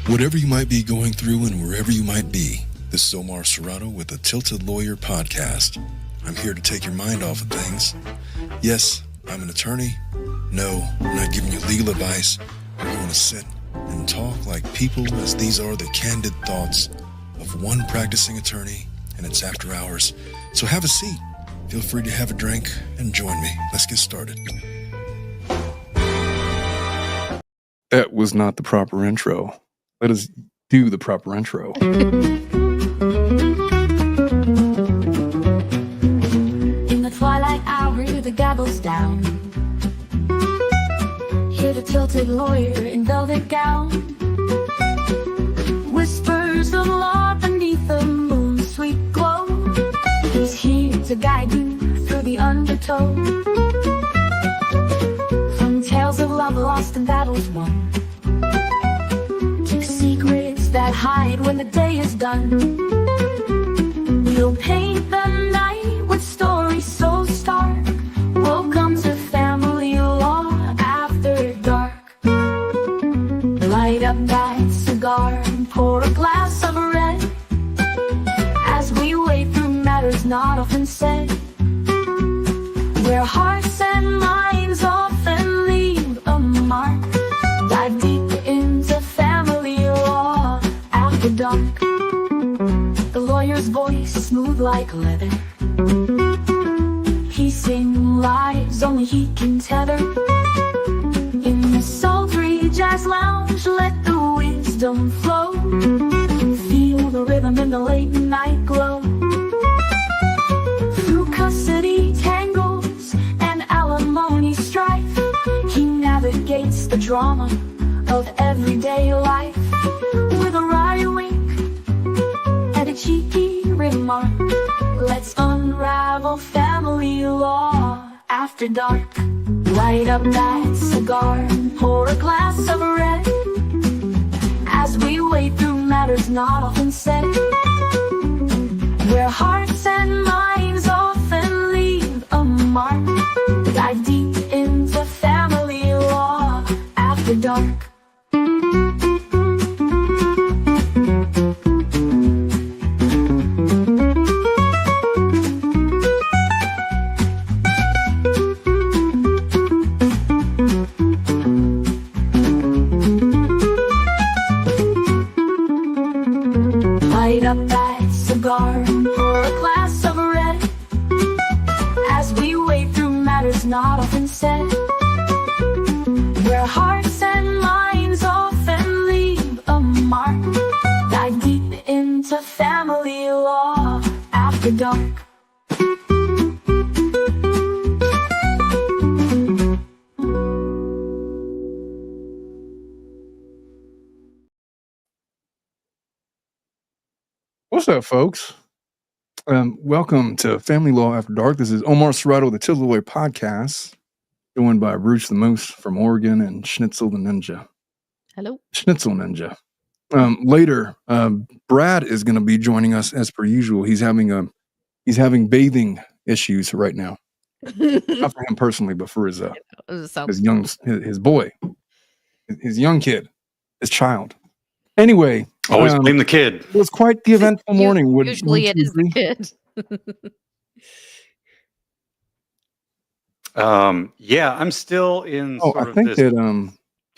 Whatever you might be going through and wherever you might be, this is Omar Serrato with the Tilted Lawyer Podcast. I'm here to take your mind off of things. Yes, I'm an attorney. No, I'm not giving you legal advice. We're going to sit and talk like people, as these are the candid thoughts of one practicing attorney, and it's after hours. So have a seat. Feel free to have a drink and join me. Let's get started. That was not the proper intro. Let us do the proper intro. In the twilight hour, the gavel's down. Hear the tilted lawyer in velvet gown. Whispers of law beneath the moon's sweet glow. He's here to guide you through the undertow. From tales of love lost and battles won, to secrets that hide when the day is done. We'll paint the night with stories so stark. Welcome to Family Law After Dark. Light up that cigar and pour a glass of red, as we wade through matters not often said, where hearts and minds often leave a mark. Dive deep into family law after dark. The lawyer's voice smooth like leather. He sings lives only he can tether. In the sultry jazz lounge, let the wisdom flow. Feel the rhythm in the late night glow. Through custody tangles and alimony strife, he navigates the drama of everyday life. With a wry wink and a cheeky remark, let's unravel family law after dark. Light up that cigar and pour a glass of red, as we wade through matters not often said, where hearts and minds often leave a mark. Dive deep into family law after dark. Light up that cigar and pour a glass of red, as we wade through matters not often said, where hearts and minds often leave a mark. Dive deep into family law after dark. What's up, folks? Welcome to Family Law After Dark. This is Omar Serrato, the Tilted Lawyer Podcast, joined by Bruce the Moose from Oregon and Schnitzel the Ninja. Hello. Schnitzel Ninja. Later, Brad is going to be joining us as per usual. He's having bathing issues right now. Not for him personally, but for his boy, his young kid, his child. Anyway, always blame the kid. It was quite the eventful morning. Usually it is the kid. Yeah, I'm still in sort of this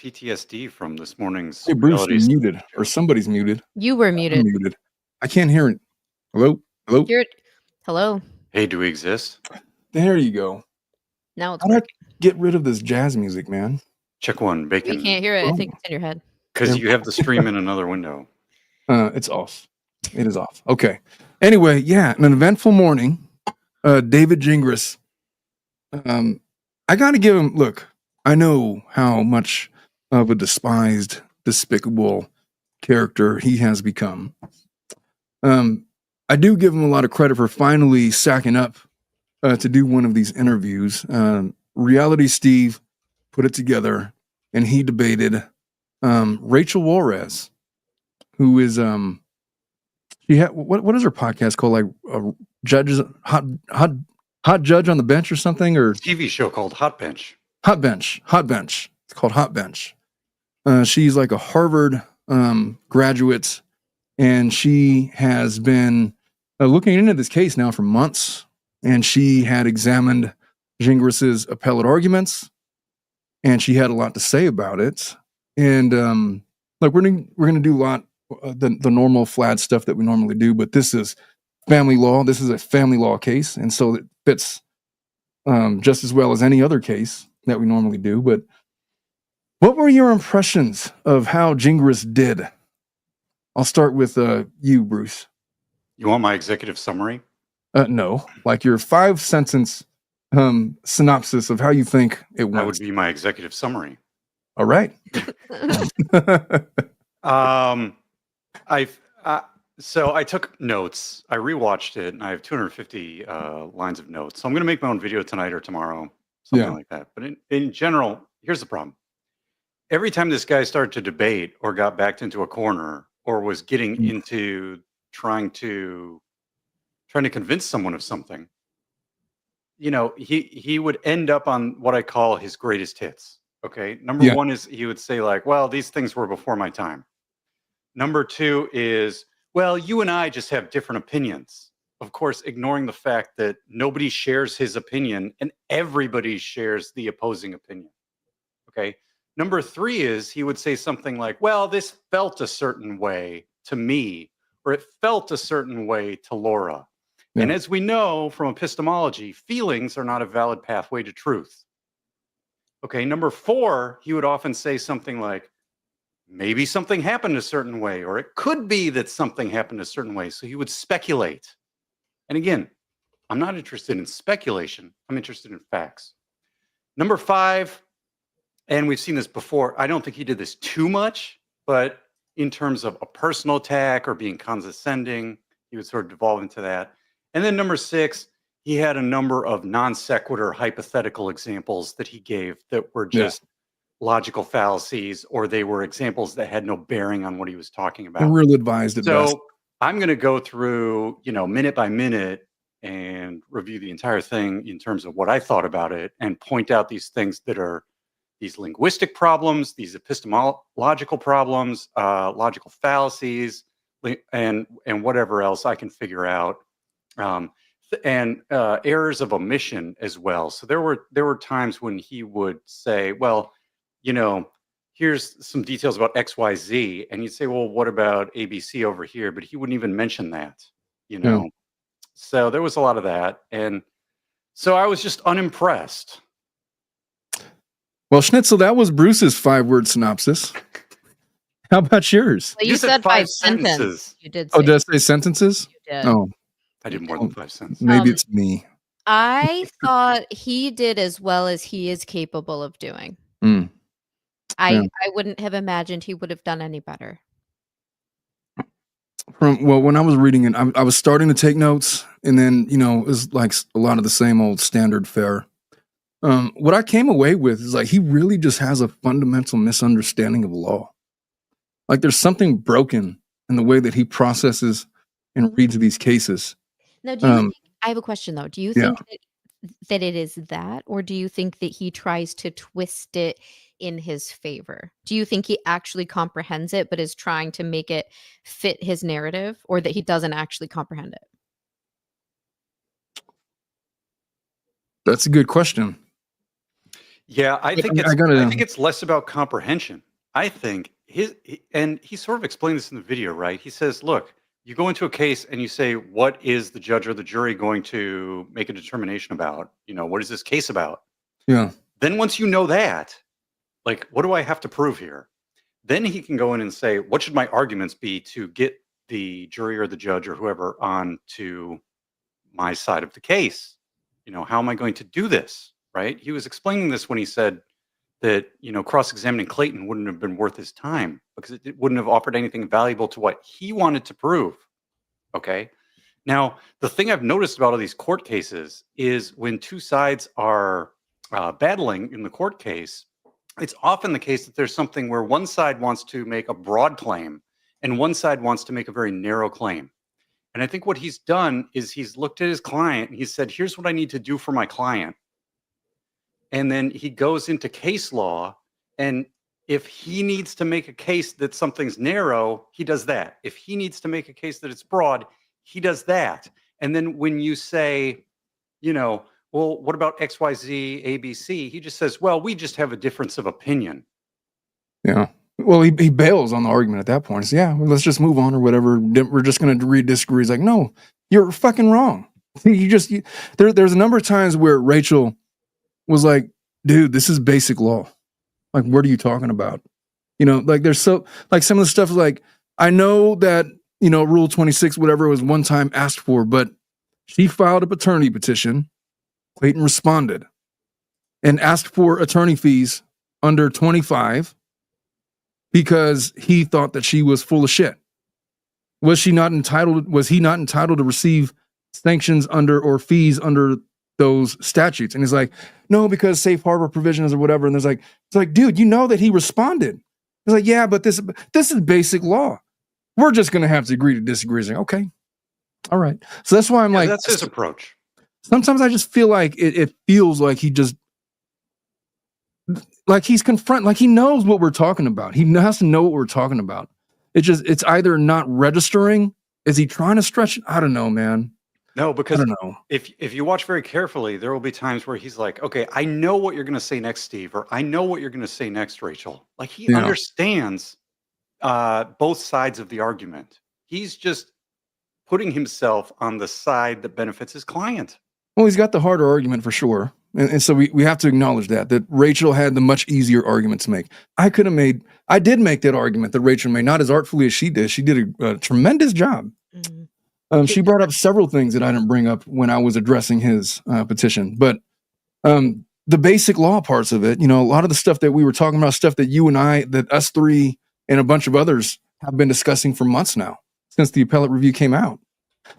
PTSD from this morning's. Hey, Bruce, you're muted, or somebody's muted. You were muted. I'm muted. I can't hear it. Hello? Hello. Hey, do we exist? There you go. Now it's How do I get rid of this jazz music, man? Check one, bacon. We can't hear it. I think it's in your head. Because you have the stream in another window. It's off. It is off. Okay. Anyway, yeah, an eventful morning. David Jingris. I got to give him, look, I know how much of a despised, despicable character he has become. I do give him a lot of credit for finally sacking up to do one of these interviews. Reality Steve put it together, and he debated Rachel Juarez, who is she had what is her podcast called? Like judges hot judge on the bench or something, or TV show called Hot Bench. Hot Bench. It's called Hot Bench. She's like a Harvard graduate, and she has been looking into this case now for months, and she had examined Gingris's appellate arguments, and she had a lot to say about it. And like we're gonna do a lot the normal FLAD stuff that we normally do, but this is family law. This is a family law case, and so it fits just as well as any other case that we normally do. But what were your impressions of how Jingris did? I'll start with you, Bruce. You want my executive summary? No, like your 5-sentence synopsis of how you think it went. That would be my executive summary. All right. So I took notes. I rewatched it, and I have 250 lines of notes. So I'm going to make my own video tonight or tomorrow, something like that. But in general, here's the problem. Every time this guy started to debate or got backed into a corner or was getting into trying to convince someone of something, you know, he would end up on what I call his greatest hits. Okay. Number one is he would say like, well, these things were before my time. Number two is, well, you and I just have different opinions. Of course, ignoring the fact that nobody shares his opinion and everybody shares the opposing opinion. Okay. Number three is he would say something like, well, this felt a certain way to me, or it felt a certain way to Laura. Yeah. And as we know from epistemology, feelings are not a valid pathway to truth. Okay. Number four, he would often say something like, maybe something happened a certain way, or it could be that something happened a certain way. So he would speculate. And again, I'm not interested in speculation. I'm interested in facts. Number five, and we've seen this before, I don't think he did this too much, but in terms of a personal attack or being condescending, he would sort of devolve into that. And then number six, he had a number of non sequitur hypothetical examples that he gave that were just logical fallacies, or they were examples that had no bearing on what he was talking about. Real advised at best. So I'm going to go through, minute by minute and review the entire thing in terms of what I thought about it and point out these things that are these linguistic problems, these epistemological problems, logical fallacies, and whatever else I can figure out, and errors of omission as well. So there were times when he would say, well, here's some details about XYZ, and you'd say, well, what about ABC over here? But he wouldn't even mention that, So there was a lot of that, and so I was just unimpressed. Well, Schnitzel, that was Bruce's 5-word synopsis. How about yours? Well, you said 5 sentences. You did. Did I say sentences? You did. Oh, I did more than 5 sentences. Maybe it's me. I thought he did as well as he is capable of doing. I wouldn't have imagined he would have done any better. When I was reading it, I was starting to take notes, and then it was like a lot of the same old standard fare. What I came away with is like he really just has a fundamental misunderstanding of law. Like there's something broken in the way that he processes and reads these cases. Now, do you think, I have a question though. Do you think that it is that, or do you think that he tries to twist it in his favor? Do you think he actually comprehends it, but is trying to make it fit his narrative, or that he doesn't actually comprehend it? That's a good question. Yeah, I think it's less about comprehension. I think and he sort of explained this in the video, right? He says, look, you go into a case and you say, what is the judge or the jury going to make a determination about? What is this case about? Yeah. Then once you know that, like, what do I have to prove here? Then he can go in and say, what should my arguments be to get the jury or the judge or whoever on to my side of the case? How am I going to do this? Right? He was explaining this when he said that, cross-examining Clayton wouldn't have been worth his time because it wouldn't have offered anything valuable to what he wanted to prove. Okay. Now, the thing I've noticed about all these court cases is when two sides are battling in the court case, it's often the case that there's something where one side wants to make a broad claim and one side wants to make a very narrow claim. And I think what he's done is he's looked at his client and he said, here's what I need to do for my client. And then he goes into case law and If he needs to make a case that something's narrow, he does that. If he needs to make a case that it's broad, he does that. And then when you say, well, what about XYZ, ABC? He just says, well, we just have a difference of opinion. Yeah. Well, he bails on the argument at that point. He says, yeah, well, let's just move on or whatever. We're just going to disagree. He's like, no, you're fucking wrong. There's a number of times where Rachel was like, dude, this is basic law. Like, what are you talking about? Like there's some of the stuff like, I know that, Rule 26, whatever, was one time asked for, but she filed a paternity petition. Clayton responded and asked for attorney fees under 25 because he thought that she was full of shit. Was he not entitled to receive sanctions under or fees under those statutes? And he's like, no, because safe harbor provisions or whatever. And it's like, dude, that he responded. He's like, yeah, but this is basic law. We're just going to have to agree to disagree. He's like, okay. All right. So that's why I'm like, that's his approach. Sometimes I just feel like it feels like he just, like he's like he knows what we're talking about. He has to know what we're talking about. It's either not registering. Is he trying to stretch? I don't know, man. No, because if you watch very carefully, there will be times where he's like, okay, I know what you're going to say next, Steve, or I know what you're going to say next, Rachel. Like he understands both sides of the argument. He's just putting himself on the side that benefits his client. Well, he's got the harder argument for sure. And so we have to acknowledge that Rachel had the much easier argument to make. I did make that argument that Rachel made, not as artfully as she did. She did a tremendous job. Mm-hmm. She brought up several things that I didn't bring up when I was addressing his petition. But the basic law parts of it, a lot of the stuff that we were talking about, stuff that you and I, that us three and a bunch of others have been discussing for months now, since the appellate review came out.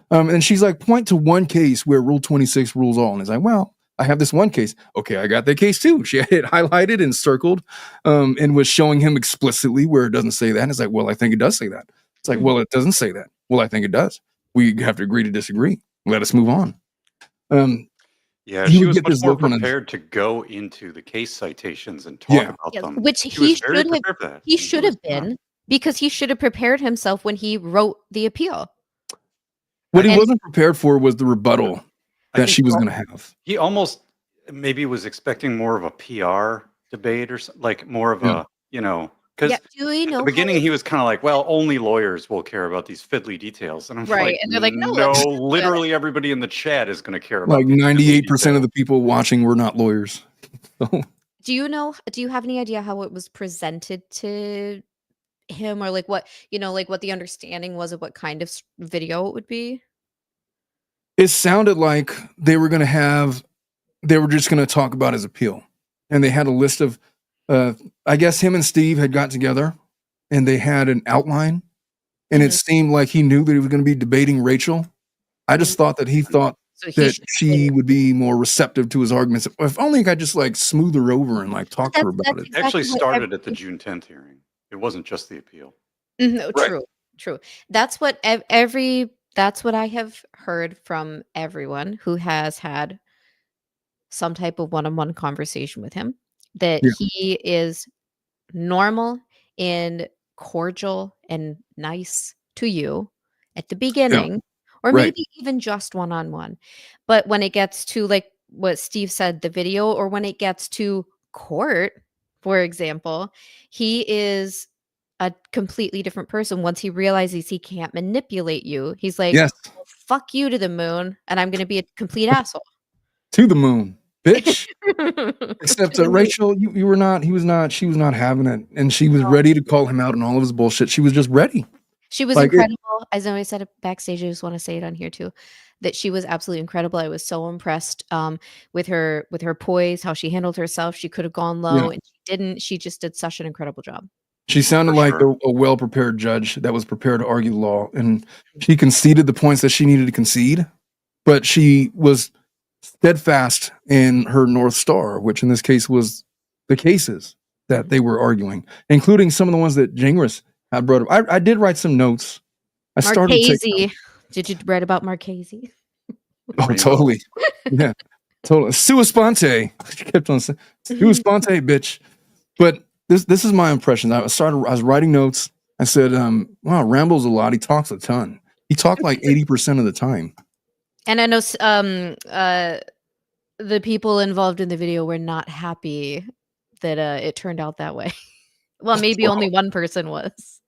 And she's like, point to one case where Rule 26 rules all. And it's like, well, I have this one case. Okay, I got that case too. She had it highlighted and circled and was showing him explicitly where it doesn't say that. And it's like, well, I think it does say that. It's like, well, it doesn't say that. Well, I think it does. We have to agree to disagree. Let us move on. She was much more prepared to go into the case citations and talk about them. Which he should have been, because he should have prepared himself when he wrote the appeal. What he wasn't prepared for was the rebuttal that she was going to have. He almost maybe was expecting more of a PR debate or like more of a, because at the beginning he was kind of like, well, only lawyers will care about these fiddly details. And I'm like, and they're like, no, literally everybody in the chat is going to care about like 98% of the people watching were not lawyers. Do you have any idea how it was presented to him, or like what the understanding was of what kind of video it would be? It sounded like they were just going to talk about his appeal. And they had a list of, I guess him and Steve had got together and they had an outline. And it seemed like he knew that he was going to be debating Rachel. I just thought that he thought that she would be more receptive to his arguments. If only I could just like smooth her over and like talk to her about it. Exactly. It actually started at the June 10th hearing. It wasn't just the appeal. No, true. That's what that's what I have heard from everyone who has had some type of one-on-one conversation with him, that he is normal and cordial and nice to you at the beginning, or maybe even just one-on-one. But when it gets to like what Steve said, the video, or when it gets to court, for example, he is a completely different person. Once he realizes he can't manipulate you, he's like, well, fuck you to the moon, and I'm going to be a complete asshole. To the moon, bitch. Except Rachel, she was not having it. And she was ready to call him out on all of his bullshit. She was just ready. She was incredible. As I said it backstage, I just want to say it on here too, that she was absolutely incredible. I was so impressed with her poise, how she handled herself. She could have gone low and she didn't. She just did such an incredible job. She sounded like a well-prepared judge that was prepared to argue the law, and she conceded the points that she needed to concede, but she was steadfast in her North Star, which in this case was the cases that they were arguing, including some of the ones that Jingris had brought up. I did write some notes. Marchese. Did you read about Marchese? Oh, totally. Yeah, totally. Sua sponte. She kept on saying, Sua sponte, bitch. But this is my impression. I was writing notes. I said, wow, rambles a lot. He talks a ton. He talked like 80% of the time. And I know the people involved in the video were not happy that it turned out that way. Well, maybe only one person was.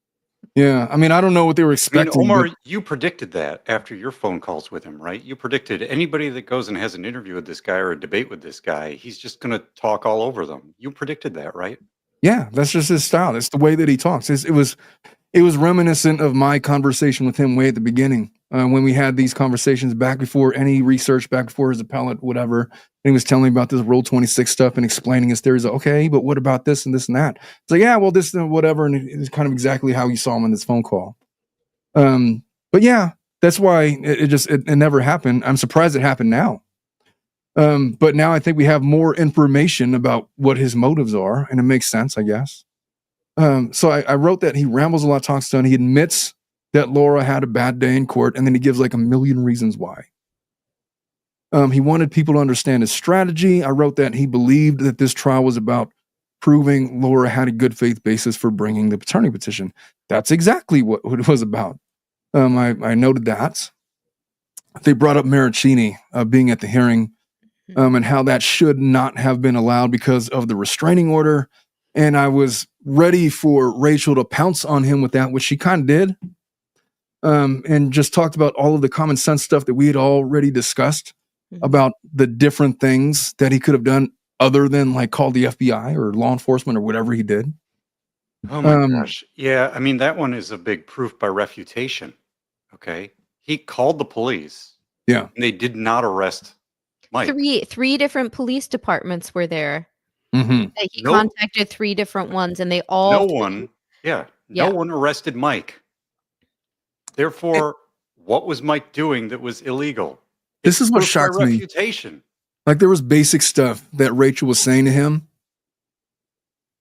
Yeah, I mean, I don't know what they were I mean, expecting. Omar, but you predicted that after your phone calls with him, right? You predicted anybody that goes and has an interview with this guy or a debate with this guy, he's just going to talk all over them. You predicted that, right? yeah, that's just his style. That's the way that he talks. It was reminiscent of my conversation with him way at the beginning when we had these conversations back before any research, back before his appellate, whatever. And he was telling me about this Rule 26 stuff and explaining his theories. Okay, but what about this and this and that? It's like, yeah, well, this and whatever. And it's kind of exactly how you saw him in this phone call. But yeah, that's why it never happened. I'm surprised it happened now. But now I think we have more information about what his motives are, and it makes sense, I guess. So I wrote that he rambles a lot, talks a ton. He admits that Laura had a bad day in court, and then he gives like a million reasons why. He wanted people to understand his strategy. I wrote that he believed that this trial was about proving Laura had a good faith basis for bringing the paternity petition. That's exactly what it was about. I noted that. They brought up Maricini being at the hearing and how that should not have been allowed because of the restraining order. And I was ready for Rachel to pounce on him with that, which she kind of did. And just talked about all of the common sense stuff that we had already discussed about the different things that he could have done other than like call the FBI or law enforcement or whatever he did. Oh my gosh. Yeah, I mean, that one is a big proof by refutation. Okay. He called the police. Yeah. And they did not arrest Mike. Three different police departments were there. He No- contacted 3 different ones, and they all No one arrested Mike. Therefore, what was Mike doing that was illegal? This is what Proof by shocked me. refutation. Like there was basic stuff that Rachel was saying to him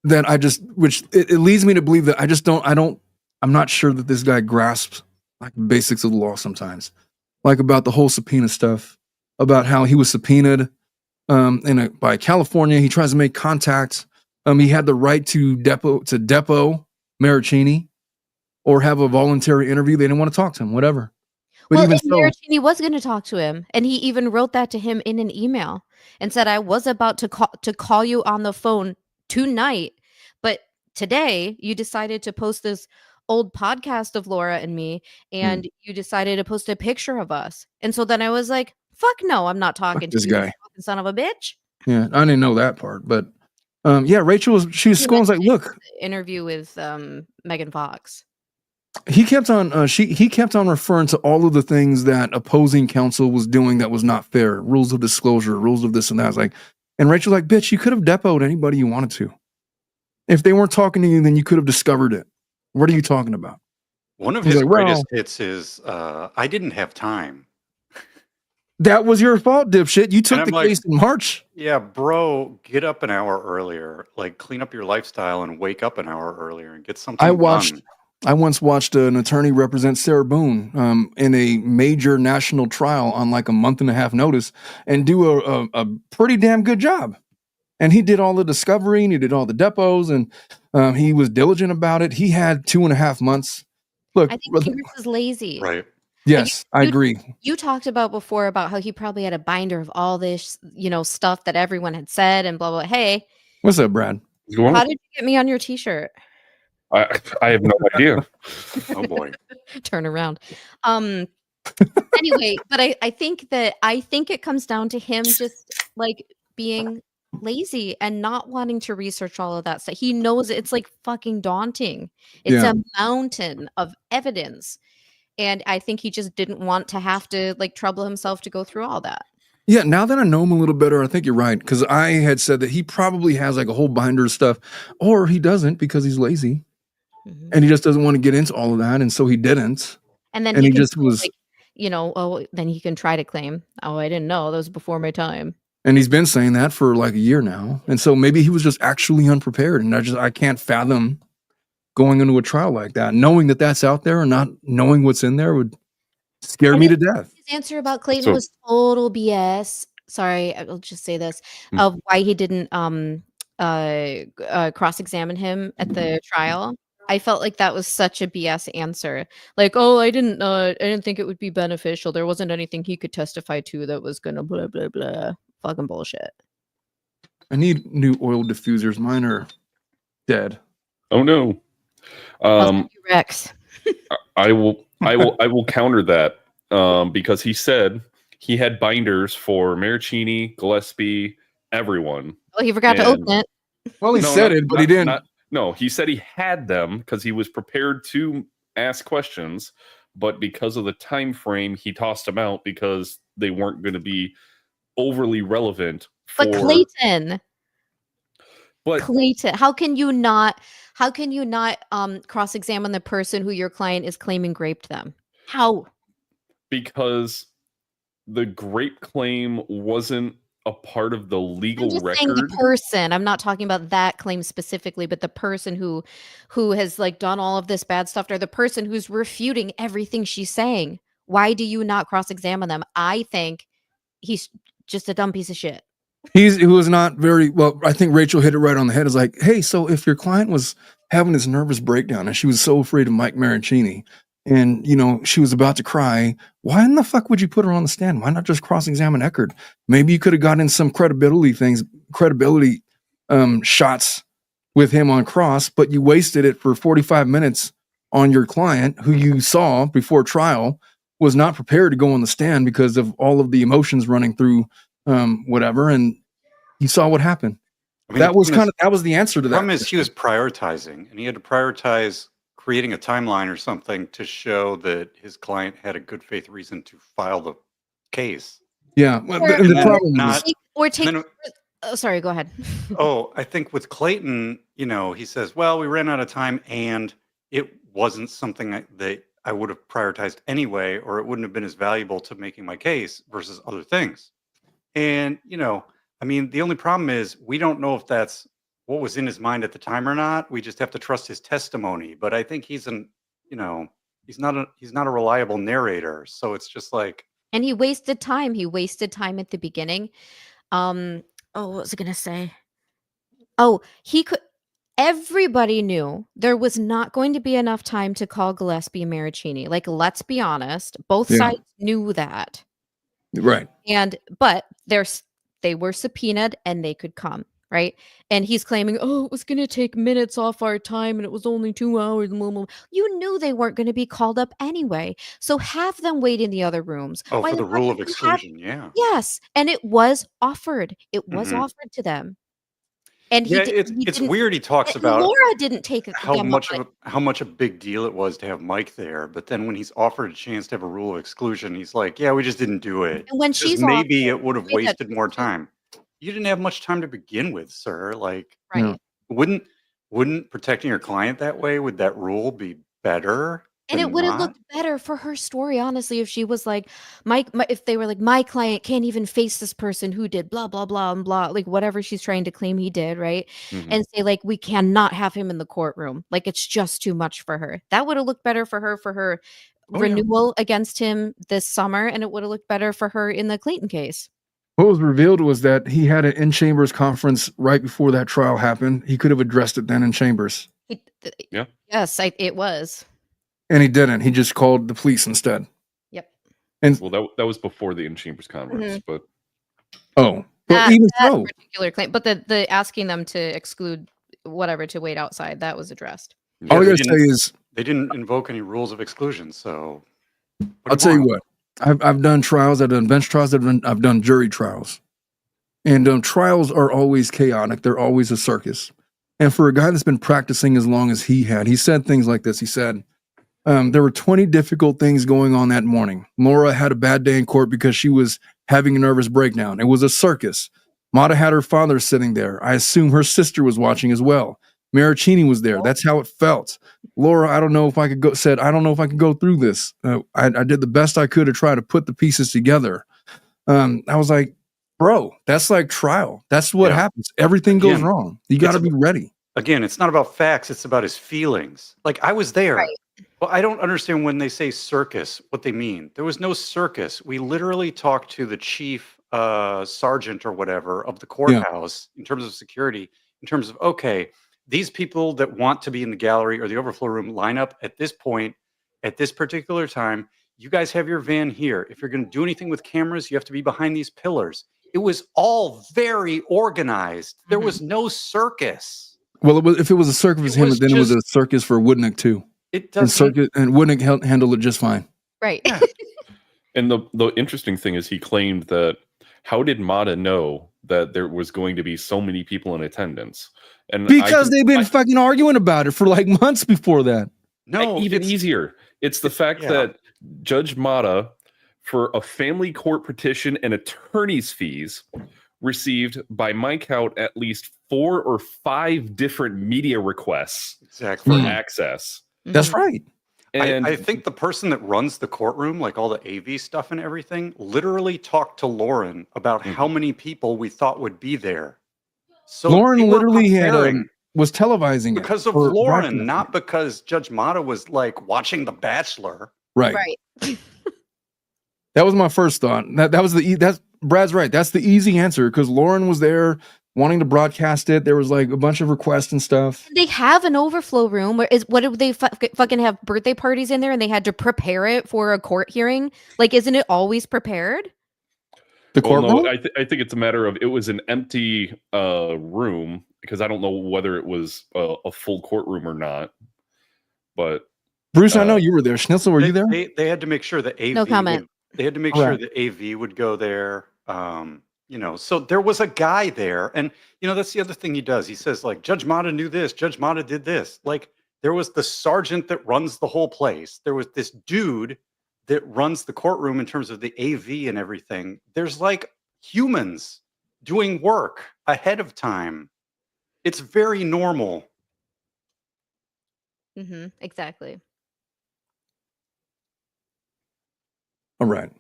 that which it leads me to believe that I'm not sure that this guy grasps like the basics of the law sometimes. Like about the whole subpoena stuff, about how he was subpoenaed by California. He tries to make contact. He had the right to depot Maricini or have a voluntary interview. They didn't want to talk to him, whatever. But even so, Maricini was going to talk to him, and he even wrote that to him in an email and said, "I was about to call you on the phone tonight, but today you decided to post this old podcast of Laura and me, and you decided to post a picture of us." And so then I was like, "Fuck no, I'm not talking to this you, guy, fucking son of a bitch." Yeah, I didn't know that part, but yeah, Rachel she was going like, "Look." Interview with Megan Fox. He kept on he kept on referring to all of the things that opposing counsel was doing that was not fair. Rules of disclosure, rules of this and that. I was like, and Rachel's like, bitch, you could have depoted anybody you wanted to. If they weren't talking to you, then you could have discovered it. What are you talking about? One of his greatest hits is I didn't have time. That was your fault, dipshit. You took the case in March. Yeah, bro, get up an hour earlier. Like clean up your lifestyle and wake up an hour earlier and get something done. I once watched an attorney represent Sarah Boone in a major national trial on like a month and a half notice and do a pretty damn good job. And he did all the discovery and he did all the depots and he was diligent about it. He had 2.5 months. Look, I think Jingris is lazy. Right. Yes, I agree. You talked about before about how he probably had a binder of all this, stuff that everyone had said and blah, blah. Hey. What's up, Brad? How did you get me on your t-shirt? I have no idea. Oh boy. Turn around. Anyway, but I think it comes down to him just like being lazy and not wanting to research all of that stuff. He knows it's like fucking daunting. It's a mountain of evidence. And I think he just didn't want to have to like trouble himself to go through all that. Yeah, now that I know him a little better, I think you're right. Because I had said that he probably has like a whole binder of stuff, or he doesn't because he's lazy. And he just doesn't want to get into all of that, and so he didn't. And then he just was, like, then he can try to claim, "Oh, I didn't know. That was before my time." And he's been saying that for like a year now. And so maybe he was just actually unprepared. And I can't fathom going into a trial like that, knowing that that's out there and not knowing what's in there would scare me to death. His answer about Clayton was total BS. Sorry, I'll just say this of why he didn't cross-examine him at the trial. I felt like that was such a BS answer. Like, oh, I didn't think it would be beneficial. There wasn't anything he could testify to that was gonna blah blah blah. Fucking bullshit. I need new oil diffusers. Mine are dead. Oh no. Rex. I will counter that because he said he had binders for Maricini, Gillespie, everyone. Oh, he forgot to open it. Well, he said it, but he didn't. No, he said he had them because he was prepared to ask questions, but because of the time frame, he tossed them out because they weren't going to be overly relevant. But Clayton, how can you not cross-examine the person who your client is claiming raped them? How? Because the grape claim wasn't a part of the legal record. Saying the person. I'm not talking about that claim specifically, but the person who has like done all of this bad stuff, or the person who's refuting everything she's saying. Why do you not cross-examine them? I think he's just a dumb piece of shit. He was not very well. I think Rachel hit it right on the head. It's like, hey, so if your client was having this nervous breakdown and she was so afraid of Mike Maricini, and she was about to cry, why in the fuck would you put her on the stand? Why not just cross-examine Eckert? Maybe you could have gotten some credibility shots with him on cross, but you wasted it for 45 minutes on your client, who you saw before trial was not prepared to go on the stand because of all of the emotions running through whatever, and you saw what happened. I mean, that was the answer to that. The problem is he was prioritizing, and he had to prioritize creating a timeline or something to show that his client had a good faith reason to file the case. Yeah. Sorry, go ahead. I think with Clayton, he says, well, we ran out of time and it wasn't something that I would have prioritized anyway, or it wouldn't have been as valuable to making my case versus other things. And, I mean, the only problem is we don't know if that's what was in his mind at the time or not. We just have to trust his testimony. But I think he's not a reliable narrator. So it's just like. And he wasted time. He wasted time at the beginning. What was I going to say? Everybody knew there was not going to be enough time to call Gillespie and Maricini. Like, let's be honest. Both sides knew that. Right. But they were subpoenaed and they could come, right? And he's claiming, it was going to take minutes off our time and it was only 2 hours. You knew they weren't going to be called up anyway. So have them wait in the other rooms. For the rule of exclusion, yeah. Yes. And it was offered. It was offered to them. And it's weird. He talks about Laura didn't take how much a big deal it was to have Mike there, but then when he's offered a chance to have a rule of exclusion, he's like, "Yeah, we just didn't do it." And when she's maybe it would have wasted more time. You didn't have much time to begin with, sir. Like, right? Wouldn't protecting your client that way, would that rule be better? And it would have looked better for her story, honestly, if she was like, if they were like, my client can't even face this person who did blah, blah, blah, and blah, like whatever she's trying to claim he did, right? Mm-hmm. And say, like, we cannot have him in the courtroom. Like, it's just too much for her. That would have looked better for her renewal against him this summer, and it would have looked better for her in the Clayton case. What was revealed was that he had an in-chambers conference right before that trial happened. He could have addressed it then in chambers. Yes, it was. And he didn't. He just called the police instead. Yep. And that was before the in-chambers conference, but that particular claim, but the asking them to exclude whatever to wait outside, that was addressed. Yeah, all I gotta say is they didn't invoke any rules of exclusion. So I'll tell you what. I've done trials. I've done bench trials. I've done jury trials, and trials are always chaotic. They're always a circus. And for a guy that's been practicing as long as he said things like this. He said. There were 20 difficult things going on that morning. Laura had a bad day in court because she was having a nervous breakdown. It was a circus. Mata had her father sitting there. I assume her sister was watching as well. Maricini was there. That's how it felt. Laura, I don't know if I could go through this. I did the best I could to try to put the pieces together. I was like, bro, that's like trial. That's what happens. Everything goes wrong. You got to be ready. Again, it's not about facts. It's about his feelings. Like, I was there. Right. Well, I don't understand when they say circus, what they mean. There was no circus. We literally talked to the chief sergeant or whatever of the courthouse in terms of security. in terms of, okay, these people that want to be in the gallery or the overflow room line up at this point, at this particular time. You guys have your van here. If you're going to do anything with cameras, you have to be behind these pillars. It was all very organized. There was no circus. Well, if it was a circus for him, then it was a circus for Woodnick too. It does. And Woodnick handled it just fine. Right. Yeah. And the interesting thing is he claimed that how did Mata know that there was going to be so many people in attendance? And because they've been fucking arguing about it for like months before that. No, even easier. It's the fact that Judge Mata, for a family court petition and attorney's fees, received, by my count, at least 4 or 5 different media requests for access. That's right. And I think the person that runs the courtroom, like all the AV stuff and everything, literally talked to Lauren about how many people we thought would be there. So Lauren literally was televising it because of Lauren, not because Judge Mata was like watching The Bachelor. Right. That was my first thought. That was that's Brad's right. That's the easy answer because Lauren was there wanting to broadcast it. There was like a bunch of requests and stuff. They have an overflow room. What did they fucking have birthday parties in there and they had to prepare it for a court hearing? Like, isn't it always prepared? The courtroom? No, I think it's a matter of it was an empty room because I don't know whether it was a full courtroom or not. But Bruce, I know you were there. Schnitzel, were you there? They had to make sure the AV. No comment. They had to make sure the AV would go there. So there was a guy there, and that's the other thing he does. He says like Judge Mata knew this, Judge Mata did this. Like there was the sergeant that runs the whole place. There was this dude that runs the courtroom in terms of the AV and everything. There's like humans doing work ahead of time. It's very normal. Exactly. All right.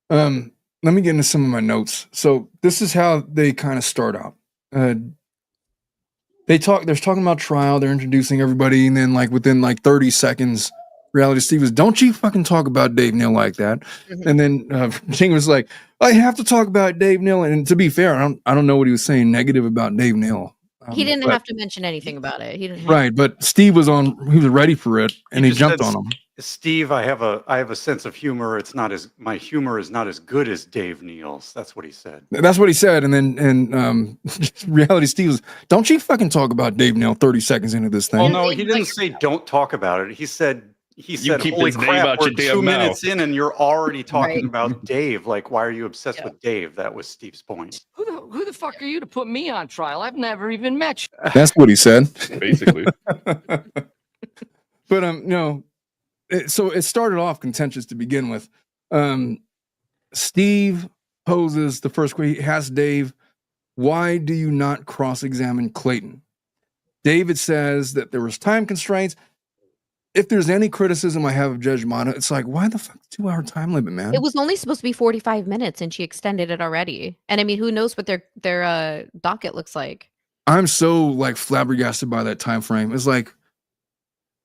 Let me get into some of my notes. So this is how they kind of start out. They're talking about trial. They're introducing everybody, and then like within like 30 seconds, Reality Steve was, "Don't you fucking talk about Dave Neal like that." And then Jing was like, "I have to talk about Dave Neal." And to be fair, I don't know what he was saying negative about Dave Neal. He didn't have to mention anything about it. He didn't. Right, but Steve was he was ready for it, and he jumped on him. Steve, I have a sense of humor. My humor is not as good as Dave Neal's. That's what he said. That's what he said, and then Reality Steve was, "Don't you fucking talk about Dave Neal 30 seconds into this thing." Well, no, he didn't say don't talk about it. He said, "Holy crap, we're 2 minutes in and you're already talking about Dave. Like, why are you obsessed with Dave?" That was Steve's point. Who the fuck are you to put me on trial? I've never even met you. That's what he said, basically. But so it started off contentious to begin with. Steve poses the first question. He asks Dave, "Why do you not cross-examine Clayton?" David says that there was time constraints. If there's any criticism I have of Judge Mata, it's like, why the fuck 2-hour time limit, man? It was only supposed to be 45 minutes and she extended it already. And I mean, who knows what their docket looks like? I'm so like flabbergasted by that time frame. It's like,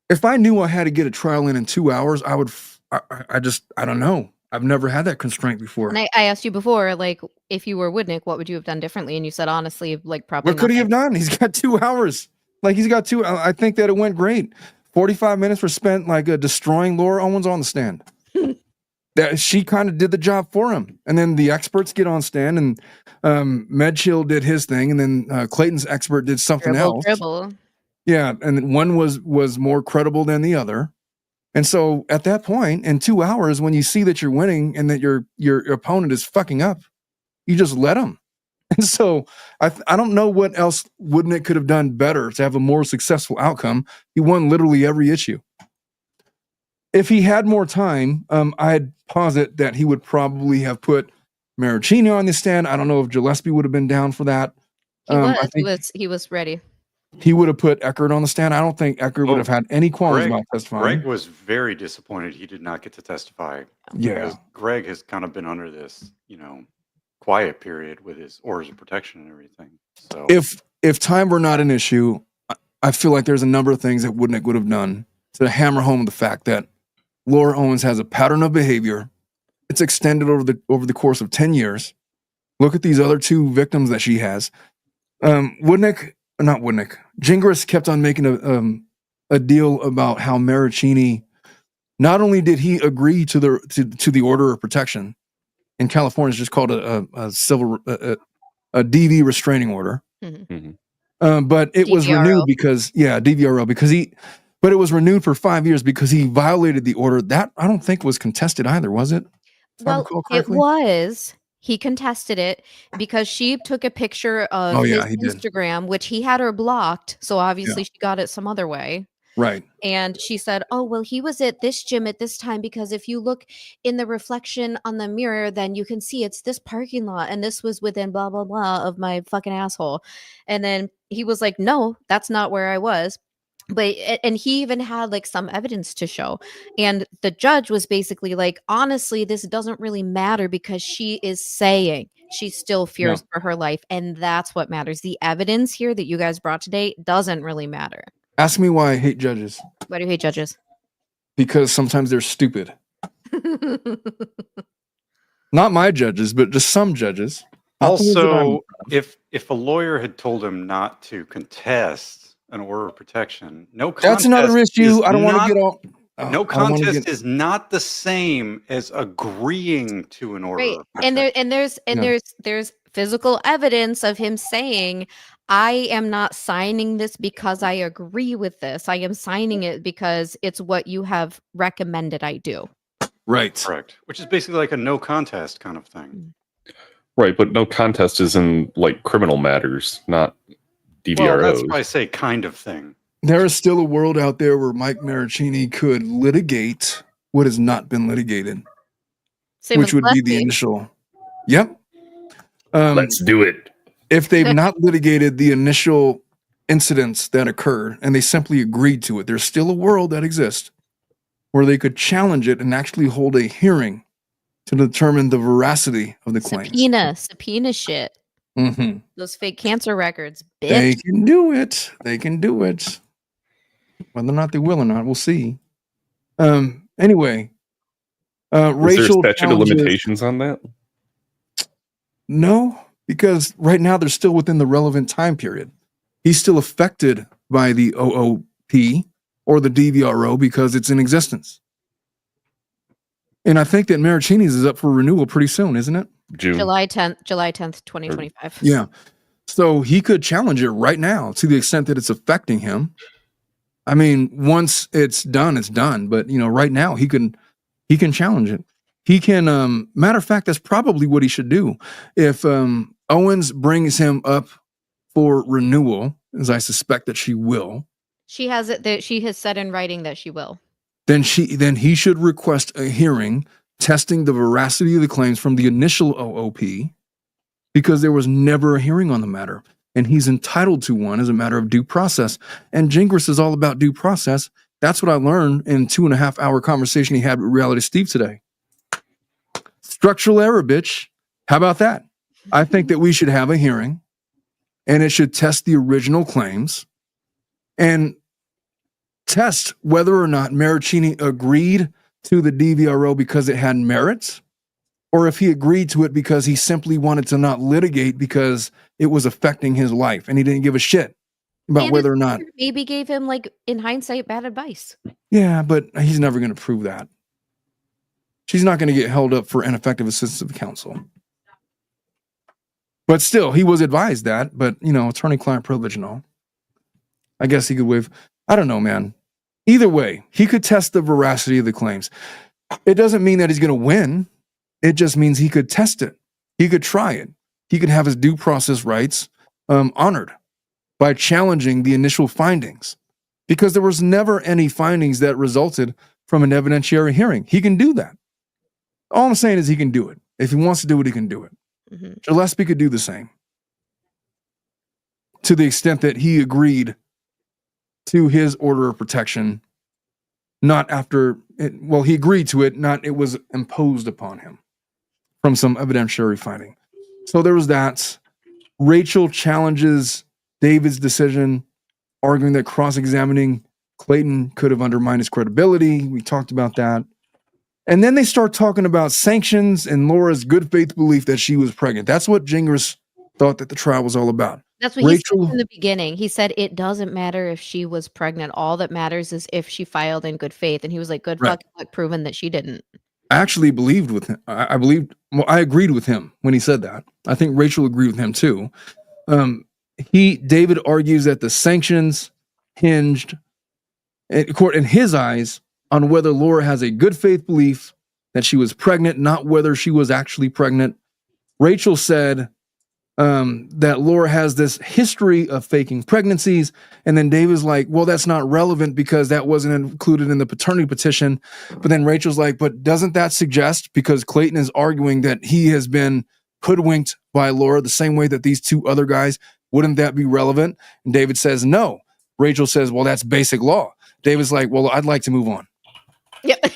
if I knew I had to get a trial in 2 hours, I would. I don't know. I've never had that constraint before. And I asked you before, like, if you were Woodnick, what would you have done differently? And you said, honestly, like, probably. What could he have done? He's got 2 hours. Like, he's got 2. I think that it went great. 45 minutes were spent like destroying Laura Owens on the stand. That she kind of did the job for him, and then the experts get on stand, and Medchill did his thing, and then Clayton's expert did something else. Yeah, and one was more credible than the other. And so at that point, in 2 hours, when you see that you're winning and that your opponent is fucking up, you just let him. And so I don't know what else Woodnick could have done better to have a more successful outcome. He won literally every issue. If he had more time, I'd posit that he would probably have put Maricino on the stand. I don't know if Gillespie would have been down for that. He was ready. He would have put Eckert on the stand. I don't think Eckert would have had any qualms about testifying. Greg was very disappointed he did not get to testify. Yeah. Greg has kind of been under this, quiet period with his orders of protection and everything. So if time were not an issue, I feel like there's a number of things that Woodnick would have done to hammer home the fact that Laura Owens has a pattern of behavior. It's extended over the course of 10 years. Look at these other 2 victims that she has. Gingras kept on making a deal about how Maricini, not only did he agree to the order of protection, in California it's just called a civil a DV restraining order, but it was renewed because DVRO but it was renewed for 5 years because he violated the order. That I don't think was contested either, was it? Well, it was. He contested it because she took a picture of his Instagram, which he had her blocked. So obviously she got it some other way. Right. And she said, oh, well, he was at this gym at this time because if you look in the reflection on the mirror, then you can see it's this parking lot. And this was within blah, blah, blah of my fucking asshole. And then he was like, no, that's not where I was. And he even had like some evidence to show. And the judge was basically like, honestly, this doesn't really matter because she is saying she still fears for her life. And that's what matters. The evidence here that you guys brought today doesn't really matter. Ask me why I hate judges. Why do you hate judges? Because sometimes they're stupid. Not my judges, but just some judges. Also, if a lawyer had told him not to contest an order of protection, no contest. That's another issue. I don't want to get all. No contest is not the same as agreeing to an order. Right, and there's physical evidence of him saying, I am not signing this because I agree with this. I am signing it because it's what you have recommended I do. Right. Correct. Which is basically like a no contest kind of thing. Right, but no contest is in like criminal matters, not DVROs. Well, that's why I say kind of thing. There is still a world out there where Mike Maricini could litigate what has not been litigated, which would be the initial. Yep. Let's do it. If they've not litigated the initial incidents that occurred and they simply agreed to it, there's still a world that exists where they could challenge it and actually hold a hearing to determine the veracity of the claims. Subpoena shit. Mm-hmm. Those fake cancer records, bitch. They can do it. They can do it. Whether or not they will or not, we'll see. Anyway, Is there a statute of limitations on that? No, because right now they're still within the relevant time period. He's still affected by the OOP or the DVRO because it's in existence. And I think that Maricini's is up for renewal pretty soon, isn't it? July 10th, 2025. Yeah. So he could challenge it right now to the extent that it's affecting him. I mean, once it's done, it's done. But, right now he can challenge it. He can, matter of fact, that's probably what he should do. If Owens brings him up for renewal, as I suspect that she will. She has it that she has said in writing that she will. Then he should request a hearing testing the veracity of the claims from the initial OOP, because there was never a hearing on the matter, and he's entitled to one as a matter of due process. And Jingris is all about due process. That's what I learned in 2.5 hour conversation he had with Reality Steve today. Structural error, bitch. How about that? I think that we should have a hearing, and it should test the original claims and test whether or not Maricini agreed to the DVRO because it had merits, or if he agreed to it because he simply wanted to not litigate because it was affecting his life and he didn't give a shit about whether or not. Maybe gave him, like, in hindsight, bad advice. Yeah, but he's never going to prove that. She's not going to get held up for ineffective assistance of counsel. But still, he was advised that, but, attorney-client privilege and all. I guess he could waive. I don't know, man. Either way, he could test the veracity of the claims. It doesn't mean that he's going to win. It just means he could test it. He could try it. He could have his due process rights honored by challenging the initial findings, because there was never any findings that resulted from an evidentiary hearing. He can do that. All I'm saying is he can do it. If he wants to do it, he can do it. Mm-hmm. Gillespie could do the same, to the extent that he agreed to his order of protection, not after it, well, he agreed to it, not it was imposed upon him from some evidentiary finding. So there was that. Rachel challenges David's decision, arguing that cross-examining Clayton could have undermined his credibility. We talked about that. And then they start talking about sanctions and Laura's good faith belief that she was pregnant. That's what Jingris thought that the trial was all about. That's what he said Rachel, in the beginning. He said, "It doesn't matter if she was pregnant. All that matters is if she filed in good faith." And he was like, "Good right. fucking luck proving that she didn't." I actually believed with him. I agreed with him when he said that. I think Rachel agreed with him too. David argues that the sanctions hinged, in his eyes, on whether Laura has a good faith belief that she was pregnant, not whether she was actually pregnant. Rachel said that Laura has this history of faking pregnancies. And then David's like, well, that's not relevant because that wasn't included in the paternity petition. But then Rachel's like, but doesn't that suggest, because Clayton is arguing that he has been hoodwinked by Laura the same way that these two other guys, wouldn't that be relevant? And David says, no. Rachel says, well, that's basic law. David's like, well, I'd like to move on. Yep.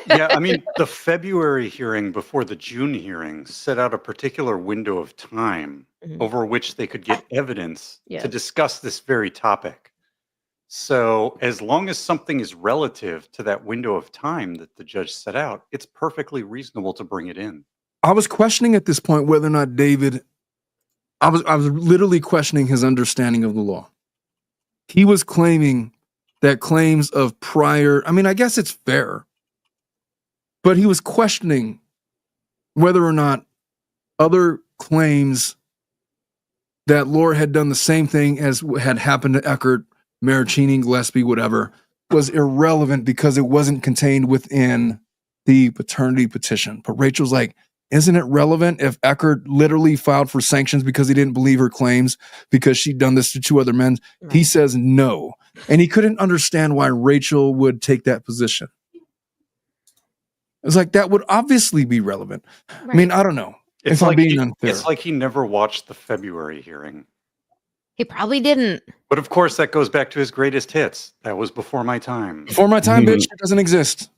Yeah, I mean, the February hearing before the June hearing set out a particular window of time over which they could get evidence to discuss this very topic. So as long as something is relative to that window of time that the judge set out, it's perfectly reasonable to bring it in. I was questioning at this point whether or not David, I was literally questioning his understanding of the law. He was claiming that claims of prior, I mean, I guess it's fair, but he was questioning whether or not other claims that Laura had done the same thing as had happened to Eckert, Maricini, Gillespie, whatever, was irrelevant because it wasn't contained within the paternity petition. But Rachel's like, isn't it relevant if Eckert literally filed for sanctions because he didn't believe her claims because she'd done this to two other men? Right. He says no. And he couldn't understand why Rachel would take that position. It's like, that would obviously be relevant. Right. I mean, I don't know. It's like it's like he never watched the February hearing. He probably didn't. But of course, that goes back to his greatest hits. That was before my time. Before my time, bitch, it doesn't exist.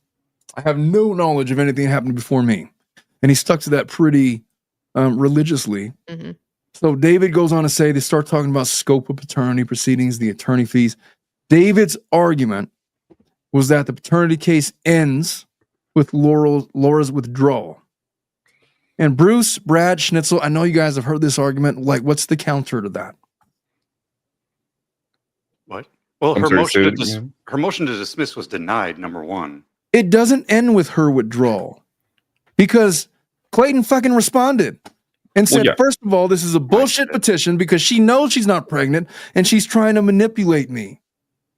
I have no knowledge of anything that happened before me. And he stuck to that pretty religiously. Mm-hmm. So David goes on to say, they start talking about scope of paternity proceedings, the attorney fees. David's argument was that the paternity case ends with Laura's withdrawal. And Bruce, Brad, Schnitzel, I know you guys have heard this argument. Like, what's the counter to that? What? Well, her motion to dismiss was denied, number one. It doesn't end with her withdrawal because Clayton fucking responded and said, first of all, this is a bullshit petition because she knows she's not pregnant and she's trying to manipulate me.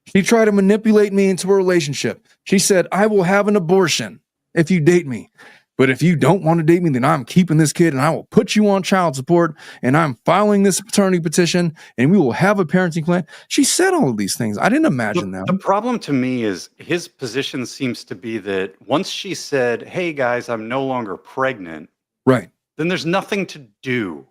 She tried to manipulate me into a relationship. She said, I will have an abortion if you date me. But if you don't want to date me, then I'm keeping this kid and I will put you on child support and I'm filing this paternity petition and we will have a parenting plan. She said all of these things. I didn't imagine that. The problem to me is his position seems to be that once she said, hey guys, I'm no longer pregnant. Right. Then there's nothing to do.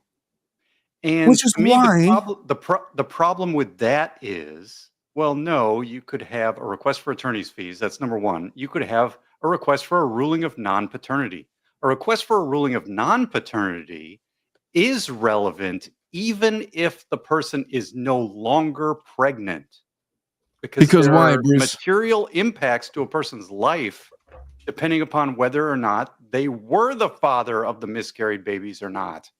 And which is to me, why the problem with that is, well, no, you could have a request for attorney's fees. That's number one. You could have a request for a ruling of non-paternity. A request for a ruling of non-paternity is relevant even if the person is no longer pregnant. Because there are material impacts to a person's life depending upon whether or not they were the father of the miscarried babies or not.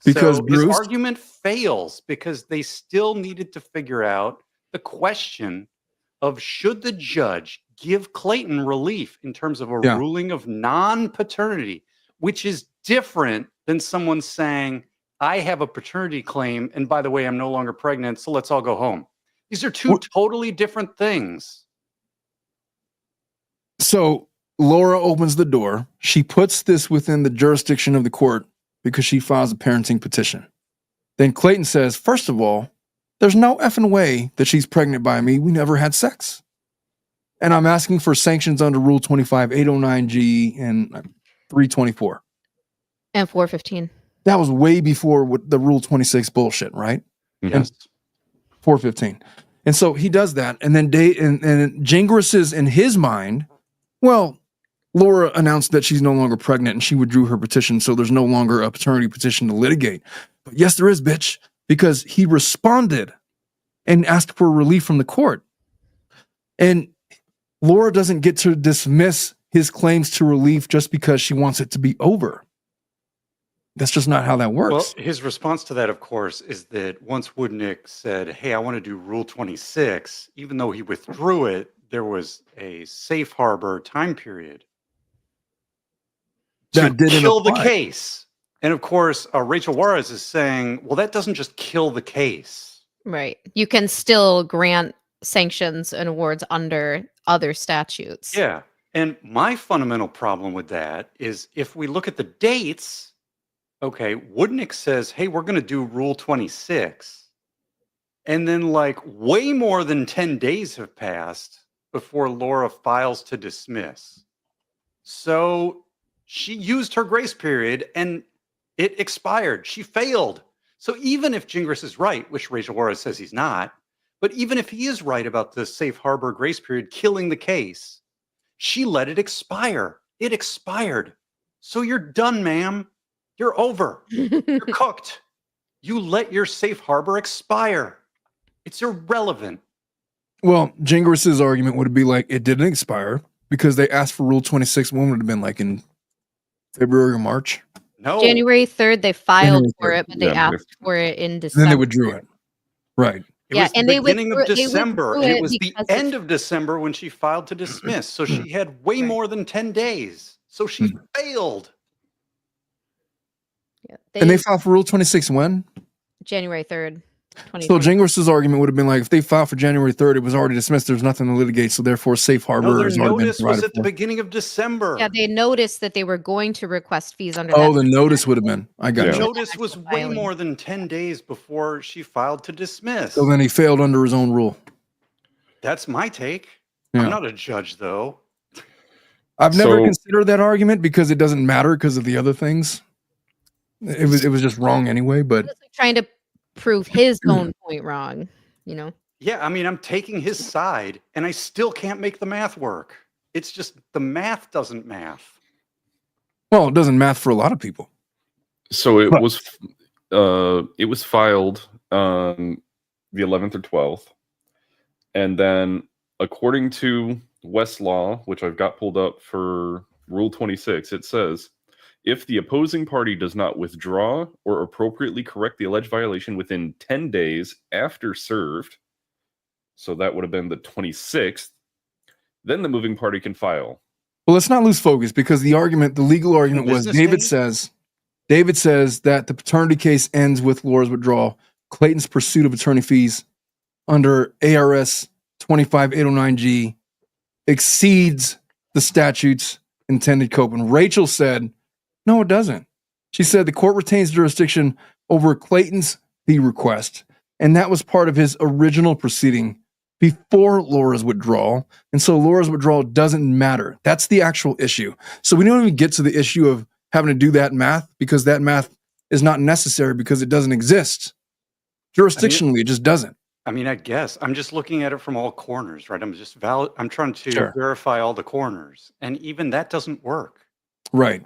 Because so his argument fails because they still needed to figure out the question of should the judge give Clayton relief in terms of a ruling of non-paternity, which is different than someone saying, I have a paternity claim, and by the way, I'm no longer pregnant, so let's all go home. These are two totally different things. So Laura opens the door. She puts this within the jurisdiction of the court because she files a parenting petition. Then Clayton says, first of all, there's no effing way that she's pregnant by me. We never had sex. And I'm asking for sanctions under Rule 25, 809G, and 324. And 415. That was way before the Rule 26 bullshit, right? Yes. And 415. And so he does that. And then Jingris is in his mind, well, Laura announced that she's no longer pregnant and she withdrew her petition, so there's no longer a paternity petition to litigate. But yes, there is, bitch, because he responded and asked for relief from the court. And Laura doesn't get to dismiss his claims to relief just because she wants it to be over. That's just not how that Well, works. his response to that, of course, is that once Woodnick said, hey, I want to do Rule 26, even though he withdrew it, there was a safe harbor time period to That didn't kill the apply. case. And of course, Rachel Juarez is saying, well, that doesn't just kill the case. Right. You can still grant sanctions and awards under other statutes. Yeah. And my fundamental problem with that is if we look at the dates, okay, Woodnick says, hey, we're going to do Rule 26. And then, like, way more than 10 days have passed before Laura files to dismiss. So she used her grace period and it expired. She failed. So even if Jingris is right, which Rachel Juarez says he's not, but even if he is right about the safe harbor grace period killing the case, she let it expire. It expired. So you're done, ma'am. You're over. You're cooked. You let your safe harbor expire. It's irrelevant. Well, Jingris's argument would be like it didn't expire because they asked for Rule 26. One would have been like in February or March. No. January 3rd, they filed January for 3rd. it, but they Yeah, asked for it in December. Then they withdrew it. Right. It Yeah, was and the they beginning withdrew- of they December, withdrew and it it was the because end of December when she filed to dismiss. So she had way more than 10 days. So she failed. Yeah, And they filed for Rule 26 when? January 3rd, So 2020. Jingris's argument would have been like, if they filed for January 3rd, it was already dismissed. There's nothing to litigate, so therefore safe harbor No, their has already been notice was provided at the for. beginning of December. Yeah, they noticed that they were going to request fees under Oh, that. the notice would have been. I got The Yeah. you. notice was actual way filing. more than 10 days before she filed to dismiss. So then he failed under his own rule. That's my take. Yeah. I'm not a judge, though. I've never So- considered that argument because it doesn't matter because of the other things. It was just wrong anyway, but It's like trying to prove his own point wrong, you know? Yeah, I mean, I'm taking his side, and I still can't make the math work. It's just the math doesn't math. well, it doesn't math for a lot of people. So it But- was filed on the 11th or 12th, and then according to Westlaw, which I've got pulled up for Rule 26, it says if the opposing party does not withdraw or appropriately correct the alleged violation within 10 days after served, so that would have been the 26th, then the moving party can file. Well, let's not lose focus because the legal argument was Business David says that the paternity case ends with Laura's withdrawal. Clayton's pursuit of attorney fees under ARS 25809G exceeds the statute's intended scope. And Rachel said, no, it doesn't. She said the court retains jurisdiction over Clayton's fee request, and that was part of his original proceeding before Laura's withdrawal. And so Laura's withdrawal doesn't matter. That's the actual issue. So we don't even get to the issue of having to do that math because that math is not necessary because it doesn't exist. Jurisdictionally, it just doesn't. I mean, I guess I'm just looking at it from all corners, right? I'm trying to Sure. verify all the corners, and even that doesn't work. Right.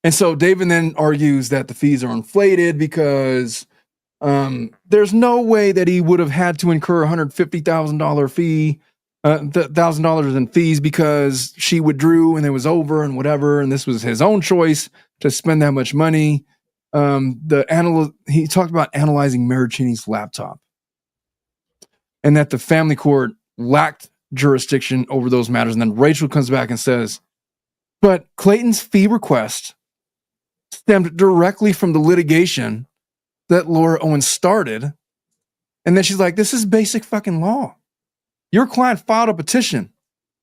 And so David then argues that the fees are inflated because there's no way that he would have had to incur $150,000 fee, $1,000 in fees because she withdrew and it was over and whatever. And this was his own choice to spend that much money. He talked about analyzing Maricini's laptop and that the family court lacked jurisdiction over those matters. And then Rachel comes back and says, but Clayton's fee request stemmed directly from the litigation that Laura Owens started. And then she's like, this is basic fucking law. Your client filed a petition.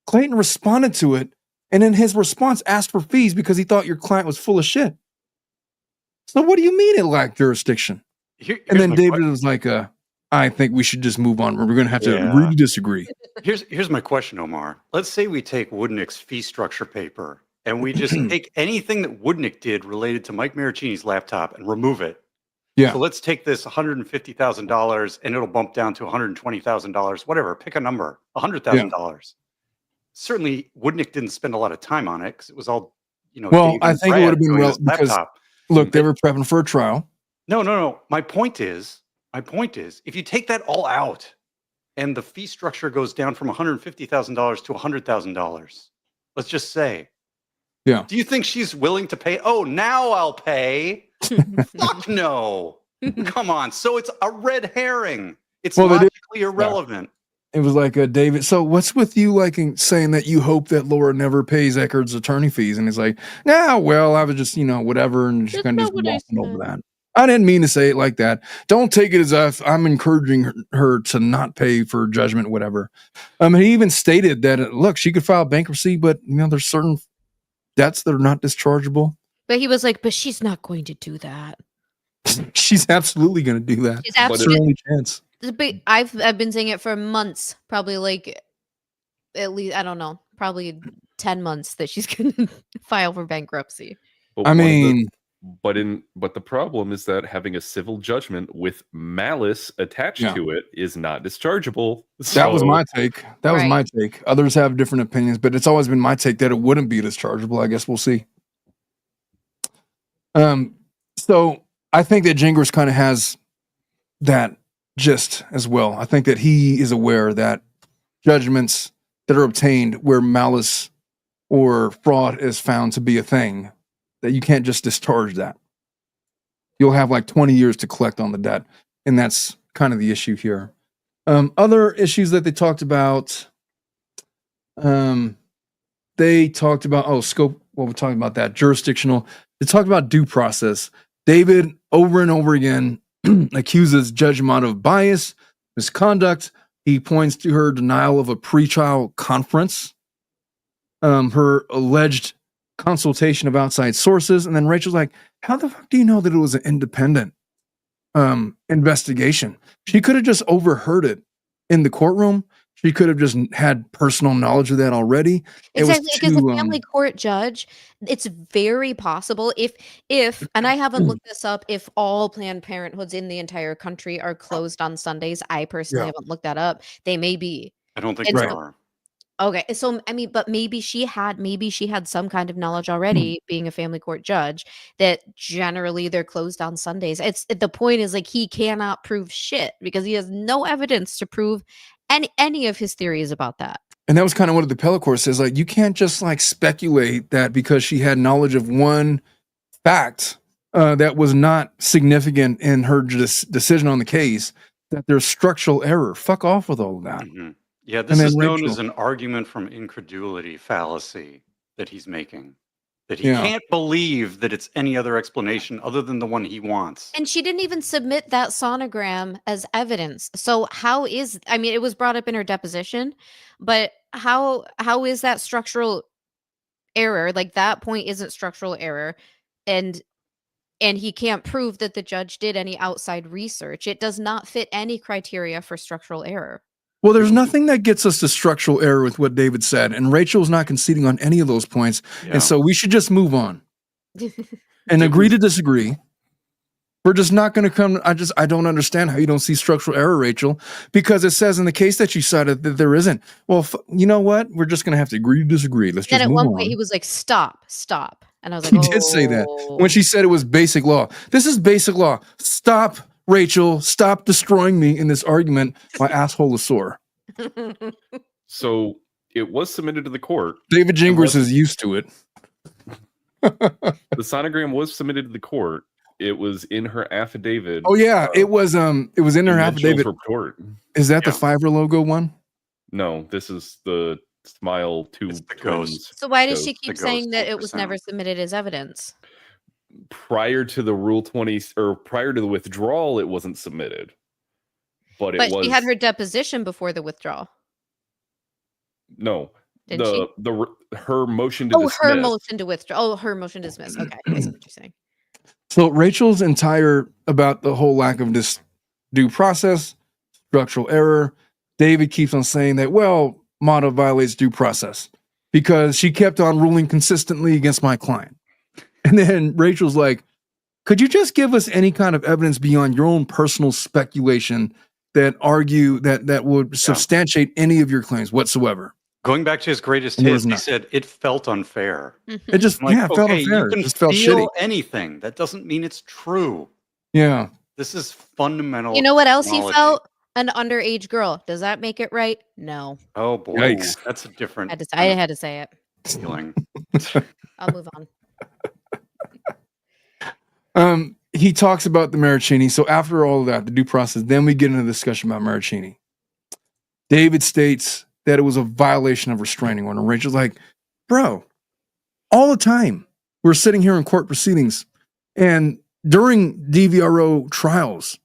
Clayton responded to it. And in his response asked for fees because he thought your client was full of shit. So what do you mean it lacked jurisdiction? And then David was like, I think we should just move on. We're going to have to agree to disagree. Here's my question, Omar. Let's say we take Woodnick's fee structure paper and we just take anything that Woodnick did related to Mike Maricini's laptop and remove it. Yeah. So let's take this $150,000 and it'll bump down to $120,000, whatever, pick a number, $100,000. Certainly Woodnick didn't spend a lot of time on it because it was all, Well, Dave I and think it Brad would have been doing his because laptop. look, they were prepping for a trial. No. My point is, if you take that all out and the fee structure goes down from $150,000 to $100,000, let's just say, Yeah. do you think she's willing to pay? Oh, now I'll pay Fuck no. Come on. So it's a red herring. It's Well, they did- logically irrelevant. It was like David. So what's with you like saying that you hope that Laura never pays Eckerd's attorney fees? And he's like, nah, well, I was just, whatever. And she That's kind of not just what I walking over said. that. I didn't mean to say it like that. Don't take it as if I'm encouraging her to not pay for judgment, whatever. He even stated that, look, she could file bankruptcy, but there's certain debts that are not dischargeable. But he was like, but she's not going to do that. She's absolutely going to do that. She's It's her absolutely. only chance. But I've been saying it for months, probably like at least, I don't know, probably 10 months that she's going to file for bankruptcy. But I mean, but the problem is that having a civil judgment with malice attached to it is not dischargeable. that was my take. That was Right. my take. Others have different opinions, but it's always been my take that it wouldn't be dischargeable. I guess we'll see. So I think that Jingris kind of has that gist as well. I think that he is aware that judgments that are obtained where malice or fraud is found to be a thing, that you can't just discharge that. You'll have like 20 years to collect on the debt. And that's kind of the issue here. Other issues that they talked about, scope. Well, we're talking about that. Jurisdictional. They talked about due process. David, over and over again, accuses Judge Mott of bias, misconduct. He points to her denial of a pretrial conference, her alleged consultation of outside sources. And then Rachel's like, how the fuck do you know that it was an independent investigation? She could have just overheard it in the courtroom. She could have just had personal knowledge of that already. Exactly, because a family court judge, it's very possible if, and I haven't looked this up, if all Planned Parenthoods in the entire country are closed on Sundays. I personally haven't looked that up. They may be. I don't think they are. Okay, so I mean, but maybe she had some kind of knowledge already, being a family court judge, that generally they're closed on Sundays. The point is, like, he cannot prove shit because he has no evidence to prove any of his theories about that. And that was kind of what the appellate court says. Like, you can't just like speculate that because she had knowledge of one fact that was not significant in her decision on the case, that there's structural error. Fuck off with all of that. Mm-hmm. Yeah, this is known as an argument from incredulity fallacy that he's making. That he can't believe that it's any other explanation other than the one he wants. And she didn't even submit that sonogram as evidence. So it was brought up in her deposition, but how is that structural error? Like, that point isn't structural error. And he can't prove that the judge did any outside research. It does not fit any criteria for structural error. Well, there's nothing that gets us to structural error with what David said, and Rachel's not conceding on any of those points, and so we should just move on and agree to disagree. We're just not going to come. I don't understand how you don't see structural error, Rachel, because it says in the case that you cited that there isn't. Well, you know what? We're just going to have to agree to disagree. Let's just move on. Then at one point he was like, "Stop." And I was like, he did say that when she said it was basic law. This is basic law. Stop. Rachel, stop destroying me in this argument. My asshole is sore. So it was submitted to the court. David Jingris is used to it. The sonogram was submitted to the court. It was in her affidavit. Oh yeah, it was in her affidavit. Report. Is that the Fiverr logo one? No, this is the Smile 2 Twins. So why does she keep saying that it was never submitted as evidence? Prior to the Rule 20 or prior to the withdrawal, it wasn't submitted. But she had her deposition before the withdrawal. No. Didn't her motion to dismiss. Her motion to withdraw. Oh, her motion to dismiss. Okay, I see what you're saying. So Rachel's entire about the whole lack of this due process, structural error. David keeps on saying that, well, Mata violates due process because she kept on ruling consistently against my client. And then Rachel's like, could you just give us any kind of evidence beyond your own personal speculation that argue that would substantiate any of your claims whatsoever? Going back to his greatest hits, he said it felt unfair. It just felt unfair. You can it just felt feel shitty. anything. That doesn't mean it's true. Yeah. This is fundamental. You know what else knowledge. he felt? An underage girl. Does that make it right? No. Oh boy. Yikes. That's a different I had to say it. feeling. I'll move on. He talks about the Maricini. So after all of that, the due process, then we get into the discussion about Maricini. David states that it was a violation of restraining order. Rachel's like, bro, all the time we're sitting here in court proceedings, and during DVRO trials,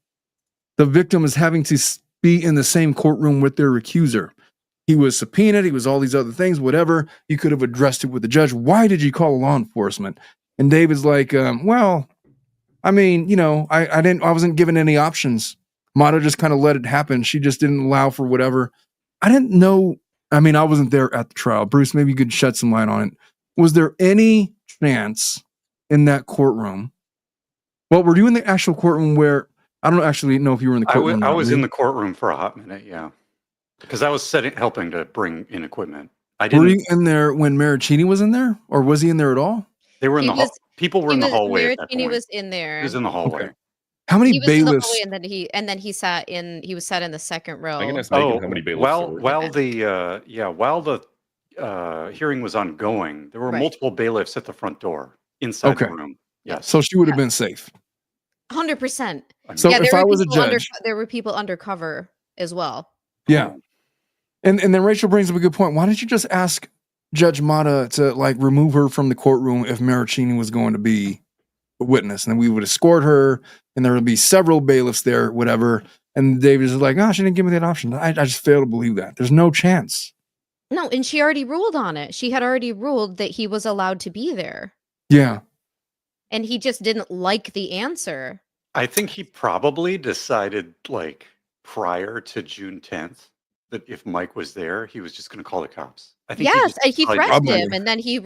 the victim is having to be in the same courtroom with their accuser. He was subpoenaed. He was all these other things, whatever. You could have addressed it with the judge. Why did you call law enforcement? And David's like, well, I mean, you know, I wasn't given any options. Mata just kind of let it happen. She just didn't allow for whatever. I didn't know. I mean, I wasn't there at the trial. Bruce, maybe you could shed some light on it. Was there any chance in that courtroom? Well, were you in the actual courtroom where, I don't actually know if you were in the courtroom. I was in the courtroom for a hot minute, yeah. Because I was helping to bring in equipment. Were you in there when Maricini was in there? Or was he in there at all? They were in the hall. People were in the hallway at that point. Maricini was in there. He was in the hallway. Okay. How many He was in the bailiffs? hallway, and then he sat in the second row. I can ask Megan how many bailiffs while the hearing was ongoing, there were multiple bailiffs at the front door inside the room. Yes. So she would have been safe. 100%. So if I was a judge, there were people undercover as well. Yeah. And then Rachel brings up a good point. Why didn't you just ask Judge Mata to like remove her from the courtroom if Maricini was going to be a witness? And then we would escort her, and there would be several bailiffs there, whatever. And David is like, oh, she didn't give me that option. I just fail to believe that. There's no chance. No, and she already ruled on it. She had already ruled that he was allowed to be there. Yeah. And he just didn't like the answer. I think he probably decided like prior to June 10th that if Mike was there, he was just going to call the cops. I think he threatened him, and then he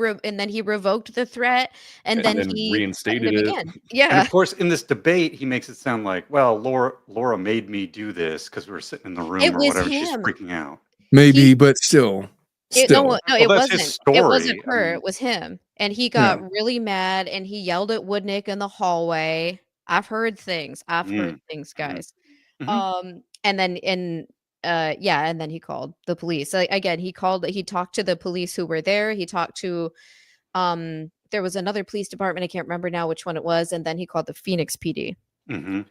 revoked the threat, and then he reinstated it again. Yeah. And of course, in this debate, he makes it sound like, well, Laura made me do this because we were sitting in the room or whatever. She's freaking out. Maybe, but still. It wasn't. His story. It wasn't her. It was him, and he got really mad, and he yelled at Woodnick in the hallway. I've heard things. Guys. Mm-hmm. And then he called the police. Again, he talked to the police who were there. He talked to, there was another police department. I can't remember now which one it was. And then he called the Phoenix PD. Mm-hmm.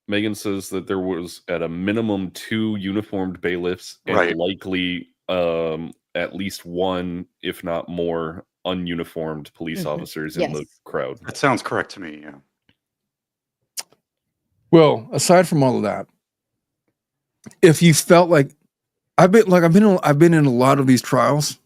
Megan says that there was at a minimum 2 uniformed bailiffs and likely at least 1, if not more, ununiformed police officers in the crowd. That sounds correct to me. Yeah. Well, aside from all of that, if you felt like I've been in a lot of these trials,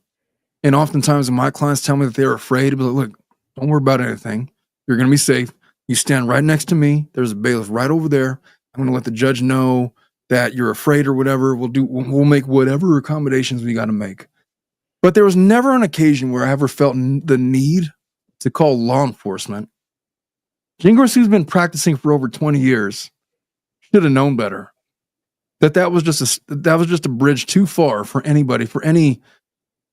and oftentimes my clients tell me that they're afraid, but look, don't worry about anything. You're going to be safe. You stand right next to me. There's a bailiff right over there. I'm going to let the judge know that you're afraid or whatever. We'll make whatever accommodations we got to make. But there was never an occasion where I ever felt the need to call law enforcement. Gingras, who's been practicing for over 20 years, should have known better. That was just a bridge too far for anybody, for any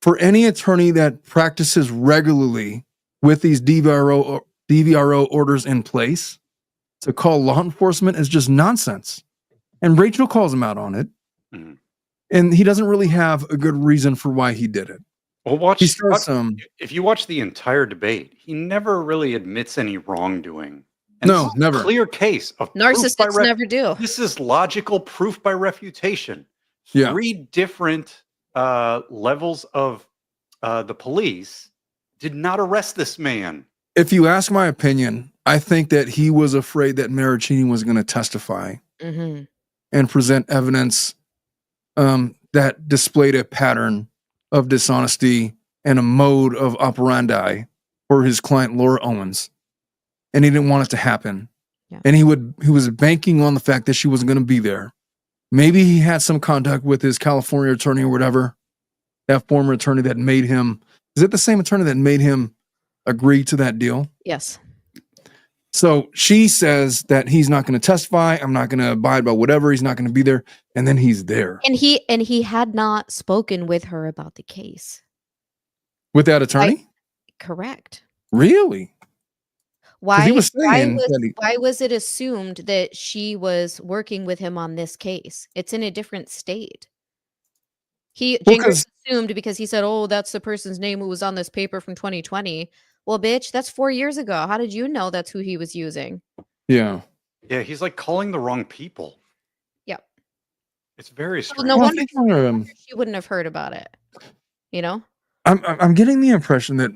attorney that practices regularly with these DVRO orders in place. To call law enforcement is just nonsense. And Rachel calls him out on it. Mm-hmm. And he doesn't really have a good reason for why he did it. Well, if you watch the entire debate, he never really admits any wrongdoing. And no, never. Clear case of narcissists never do. This is logical proof by refutation. Yeah. 3 different levels of the police did not arrest this man. If you ask my opinion, I think that he was afraid that Maricini was going to testify and present evidence that displayed a pattern of dishonesty and a mode of operandi for his client, Laura Owens. And he didn't want it to happen. Yeah. And he was banking on the fact that she wasn't going to be there. Maybe he had some contact with his California attorney or whatever, that former attorney that made him. Is it the same attorney that made him agree to that deal? Yes. So she says that he's not going to testify. I'm not going to abide by whatever. He's not going to be there. And then he's there. And he had not spoken with her about the case. With that attorney? Correct. Really? Why was it assumed that she was working with him on this case? It's in a different state. Gingras assumed because he said, "Oh, that's the person's name who was on this paper from 2020." Well, bitch, that's 4 years ago. How did you know that's who he was using? Yeah. Yeah, he's like calling the wrong people. Yep. It's very So strange. no Well, I wonder, think no wonder she wouldn't have heard about it. You know? I'm getting the impression that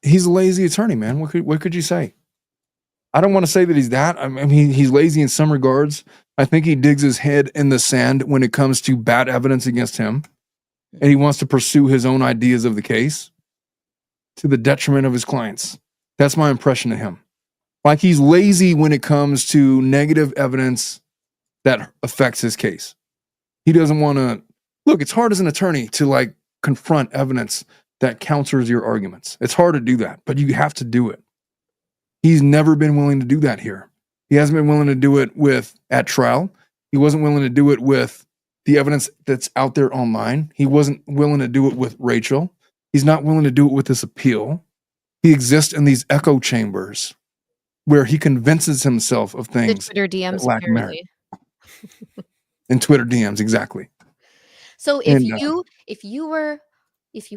he's a lazy attorney, man. What could you say? I don't want to say that he's that. I mean, he's lazy in some regards. I think he digs his head in the sand when it comes to bad evidence against him, and he wants to pursue his own ideas of the case to the detriment of his clients. That's my impression of him. Like, he's lazy when it comes to negative evidence that affects his case. He doesn't want to look. It's hard as an attorney to like confront evidence that counters your arguments. It's hard to do that, but you have to do it. He's never been willing to do that here. He hasn't been willing to do it at trial. He wasn't willing to do it with the evidence that's out there online. He wasn't willing to do it with Rachel. He's not willing to do it with this appeal. He exists in these echo chambers where he convinces himself of The things Twitter DMs, that lack merit. apparently. In Twitter DMs, exactly. So if And, you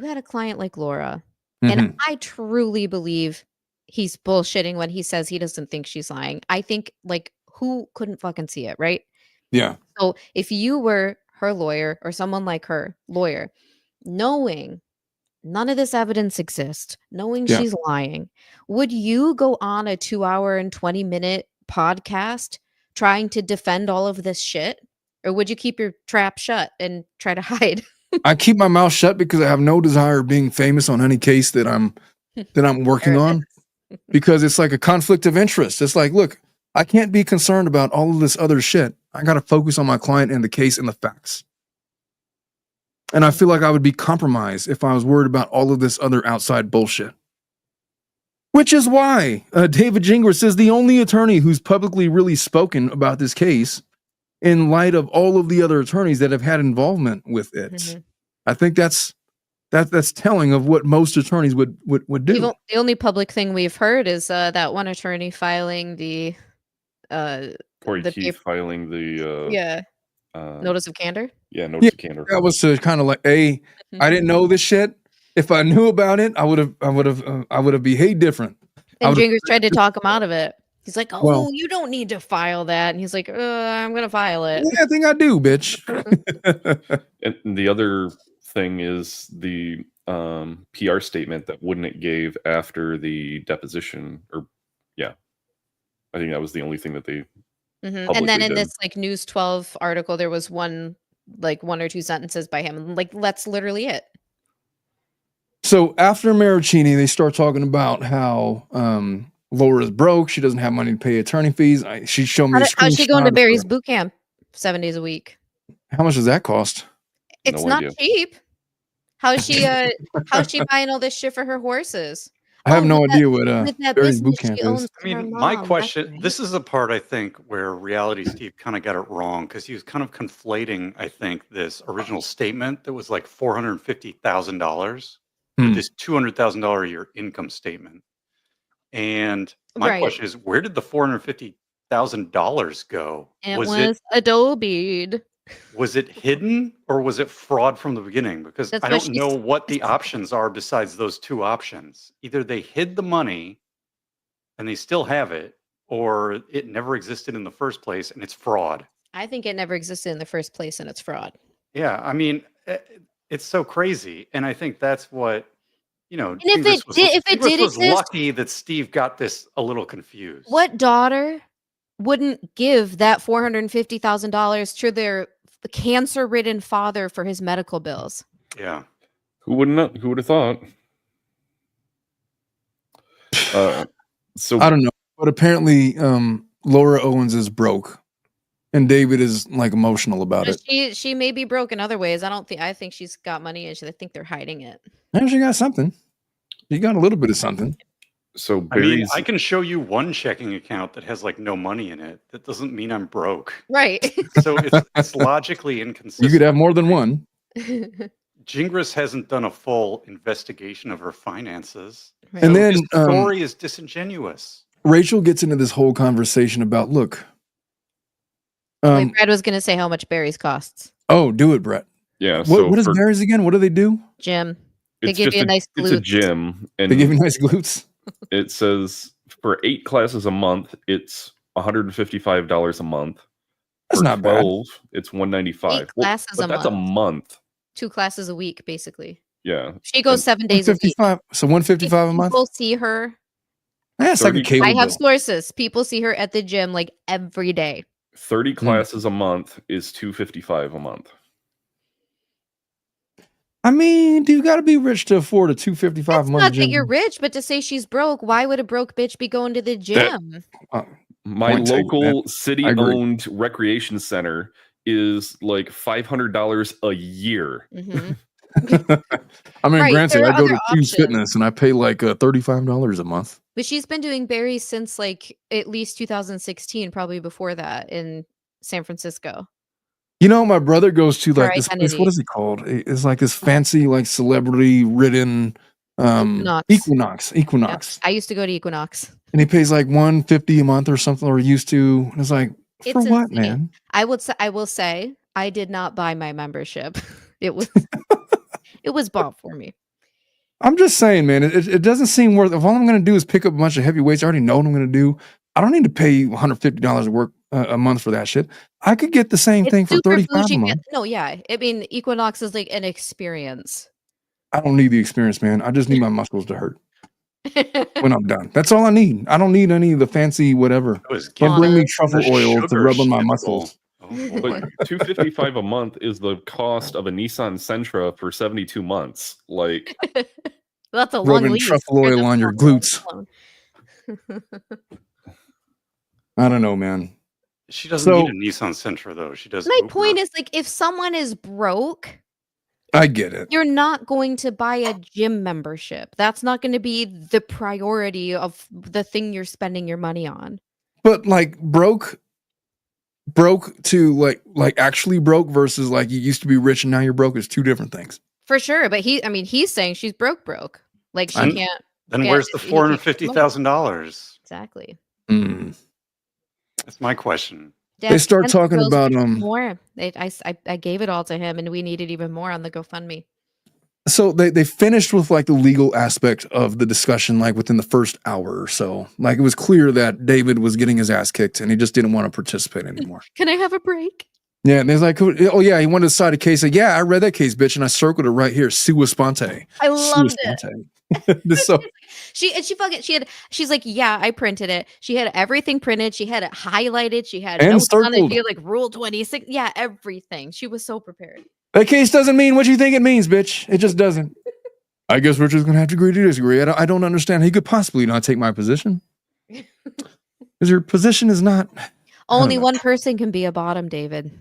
had a client like Laura, Mhm. and I truly believe he's bullshitting when he says he doesn't think she's lying. I think, like, who couldn't fucking see it, right? Yeah. So if you were her lawyer or someone like her lawyer, knowing none of this evidence exists, knowing Yeah. she's lying, would you go on a 2-hour and 20-minute podcast trying to defend all of this shit? Or would you keep your trap shut and try to hide? I keep my mouth shut because I have no desire of being famous on any case that I'm working There it on, because it's like a conflict of interest. It's like, look, I can't be concerned about all of this other shit. I got to focus on my client and the case and the facts. And I feel like I would be compromised if I was worried about all of this other outside bullshit. Which is why David Jingris is the only attorney who's publicly really spoken about this case in light of all of the other attorneys that have had involvement with it. Mhm. I think that's telling of what most attorneys would do. The only public thing we've heard is that one attorney filing the Corey the Keith paper- filing the notice of candor. Yeah, notice of candor. That was to kind of like, I didn't know this shit. If I knew about it, I would have behaved different. And Jingris tried to talk him out of it. He's like, "Oh, Well- you don't need to file that." And he's like, "I'm gonna file it." Yeah, I think I do, bitch. And the other thing is the PR statement that Wouldn't gave after the deposition, I think that was the only thing that they And then publicly in did. this like News 12 article, there was one or two sentences by him. Like, that's literally it. So after Maricini, they start talking about how Laura's broke. She doesn't have money to pay attorney fees. She showed me a How's she going screenshot to of Barry's her- boot camp 7 days a week? How much does that cost? It's No not idea. cheap. How's she buying all this shit for her horses? I have no with idea what with that Barry's business boot camp she is. owns I from her mean, my mom. question, That's right. this is the part I think where Reality Steve kind of got it wrong, because he was kind of conflating, I think, this original statement that was like $450,000 with this $200,000 a year income statement. And my Right. question is, where did the $450,000 go? It Was was Adobe. Was it hidden, or was it fraud from the beginning? Because That's I what don't she know what the options are besides those two options. Either they hid the money and they still have it, or it never existed in the first place and it's fraud. I think it never existed in the first place, and it's fraud. Yeah, I mean, it's so crazy, and I think that's what if Gingras it Gingras did was exist- lucky that Steve got this a little confused. What daughter wouldn't give that $450,000 to their cancer-ridden father for his medical bills? Yeah. Who would have thought? So I don't know, but apparently Laura Owens is broke, and David is like emotional about it. She may be broke in other ways. I think she's got money, and I think they're hiding it. And she got something. She got a little bit of something. So I mean, Barry's I can show you one checking account that has like no money in it. That doesn't mean I'm broke. Right. So it's logically inconsistent. You could have more than one. Gingras hasn't done a full investigation of her finances. Right. And So then his story is disingenuous. Rachel gets into this whole conversation about, look. Brad was going to say how much Barry's costs. Oh, do it, Brett. yeah. What So is for, Barry's again? What do they do? Gym. They It's give just you a nice it's a glutes. gym, They give and you nice glutes. it says for 8 classes a month, it's $155 a month. That's For not bad. 12, it's $195. 8 classes but a that's a month. month. 2 classes a week, basically. Yeah. She goes And 7 days a week. 155. So 155 a month. People see her. That's like a 30 cable I have bill. sources. People see her at the gym like every day. 30 classes a month is $255 a month. I mean, do you got to be rich to afford a $255 It's a month not that gym? you're rich, but to say she's broke, why would a broke bitch be going to the gym? My Point taken, local I city-owned recreation center is like $500 a year. Mhm. I mean, Right, granted, there are I go other to Q's options. Fitness and I pay like $35 a month. But she's been doing berries since like at least 2016, probably before that in San Francisco. You know, my brother goes to Her like this place. identity. What is it called? It's like this fancy, like celebrity ridden Equinox. Equinox. Yep. I used to go to Equinox. And he pays like $150 a month or something, or used to. And it's like, for It's what, insane. man? I will say I did not buy my membership. It was bought for me. I'm just saying, man, it doesn't seem worth. If all I'm going to do is pick up a bunch of heavy weights, I already know what I'm going to do. I don't need to pay $150 a work a month for that shit. I could get the same thing for super 35 bougie. a month. No, yeah. I mean, Equinox is like an experience. I don't need the experience, man. I just need my muscles to hurt when I'm done. That's all I need. I don't need any of the fancy whatever. Don't bring me truffle oil to rub on my muscles. Oh, But $255 a month is the cost of a Nissan Sentra for 72 months. Like, That's a long Rubbing lease. truffle Or oil that's on your not long glutes. alone. I don't know, man. she doesn't need a Nissan Sentra though. She does. My Uber. point is, like, if someone is broke, I get it. you're not going to buy a gym membership. That's not going to be the priority of the thing you're spending your money on. But like broke to like actually broke versus like you used to be rich and now you're broke is two different things. For sure, but he's saying she's broke. Like she And can't. Then get- where's the he can't get $450,000? Exactly. That's my question. They start Dad, talking girls about wanted more. I gave it all to him, and we needed even more on the GoFundMe. so they finished with like the legal aspect of the discussion like within the first hour or so. Like it was clear that David was getting his ass kicked and he just didn't want to participate anymore. Can I have a break? Yeah, and there's like, oh yeah, he wanted to cite a case. Like, yeah, I read that case, bitch, and I circled it right here. Sua sponte. I loved it. So She's like, yeah, I printed it. She had everything printed. She had it highlighted. She had And notes on it. circled. She had like Rule 26. Yeah, everything. She was so prepared. that case doesn't mean what you think it means, bitch. It just doesn't. I guess we're just gonna have to agree to disagree. I don't understand how you could possibly not take my position. Because your position is not. Only know. one person can be a bottom, David.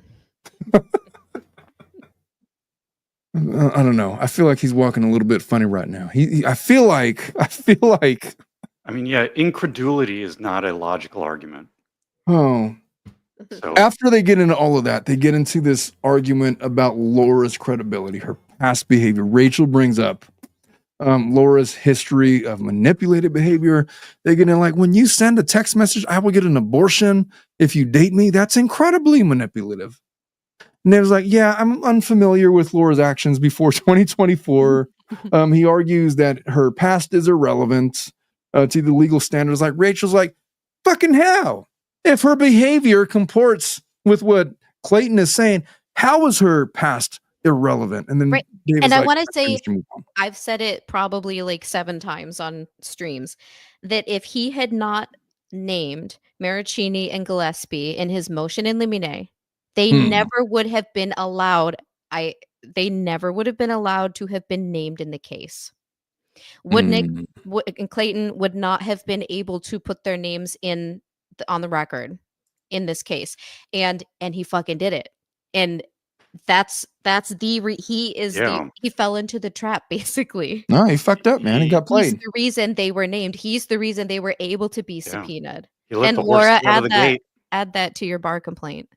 I don't know. I feel like he's walking a little bit funny right now. I feel like. I mean, yeah, incredulity is not a logical argument. Oh. So After they get into all of that, they get into this argument about Laura's credibility, her past behavior. Rachel brings up Laura's history of manipulated behavior. They get in like, when you send a text message, I will get an abortion if you date me. That's incredibly manipulative. And they was like, yeah, I'm unfamiliar with Laura's actions before 2024. He argues that her past is irrelevant to the legal standards. Like Rachel's like, fucking hell. If her behavior comports with what Clayton is saying, how is her past irrelevant? And then Right. David's And I like, want to "Okay, say, Mr. Move on." I've said it probably like 7 times on streams, that if he had not named Maricini and Gillespie in his motion in limine, they never would have been allowed. They never would have been allowed to have been named in the case. And Clayton would not have been able to put their names on the record in this case, and he fucking did it. And he fell into the trap basically. No, he fucked up, man. He got He's played. the reason they were named. He's the reason they were able to be subpoenaed. he let And the horse Laura, out of the gate. add that to your bar complaint.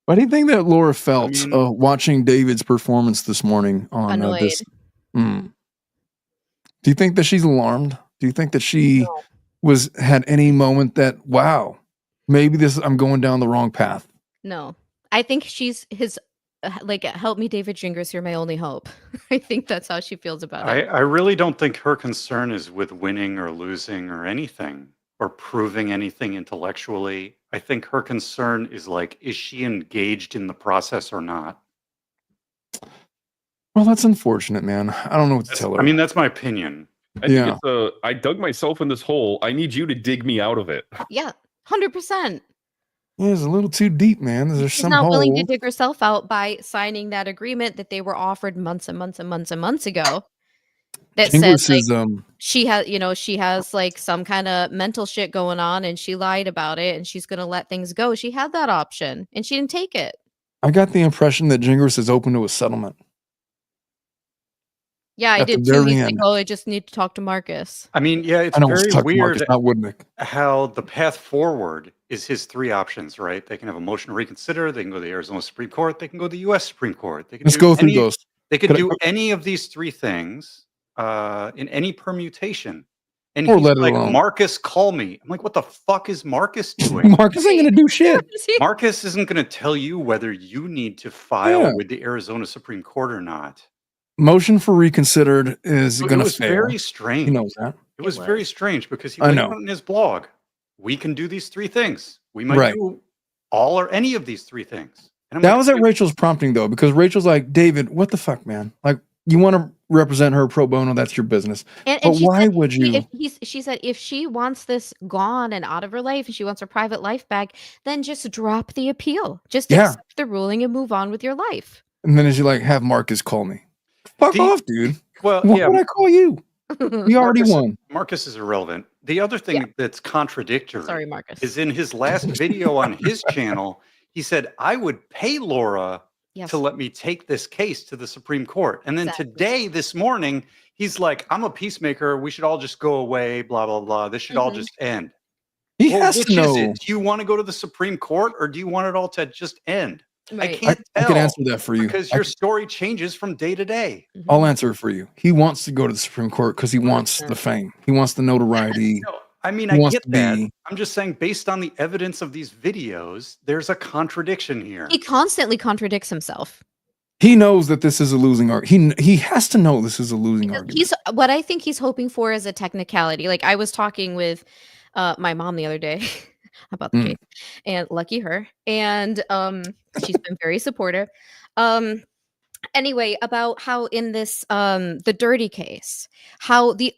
Why do you think that Laura felt I mean- watching David's performance this morning on Annoyed. this? Do you think that she's alarmed? Do you think that she had any moment that, wow, maybe I'm going down the wrong path? No, I think she's his like, help me, David Jingris, you're my only hope. I think that's how she feels about it. I really don't think her concern is with winning or losing or anything or proving anything intellectually. I think her concern is like, is she engaged in the process or not? Well, that's unfortunate, man. I don't know what to tell her. I mean, that's my opinion. I think Yeah. it's I dug myself in this hole. I need you to dig me out of it. Yeah, 100%. It's a little too deep, man. There's She's some not willing to holes. dig herself out by signing that agreement that they were offered months and months and months and months ago. That said, Gingras like, is she has, she has like some kind of mental shit going on, and she lied about it, and she's gonna let things go. She had that option, and she didn't take it. I got the impression that Gingras is open to a settlement. Yeah, I At the did too. very He's like, end. "Oh, I just need to talk to Marcus." I mean, yeah, it's I know it's very Tuck Marcus, weird not Woodnick. how the path forward is his three options, right? They can have a motion to reconsider. They can go to the Arizona Supreme Court. They can go to the U.S. Supreme Court. They can Let's do go through any. those. They could Could I- do any of these three things in any permutation. And Or he's let it like, alone. Marcus, call me. I'm like, what the fuck is Marcus doing? Marcus ain't gonna do shit. Marcus isn't going to tell you whether you need to file Yeah. with the Arizona Supreme Court or not. Motion for reconsidered is So it gonna was fail. very strange. He knows that. It was very strange because he I laid know. out in his blog, we can do these three things. We might Right. do all or any of these three things. And I'm That like, was at "Dude, Rachel's prompting though, because Rachel's like, David, what the fuck, man? Like, you want to represent her pro bono, that's your business. And But she why said, would you? she said, if she wants this gone and out of her life, and she wants her private life back, then just drop the appeal. Just Yeah. accept the ruling and move on with your life. And then she like, have Marcus call me. Fuck off, dude. Well, Why yeah, would I call you? We already won. Marcus is irrelevant. The other thing that's contradictory Sorry, Marcus. is in his last video on his channel, he said, I would pay Laura Yes. to let me take this case to the Supreme Court. And then Exactly. today, this morning, he's like, I'm a peacemaker. We should all just go away, blah, blah, blah. This should all Mhm. just end. He Well, has which to know. is it? Do you want to go to the Supreme Court or do you want it all to just end? Right. I can't I tell can answer that for you. because your story changes from day to day. I'll answer it for you. He wants to go to the Supreme Court because he wants the 100%. fame. He wants the notoriety. No, I mean, He I wants get to that. be- I'm just saying, based on the evidence of these videos, there's a contradiction here. He constantly contradicts himself. He knows that this is a losing argument. He has to know this is a losing argument. He's what I think he's hoping for is a technicality. Like, I was talking with my mom the other day about the case, and lucky her, and she's been very supportive. Anyway, about how in this the dirty case, how the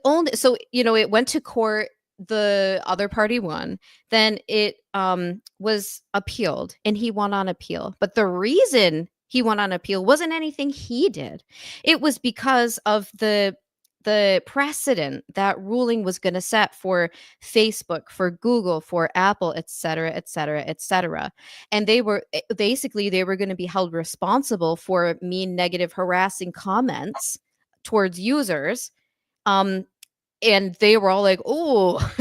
only, so it went to court, the other party won, then it was appealed, and he won on appeal. But the reason he won on appeal wasn't anything he did. It was because of the precedent that ruling was going to set for Facebook, for Google, for Apple, et cetera, et cetera, et cetera. And they were going to be held responsible for mean, negative, harassing comments towards users. And they were all like, oh,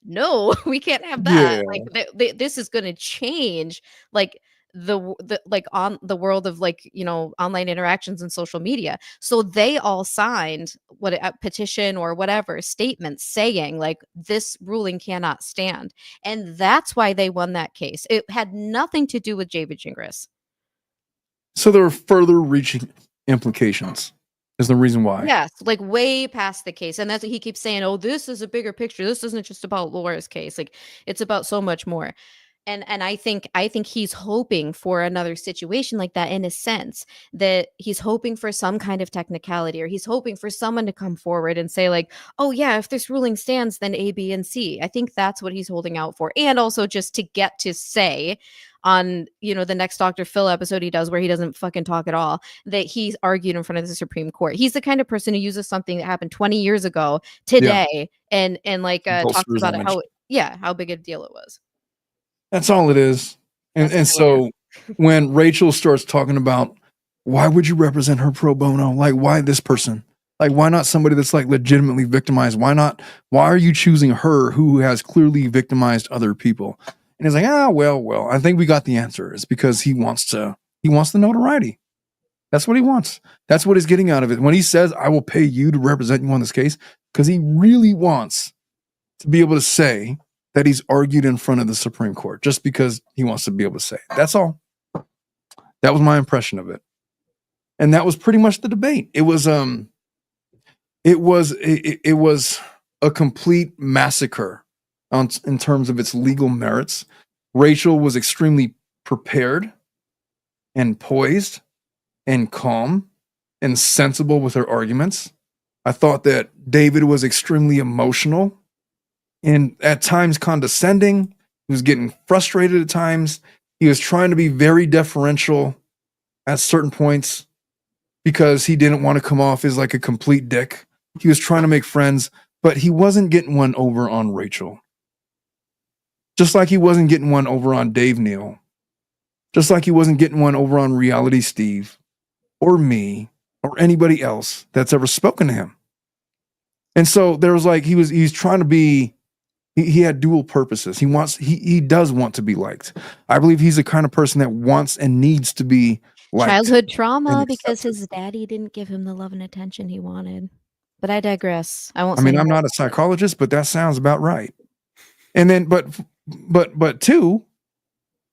no, we can't have that. Yeah. Like, this is going to change, like, like on the world of, like, online interactions and social media. So they all signed a petition or whatever statement saying, like, this ruling cannot stand, and that's why they won that case. It had nothing to do with David Jingris. So there are further reaching implications. Is the reason why. Yes, like way past the case. And that's what he keeps saying. Oh, this is a bigger picture. This isn't just about Laura's case. Like, it's about so much more. And I think he's hoping for another situation like that, in a sense that he's hoping for some kind of technicality, or he's hoping for someone to come forward and say, like, oh yeah, if this ruling stands, then A, B, and C. I think that's what he's holding out for. And also just to get to say on, the next Dr. Phil episode he does, where he doesn't fucking talk at all, that he's argued in front of the Supreme Court. He's the kind of person who uses something that happened 20 years ago today, and like talks Bolsters about it, image. how big a deal it was. That's all it is. And so when Rachel starts talking about, why would you represent her pro bono? Like, why this person? Like, why not somebody that's like legitimately victimized? Why are you choosing her who has clearly victimized other people? And he's like, well, I think we got the answer. It's because he wants the notoriety. That's what he wants. That's what he's getting out of it. When he says, I will pay you to represent you on this case, because he really wants to be able to say that he's argued in front of the Supreme Court, just because he wants to be able to say it. That's all. That was my impression of it. And that was pretty much the debate. It was a complete massacre in terms of its legal merits. Rachel was extremely prepared and poised and calm and sensible with her arguments. I thought that David was extremely emotional and at times condescending. He was getting frustrated at times. He was trying to be very deferential at certain points because he didn't want to come off as like a complete dick. He was trying to make friends, but he wasn't getting one over on Rachel. Just like he wasn't getting one over on Dave Neal. Just like he wasn't getting one over on Reality Steve or me or anybody else that's ever spoken to him. And so there was like, he's trying to be, he had dual purposes. He does want to be liked. I believe he's the kind of person that wants and needs to be liked. Childhood trauma because his daddy didn't give him the love and attention he wanted. But I digress. I won't. I mean, I'm not a psychologist, but that sounds about right. And then, but two,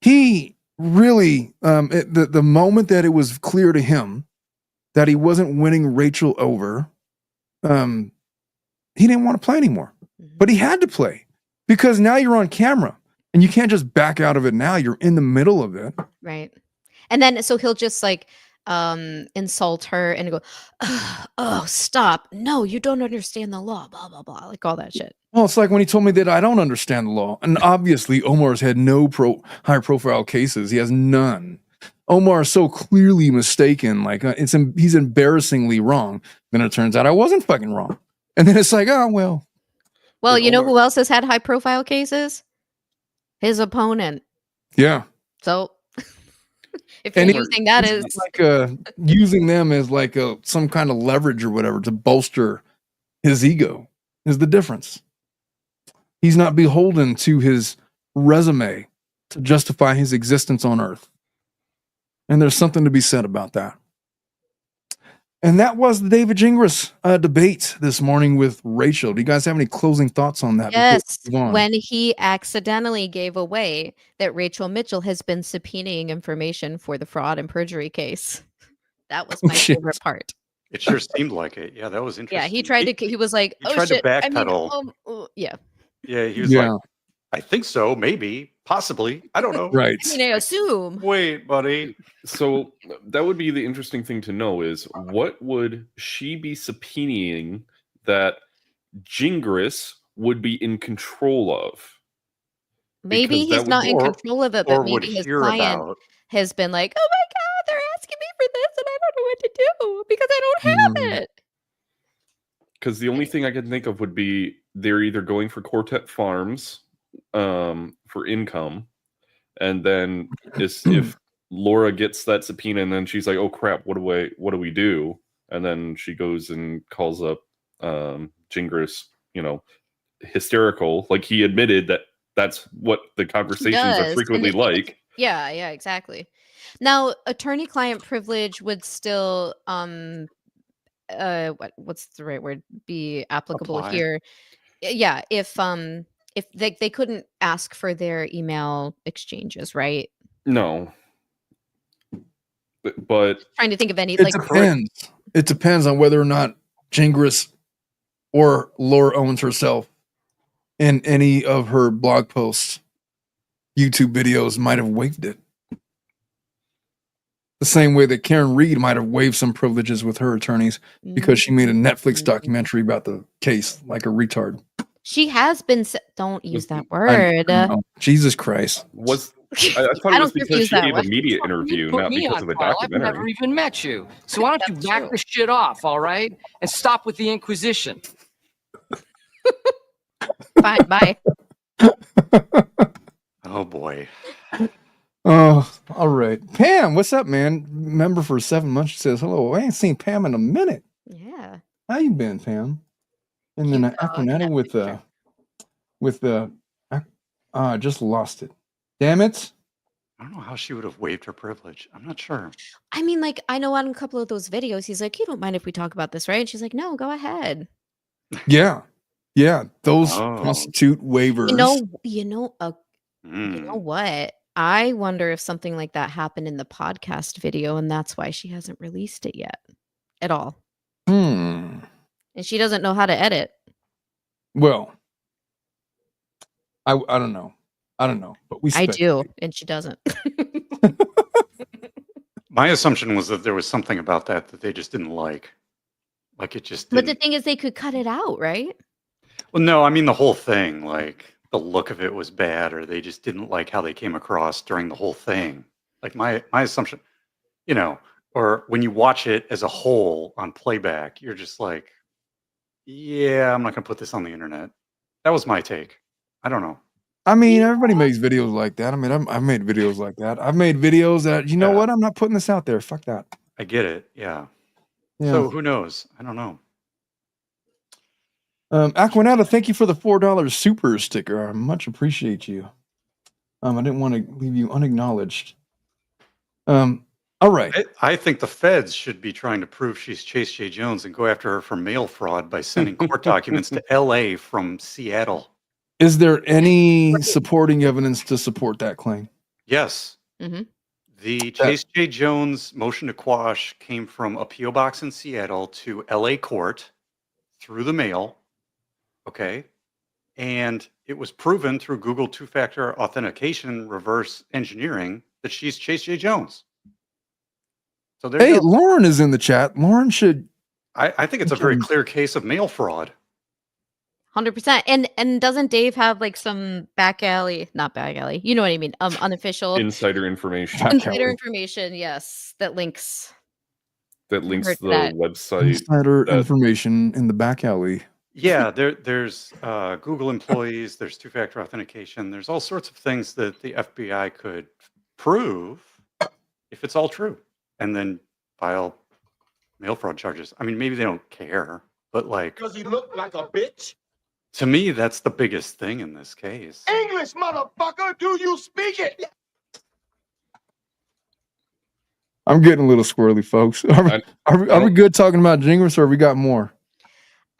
he really, the moment that it was clear to him that he wasn't winning Rachel over, he didn't want to play anymore. But he had to play because now you're on camera and you can't just back out of it now. You're in the middle of it. Right. And then so he'll just like insult her and go, oh, stop. No, you don't understand the law, blah, blah, blah. Like all that shit. Well, it's like when he told me that I don't understand the law. And obviously Omar's had no high profile cases. He has none. Omar is so clearly mistaken. Like he's embarrassingly wrong. Then it turns out I wasn't fucking wrong. And then it's like, oh, well. Well, you know who else has had high profile cases? His opponent. Yeah. So if you're using that as like using them as like some kind of leverage or whatever to bolster his ego is the difference. He's not beholden to his resume to justify his existence on earth. And there's something to be said about that. And that was the David Gingras debate this morning with Rachel. Do you guys have any closing thoughts on that? Yes, when he accidentally gave away that Rachel Mitchell has been subpoenaing information for the fraud and perjury case. That was my favorite part. It sure seemed like it. Yeah, that was interesting. Yeah, he was like, he tried to backpedal. Yeah. Yeah, he was like, I think so, maybe, possibly. I don't know. Right. I mean, I assume. Wait, buddy. So that would be the interesting thing to know is what would she be subpoenaing that Jingris would be in control of? Maybe he's not in control of it, but maybe his client has been like, oh my God, they're asking me for this and I don't know what to do because I don't have it. Because the only thing I can think of would be they're either going for Quartet Farms for income, and then if Laura gets that subpoena and then she's like, oh crap, what do we do? And then she goes and calls up Jingris, hysterical. Like he admitted that that's what the conversations are frequently like. Yeah, exactly. Now, attorney-client privilege would still what's the right word, be applicable here. Yeah, if they couldn't ask for their email exchanges, right? No. But trying to think of any depends. It depends on whether or not Jingris or Laura Owens herself in any of her blog posts, YouTube videos might have waived it. The same way that Karen Reed might have waived some privileges with her attorneys because she made a Netflix documentary about the case like a retard. She has been. Don't use that word. Jesus Christ. I thought it was because she gave a media interview, not because of a documentary. I've never even met you. So why don't you back this shit off, all right? And stop with the Inquisition. Fine, bye. Oh, boy. Oh, all right. Pam, what's up, man? Member for 7 months. She says, hello. I ain't seen Pam in a minute. Yeah. How you been, Pam? And then after that with the just lost it. Damn it. I don't know how she would have waived her privilege. I'm not sure. I mean, like, I know on a couple of those videos, he's like, you don't mind if we talk about this, right? And she's like, no, go ahead. Yeah. Yeah. Those constitute waivers. You know what? I wonder if something like that happened in the podcast video, and that's why she hasn't released it yet at all. Hmm. And she doesn't know how to edit. Well, I don't know. But we I do, speculate. and she doesn't. My assumption was that there was something about that they just didn't like. Like it just But didn't. the thing is, they could cut it out, right? Well, no, I mean the whole thing. Like the look of it was bad, or they just didn't like how they came across during the whole thing. Like my assumption, or when you watch it as a whole on playback, you're just like, yeah, I'm not going to put this on the internet. That was my take. I don't know. I mean, everybody makes videos like that. I mean, I've made videos like that. I've made videos that, you know what? I'm not putting this out there. Fuck that. I get it. Yeah. Yeah. So who knows? I don't know. Aquanetta, thank you for the $4 super sticker. I much appreciate you. I didn't want to leave you unacknowledged. All right. I think the feds should be trying to prove she's Chase J. Jones and go after her for mail fraud by sending court documents to LA from Seattle. Is there any supporting evidence to support that claim? Yes. Mm-hmm. The Chase J. Jones motion to quash came from a P.O. box in Seattle to LA court through the mail. Okay. And it was proven through Google two-factor authentication reverse engineering that she's Chase J. Jones. So there you go. Lauren is in the chat. Lauren should. I think it's a very clear case of mail fraud. 100%. And doesn't Dave have like some not back alley, you know what I mean? Unofficial insider information. Information, yes, that links the website. Insider information in the back alley. Yeah, there's Google employees, there's two-factor authentication, there's all sorts of things that the FBI could prove if it's all true, and then file mail fraud charges. I mean, maybe they don't care, but like, does he look like a bitch? To me, that's the biggest thing in this case. English, motherfucker, do you speak it? I'm getting a little squirrely, folks. Are we good talking about Jingris, or we got more?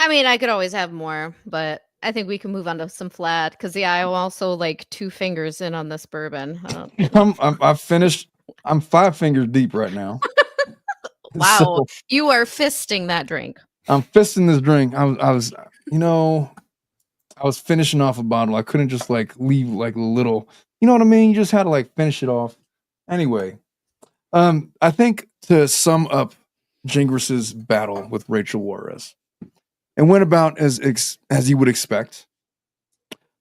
I mean, I could always have more, but I think we can move on to some FLAD because I'm also like 2 fingers in on this bourbon. I've finished. I'm 5 fingers deep right now. Wow, So, you are fisting that drink. I'm fisting this drink. I was finishing off a bottle. I couldn't just like leave like a little. You know what I mean? You just had to like finish it off. Anyway, I think to sum up Jingris's battle with Rachel Juarez. It went about as you would expect.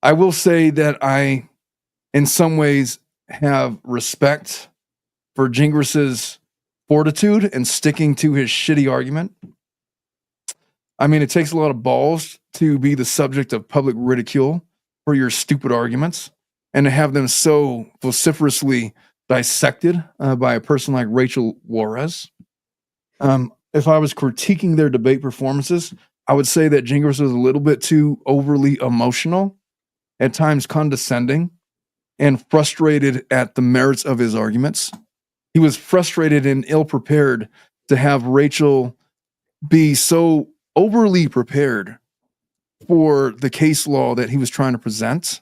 I will say that I, in some ways, have respect for Jingris's fortitude and sticking to his shitty argument. I mean, it takes a lot of balls to be the subject of public ridicule for your stupid arguments and to have them so vociferously dissected by a person like Rachel Juarez. If I was critiquing their debate performances, I would say that Jingris was a little bit too overly emotional, at times condescending, and frustrated at the merits of his arguments. He was frustrated and ill-prepared to have Rachel be so overly prepared for the case law that he was trying to present.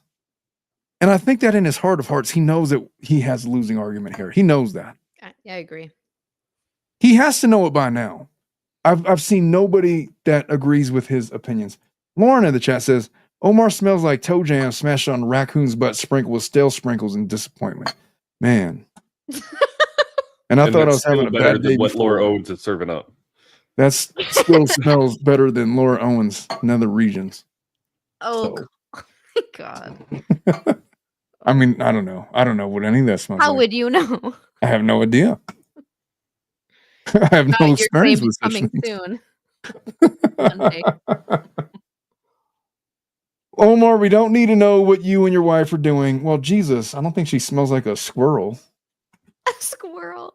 And I think that in his heart of hearts, he knows that he has a losing argument here. He knows that. Yeah, I agree. He has to know it by now. I've seen nobody that agrees with his opinions. Lauren in the chat says, Omar smells like toe jam smashed on raccoon's butt sprinkled with stale sprinkles and disappointment. Man. And I thought I was having a bad day what before. Laura Owens is serving up. That still smells better than Laura Owens in other regions. Oh, God. I mean, I don't know. I don't know what any of that smells like. How would you know? I have no idea. I have no experience with such coming things. soon. One day. Omar, we don't need to know what you and your wife are doing. Well, Jesus, I don't think she smells like a squirrel. A squirrel.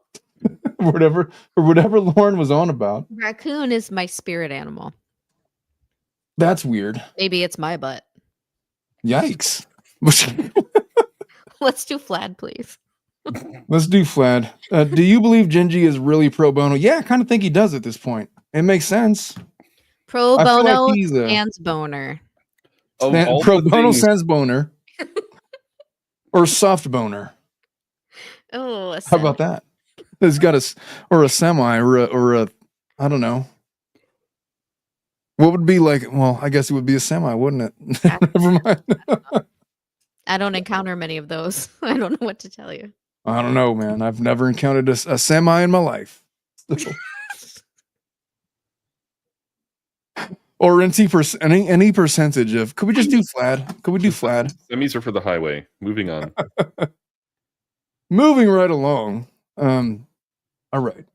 whatever Lauren was on about. Raccoon is my spirit animal. That's weird. Maybe it's my butt. Yikes. Let's do FLAD, please. Let's do FLAD. Do you believe Gingy is really pro bono? Yeah, I kind of think he does at this point. It makes sense. Pro I feel like bono he's a- sans boner. Pro bono sans boner. Or soft boner. Oh, a How about that? It's got a semi or a I don't know. What would be like? Well, I guess it would be a semi, wouldn't it? Never mind. I don't encounter many of those. I don't know what to tell you. I don't know, man. I've never encountered a semi in my life. Or any percentage of. Could we just do FLAD? Could we do FLAD? Semis are for the highway. Moving on. Moving right along. All right.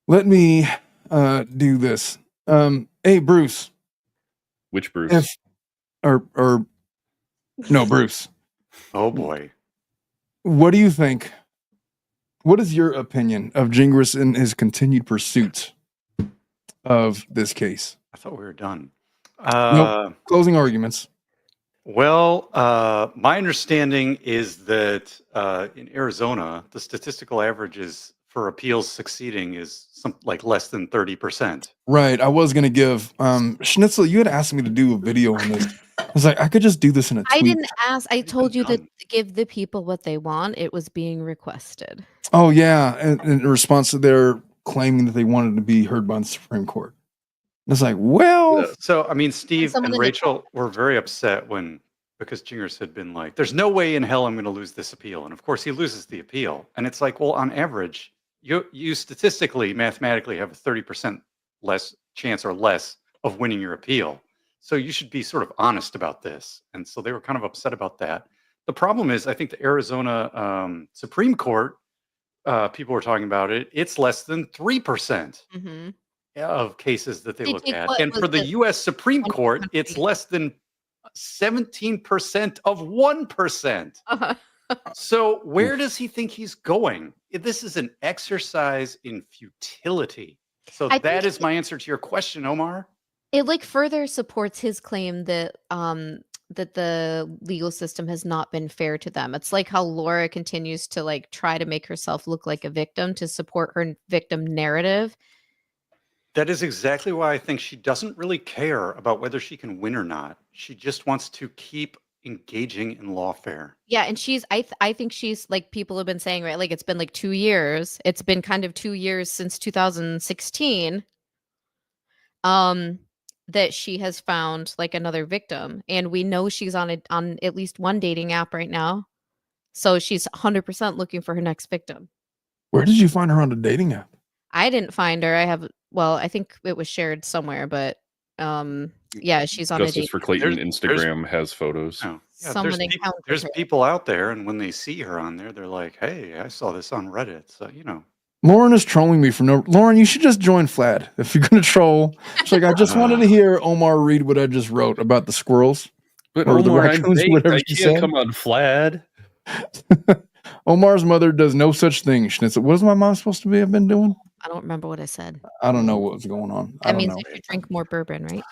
Let me do this. Hey, Bruce. Which Bruce? No, Bruce. Oh boy. What do you think? What is your opinion of Jingris and his continued pursuit of this case? I thought we were done. Nope. Closing arguments. Well, my understanding is that in Arizona, the statistical averages for appeals succeeding is like less than 30%. Right. I was going to give Schnitzel, you had asked me to do a video on this. I was like, I could just do this in a tweet. I didn't ask. I told you to give the people what they want. It was being requested. Oh, yeah. In response to their claiming that they wanted to be heard by the Supreme Court. It's like, well. So, I mean, Steve and Rachel were very upset because Gingras had been like, there's no way in hell I'm going to lose this appeal. And of course, he loses the appeal. And it's like, well, on average, you statistically, mathematically have a 30% less chance or less of winning your appeal. So you should be sort of honest about this. And so they were kind of upset about that. The problem is, I think the Arizona Supreme Court, people were talking about it, it's less than 3% of cases that they look at. And for the U.S. Supreme Court, it's less than 17% of 1%. So where does he think he's going? This is an exercise in futility. So that is my answer to your question, Omar. It like further supports his claim that that the legal system has not been fair to them. It's like how Laura continues to like try to make herself look like a victim to support her victim narrative. That is exactly why I think she doesn't really care about whether she can win or not. She just wants to keep engaging in lawfare. Yeah, and I think she's like people have been saying, right? Like it's been like 2 years. It's been kind of 2 years since 2016. That she has found like another victim, and we know she's on at least one dating app right now. So she's 100% looking for her next victim. Where did you find her on the dating app? I didn't find her. I think it was shared somewhere, but yeah, she's on Justice for Clayton Instagram has photos. Oh, yeah, there's people out there, and when they see her on there, they're like, hey, I saw this on Reddit. So, you know. Lauren is trolling me Lauren, you should just join FLAD. If you're going to troll, it's like, I just wanted to hear Omar read what I just wrote about the squirrels. But or Omar, the raccoons, whatever I can't come on FLAD. Omar's mother does no such thing, Schnitzel. What is my mom supposed to have been doing? I don't remember what I said. I don't know what was going on. That means you should drink more bourbon, right?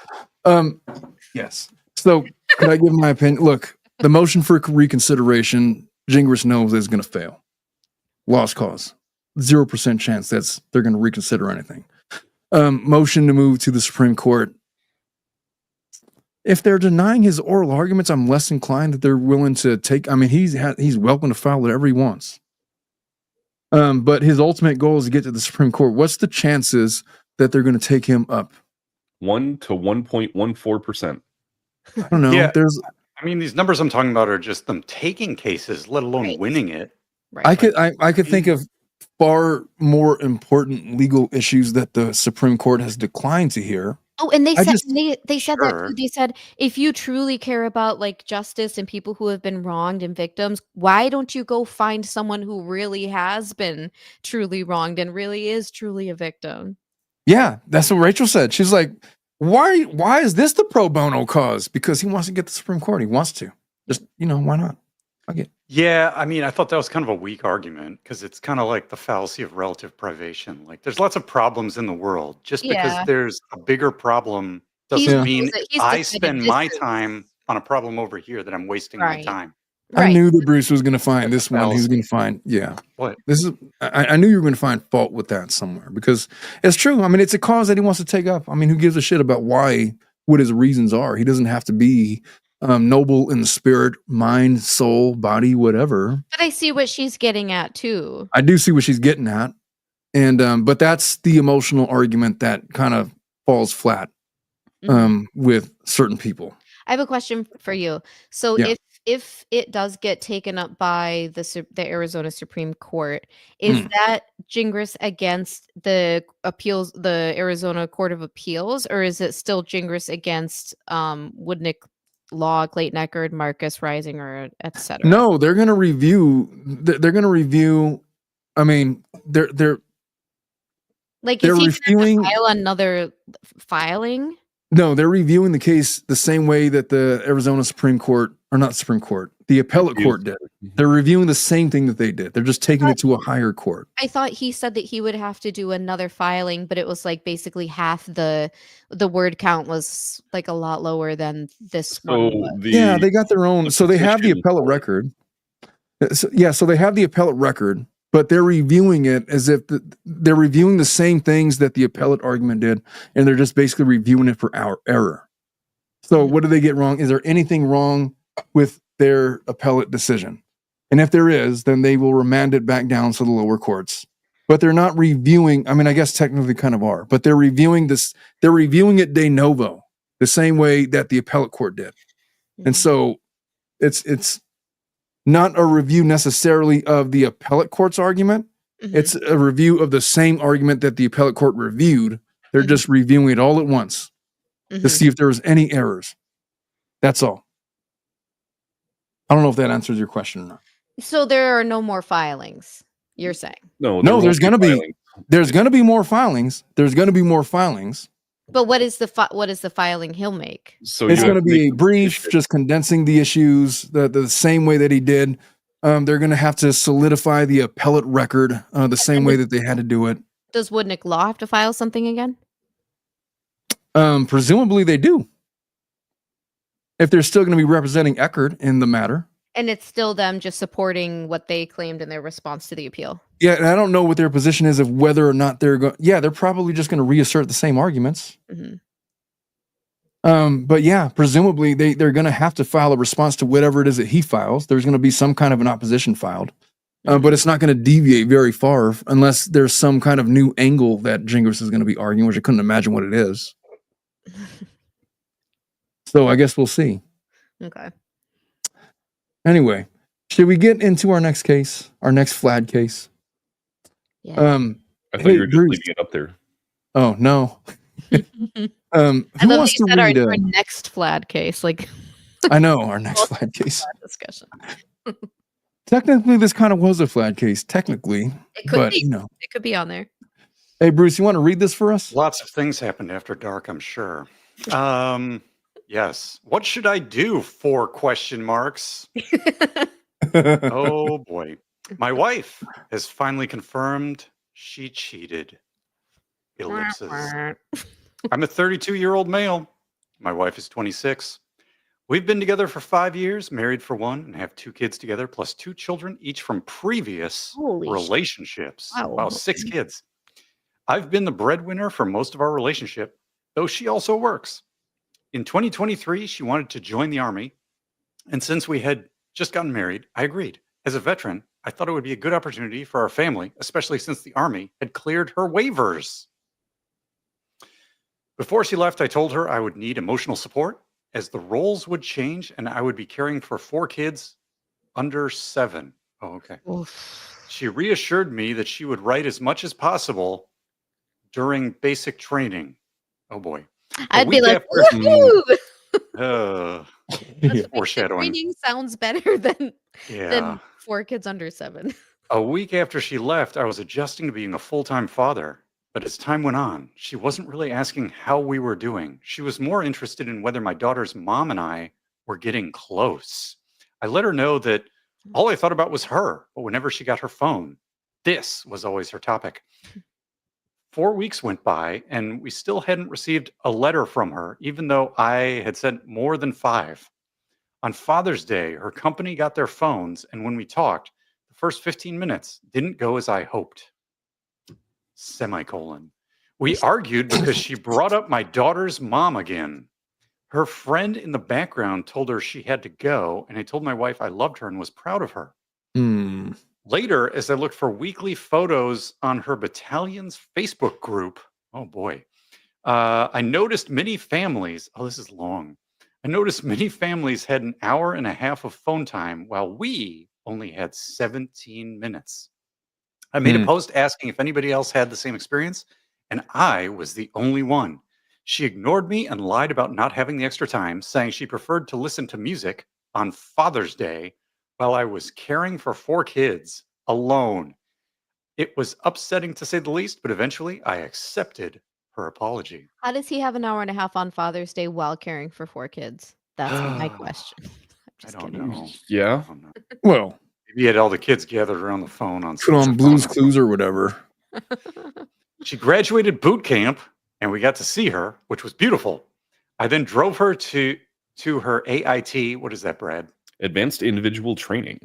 Yes. So, could I give my opinion? Look, the motion for reconsideration, Jingris knows is going to fail. Lost cause. 0% chance they're going to reconsider anything. Motion to move to the Supreme Court. If they're denying his oral arguments, I'm less inclined that they're willing to take. I mean, he's welcome to file whatever he wants. But his ultimate goal is to get to the Supreme Court. What's the chances that they're going to take him up? 1 to 1.14%. I don't know. Yeah, I mean, these numbers I'm talking about are just them taking cases, let alone winning it. Right. I could think of far more important legal issues that the Supreme Court has declined to hear. Oh, and they said Sure. that they said if you truly care about like justice and people who have been wronged and victims, why don't you go find someone who really has been truly wronged and really is truly a victim? Yeah, that's what Rachel said. She's like, why is this the pro bono cause? Because he wants to get the Supreme Court. He wants to. Just, why not? Yeah, I mean, I thought that was kind of a weak argument because it's kind of like the fallacy of relative privation. Like, there's lots of problems in the world. Just because there's a bigger problem doesn't mean I spend my time on a problem over here that I'm wasting my time. I knew that Bruce was going to find this one. He was going to find, What? I knew you were going to find fault with that somewhere because it's true. I mean, it's a cause that he wants to take up. I mean, who gives a shit about what his reasons are? He doesn't have to be noble in spirit, mind, soul, body, whatever. But I see what she's getting at too. I do see what she's getting at. And but that's the emotional argument that kind of falls flat with certain people. I have a question for you. So if it does get taken up by the Arizona Supreme Court, is that Gingras against the Arizona Court of Appeals, or is it still Gingras against Woodnick Law, Clayton Eckerd, Marcus Rising, or etc.? No, they're going to review. They're going to review. I mean, they're like, they're is he going reviewing to file another filing? No, they're reviewing the case the same way that the Arizona Supreme Court, or not Supreme Court, the appellate court did. They're reviewing the same thing that they did. They're just taking it to a higher court. I thought he said that he would have to do another filing, but it was like basically half the word count was like a lot lower than this one was. Yeah, they got their own. So they have the appellate record. So they have the appellate record, but they're reviewing it as if they're reviewing the same things that the appellate argument did, and they're just basically reviewing it for our error. So what do they get wrong? Is there anything wrong with their appellate decision? And if there is, then they will remand it back down to the lower courts. But they're not reviewing. I mean, I guess technically kind of are, but they're reviewing this. They're reviewing it de novo, the same way that the appellate court did. And so it's not a review necessarily of the appellate court's argument. It's a review of the same argument that the appellate court reviewed. They're just reviewing it all at once to see if there was any errors. That's all. I don't know if that answers your question or not. So there are no more filings, you're saying? No, there's going to be more filings. There's going to be more filings. But what is the filing he'll make? So it's going to be a brief, just condensing the issues the same way that he did. They're going to have to solidify the appellate record the same way that they had to do it. Does Woodnick Law have to file something again? Presumably they do. If they're still going to be representing Eckerd in the matter. And it's still them just supporting what they claimed in their response to the appeal. Yeah, and I don't know what their position is of whether or not they're going. Yeah, they're probably just going to reassert the same arguments. But yeah, presumably they're going to have to file a response to whatever it is that he files. There's going to be some kind of an opposition filed, but it's not going to deviate very far unless there's some kind of new angle that Jingris is going to be arguing, which I couldn't imagine what it is. So I guess we'll see. Okay. Anyway, should we get into our next case, our next FLAD case? Yeah. I thought you were just leaving it up there. Oh no. I Who love wants to that read our next FLAD case? Like, I know our next FLAD case discussion. Technically, this kind of was a FLAD case. Technically, it could be. You know, it could be on there. Hey, Bruce, you want to read this for us? Lots of things happened after dark, I'm sure. Yes. What should I do? 4 question marks. Oh boy. My wife has finally confirmed she cheated. Ellipses. I'm a 32-year-old male. My wife is 26. We've been together for 5 years, married for 1, and have 2 kids together, plus 2 children, each from previous relationships. Wow, 6 kids. I've been the breadwinner for most of our relationship, though she also works. In 2023, she wanted to join the Army, and since we had just gotten married, I agreed. As a veteran, I thought it would be a good opportunity for our family, especially since the Army had cleared her waivers. Before she left, I told her I would need emotional support as the roles would change and I would be caring for 4 kids under 7. Oh, okay. Oof. She reassured me that she would write as much as possible during basic training. Oh boy. I'd be like, woohoo! Foreshadowing. Training sounds better than 4 kids under 7. A week after she left, I was adjusting to being a full-time father. But as time went on, she wasn't really asking how we were doing. She was more interested in whether my daughter's mom and I were getting close. I let her know that all I thought about was her, but whenever she got her phone, this was always her topic. 4 weeks went by, and we still hadn't received a letter from her, even though I had sent more than 5. On Father's Day, her company got their phones, and when we talked, the first 15 minutes didn't go as I hoped. Semicolon. We argued because she brought up my daughter's mom again. Her friend in the background told her she had to go, and I told my wife I loved her and was proud of her. Hmm. Later, as I looked for weekly photos on her battalion's Facebook group, oh boy, I noticed many families. Oh, this is long. I noticed many families had an hour and a half of phone time while we only had 17 minutes. I made a Hmm. post asking if anybody else had the same experience, and I was the only one. She ignored me and lied about not having the extra time, saying she preferred to listen to music on Father's Day while I was caring for 4 kids alone. It was upsetting to say the least, but eventually I accepted her apology. How does he have an hour and a half on Father's Day while caring for 4 kids? That's my question. I'm I just don't kidding. know. Yeah. I don't know. Well, Maybe he had all the kids gathered around the phone on put on speakerphone. Blue's Clues or whatever. She graduated boot camp and we got to see her, which was beautiful. I then drove her to her AIT. What is that, Brad? Advanced individual training.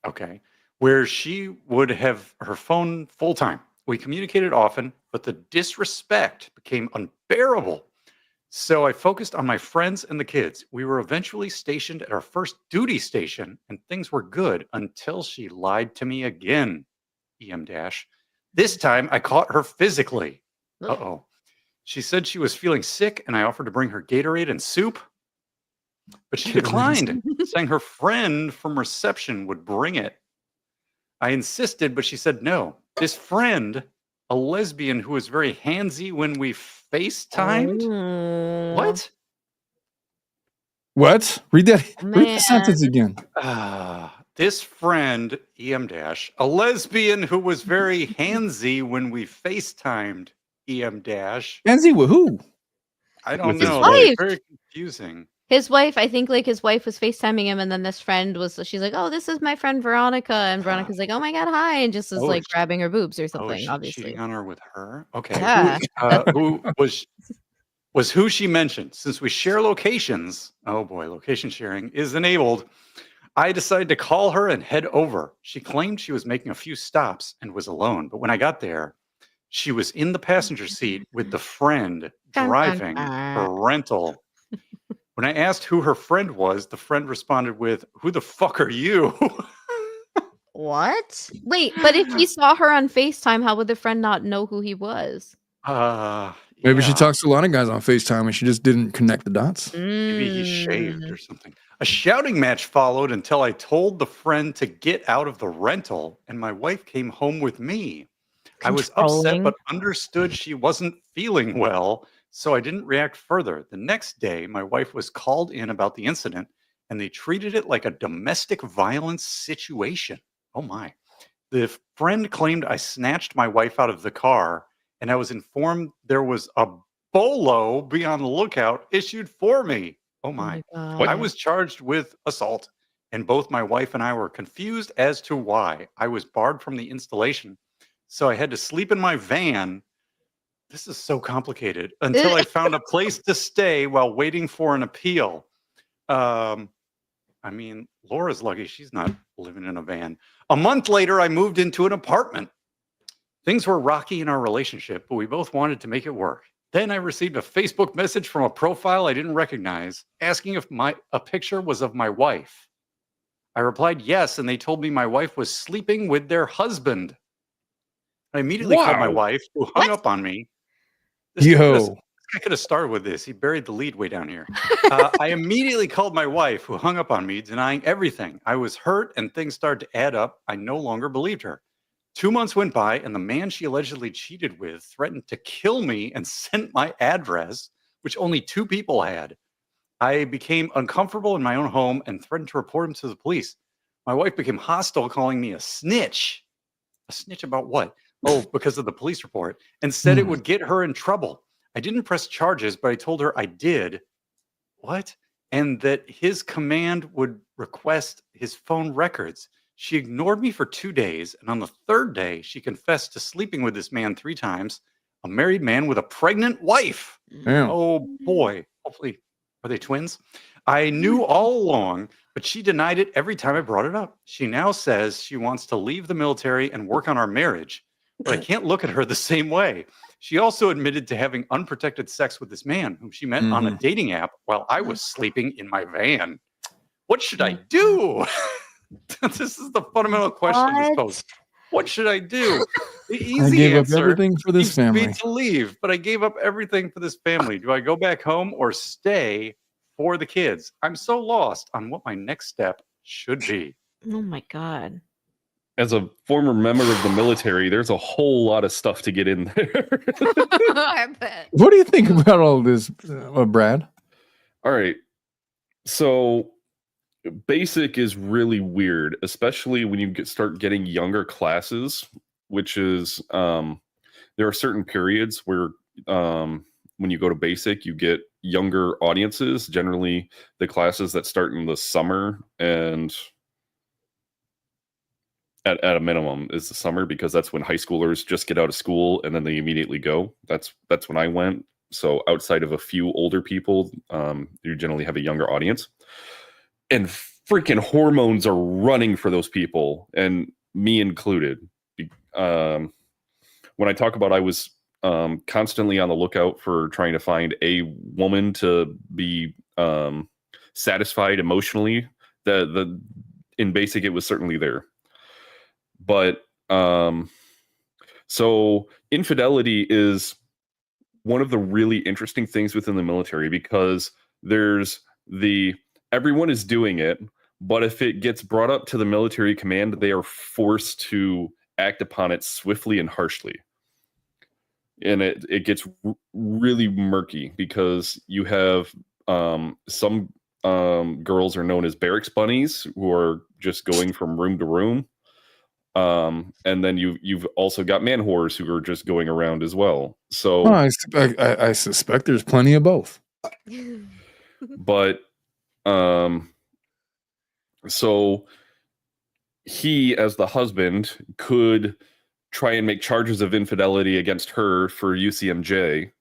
Okay. Where she would have her phone full time. We communicated often, but the disrespect became unbearable. So I focused on my friends and the kids. We were eventually stationed at our first duty station, and things were good until she lied to me again. EM dash. This time I caught her physically. Uh oh. She said she was feeling sick, and I offered to bring her Gatorade and soup, but she declined, saying her friend from reception would bring it. I insisted, but she said no. This friend, a lesbian who was very handsy when we FaceTimed. Oh, What? What? Read that. Read the man. sentence again. This friend, EM dash, a lesbian who was very handsy when we FaceTimed, EM dash. Nancy with who? I don't With his know. wife. Very confusing. His wife, I think, like, his wife was FaceTiming him, and then this friend was she's like, "Oh, this is my friend Veronica," and Veronica's like, "Oh my god, hi," and just is, Oh, like, is grabbing her boobs or Oh, is something, she obviously. cheating on her with her? Okay. Yeah. Who was who she mentioned? Since we share locations, oh boy, location sharing is enabled. I decided to call her and head over. She claimed she was making a few stops and was alone, but when I got there, she was in the passenger seat with the friend Dun, dun, driving dun. Parental. When I asked who her friend was, the friend responded with, "Who the fuck are you?" What? Wait, but if he saw her on FaceTime, how would the friend not know who he was? Maybe she Yeah. talks to a lot of guys on FaceTime and she just didn't connect the dots. Maybe he shaved Mm. or something. A shouting match followed until I told the friend to get out of the rental, and my wife came home with me. I was upset, Controlling. but understood she wasn't feeling well, so I didn't react further. The next day, my wife was called in about the incident, and they treated it like a domestic violence situation. Oh my. The friend claimed I snatched my wife out of the car, and I was informed there was a bolo be on the lookout issued for me. Oh Oh my my. I god. was charged with assault, and both my wife and I were confused as to why. I was barred from the installation, so I had to sleep in my van. This is so complicated until I found a place to stay while waiting for an appeal. Um, I mean, Laura's lucky she's not living in a van. A month later, I moved into an apartment. Things were rocky in our relationship, but we both wanted to make it work. Then I received a Facebook message from a profile I didn't recognize asking if a picture was of my wife. I replied yes, and they told me my wife was sleeping with their husband. I immediately called my Wow. wife, who hung up on me. Yo. I could have started with this. He buried the lead way down here. I immediately called my wife, who hung up on me, denying everything. I was hurt, and things started to add up. I no longer believed her. 2 months went by, and the man she allegedly cheated with threatened to kill me and sent my address, which only 2 people had. I became uncomfortable in my own home and threatened to report him to the police. My wife became hostile, calling me a snitch. A snitch about what? Oh, because of the police report, and said it would get her in trouble. I didn't press charges, but I told her I did. What? And that his command would request his phone records. She ignored me for 2 days, and on the 3rd day, she confessed to sleeping with this man 3 times, a married man with a pregnant wife. Damn. Oh boy. Hopefully, are they twins? I knew all along, but she denied it every time I brought it up. She now says she wants to leave the military and work on our marriage. but I can't look at her the same way. She also admitted to having unprotected sex with this man whom she met on a dating app while I was sleeping in my van. What should I do? This is the fundamental question this poses. What should I do? The easy I gave answer up everything for this seems to be family. to leave, but I gave up everything for this family. Do I go back home or stay for the kids? I'm so lost on what my next step should be. Oh my God. As a former member of the military, there's a whole lot of stuff to get in there. I bet. What do you think about all this, Brad? All right. So basic is really weird, especially when you start getting younger classes, which is there are certain periods where when you go to basic, you get younger audiences, generally the classes that start in the summer and at a minimum is the summer, because that's when high schoolers just get out of school and then they immediately go. That's when I went. So outside of a few older people, you generally have a younger audience. And freaking hormones are running for those people, and me included. When I talk about I was constantly on the lookout for trying to find a woman to be satisfied emotionally, in basic it was certainly there. But so infidelity is one of the really interesting things within the military, because there's everyone is doing it, but if it gets brought up to the military command, they are forced to act upon it swiftly and harshly. And it gets really murky, because you have some girls are known as barracks bunnies, who are just going from room to room. And then you've also got man whores who are just going around as well. So I suspect there's plenty of both. But so he, as the husband, could try and make charges of infidelity against her for UCMJ.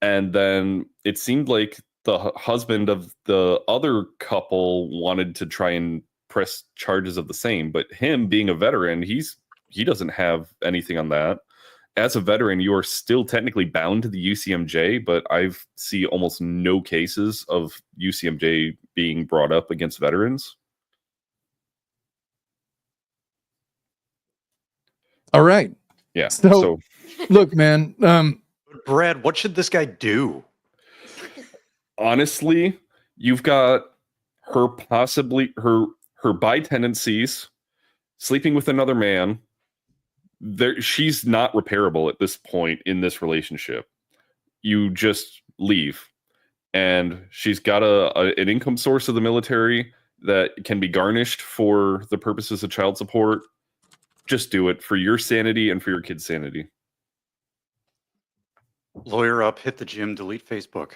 And then it seemed like the husband of the other couple wanted to try and press charges of the same. But him being a veteran, he doesn't have anything on that. As a veteran, you are still technically bound to the UCMJ, but I see almost no cases of UCMJ being brought up against veterans. All right. Yeah. So look, man. Brad, what should this guy do? Honestly, you've got her bi tendencies, sleeping with another man. She's not repairable at this point in this relationship. You just leave, and she's got an income source of the military that can be garnished for the purposes of child support. Just do it for your sanity and for your kid's sanity. Lawyer up, hit the gym, delete Facebook.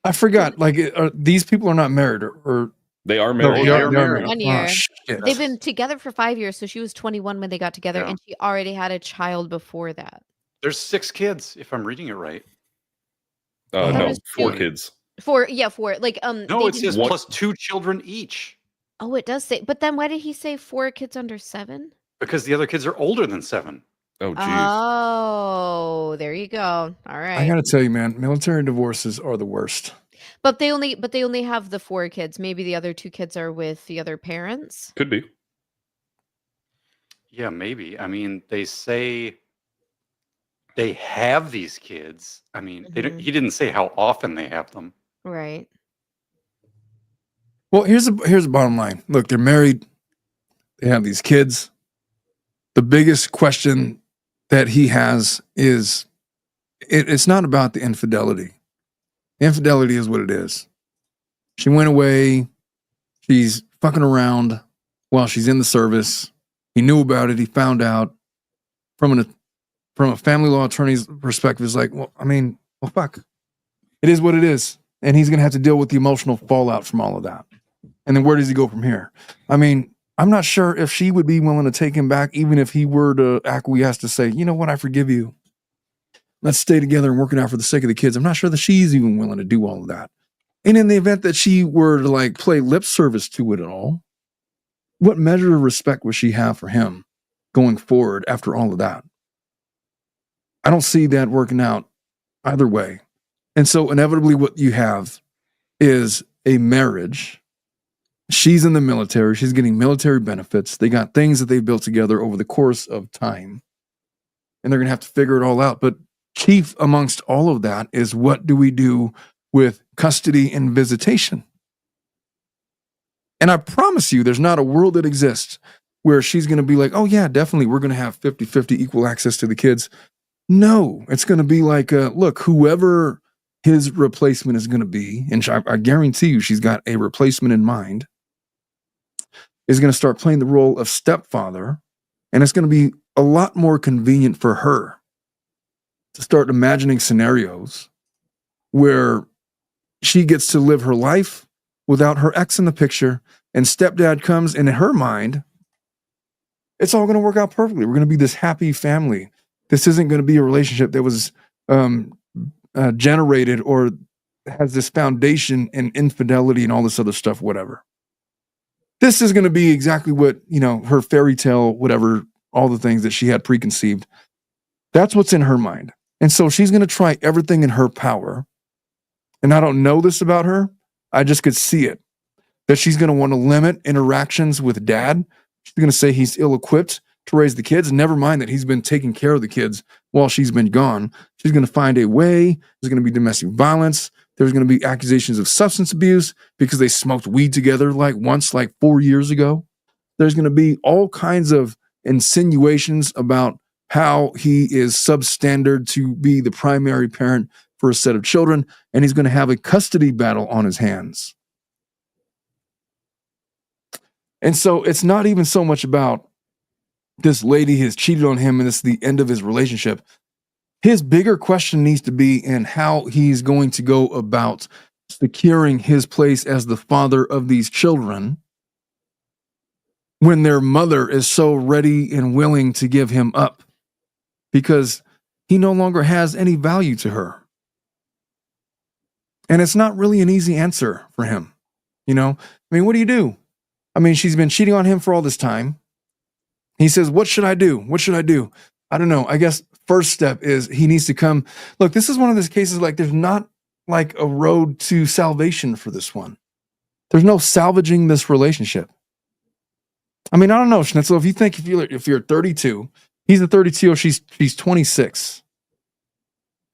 I forgot. Like, these people are not married, or they are married. They are married. 1 year. Oh, shit. They've been together for 5 years, so she was 21 when they got together, Yeah. and she already had a child before that. There's 6 kids, if I'm reading it right. No, was 4 two. kids. Four. Like No, it says plus 2 children each. Oh, it does say. But then why did he say 4 kids under 7? Because the other kids are older than 7. Oh, geez. Oh, there you go. All right. I gotta tell you, man, military divorces are the worst. But they only have the 4 kids. Maybe the other 2 kids are with the other parents. Could be. Yeah, maybe. I mean, they say they have these kids. I mean, he didn't say how often they have them. Right. Well, here's the bottom line. Look, they're married. They have these kids. The biggest question that he has is it's not about the infidelity. Infidelity is what it is. She went away. She's fucking around while she's in the service. He knew about it. He found out. From a family law attorney's perspective, it's like, well, I mean, well, fuck. It is what it is. And he's going to have to deal with the emotional fallout from all of that. And then where does he go from here? I mean, I'm not sure if she would be willing to take him back, even if he were to acquiesce to say, you know what, I forgive you. Let's stay together and work it out for the sake of the kids. I'm not sure that she's even willing to do all of that. And in the event that she were to like play lip service to it at all, what measure of respect would she have for him going forward after all of that? I don't see that working out either way. And so inevitably what you have is a marriage. She's in the military. She's getting military benefits. They got things that they've built together over the course of time. And they're going to have to figure it all out. But chief amongst all of that is, what do we do with custody and visitation? And I promise you, there's not a world that exists where she's going to be like, oh yeah, definitely, we're going to have 50-50 equal access to the kids. No, it's going to be like, look, whoever his replacement is going to be, and I guarantee you she's got a replacement in mind, is going to start playing the role of stepfather. And it's going to be a lot more convenient for her to start imagining scenarios where she gets to live her life without her ex in the picture, and stepdad comes, and in her mind, it's all going to work out perfectly. We're going to be this happy family. This isn't going to be a relationship that was generated or has this foundation in infidelity and all this other stuff, whatever. This is going to be exactly what, her fairy tale, whatever, all the things that she had preconceived. That's what's in her mind. And so she's going to try everything in her power. And I don't know this about her. I just could see it, that she's going to want to limit interactions with dad. She's going to say he's ill-equipped to raise the kids. Never mind that he's been taking care of the kids while she's been gone. She's going to find a way. There's going to be domestic violence. There's going to be accusations of substance abuse because they smoked weed together once 4 years ago. There's going to be all kinds of insinuations about how he is substandard to be the primary parent for a set of children, and he's going to have a custody battle on his hands. And so it's not even so much about this lady has cheated on him and it's the end of his relationship. His bigger question needs to be in how he's going to go about securing his place as the father of these children when their mother is so ready and willing to give him up because he no longer has any value to her. And it's not really an easy answer for him. What do you do? She's been cheating on him for all this time. He says, what should I do? What should I do? I don't know. I guess first step is he needs to come. Look, this is one of those cases there's not a road to salvation for this one. There's no salvaging this relationship. I don't know, Schnitzel, if you're 32, he's a 32, she's 26.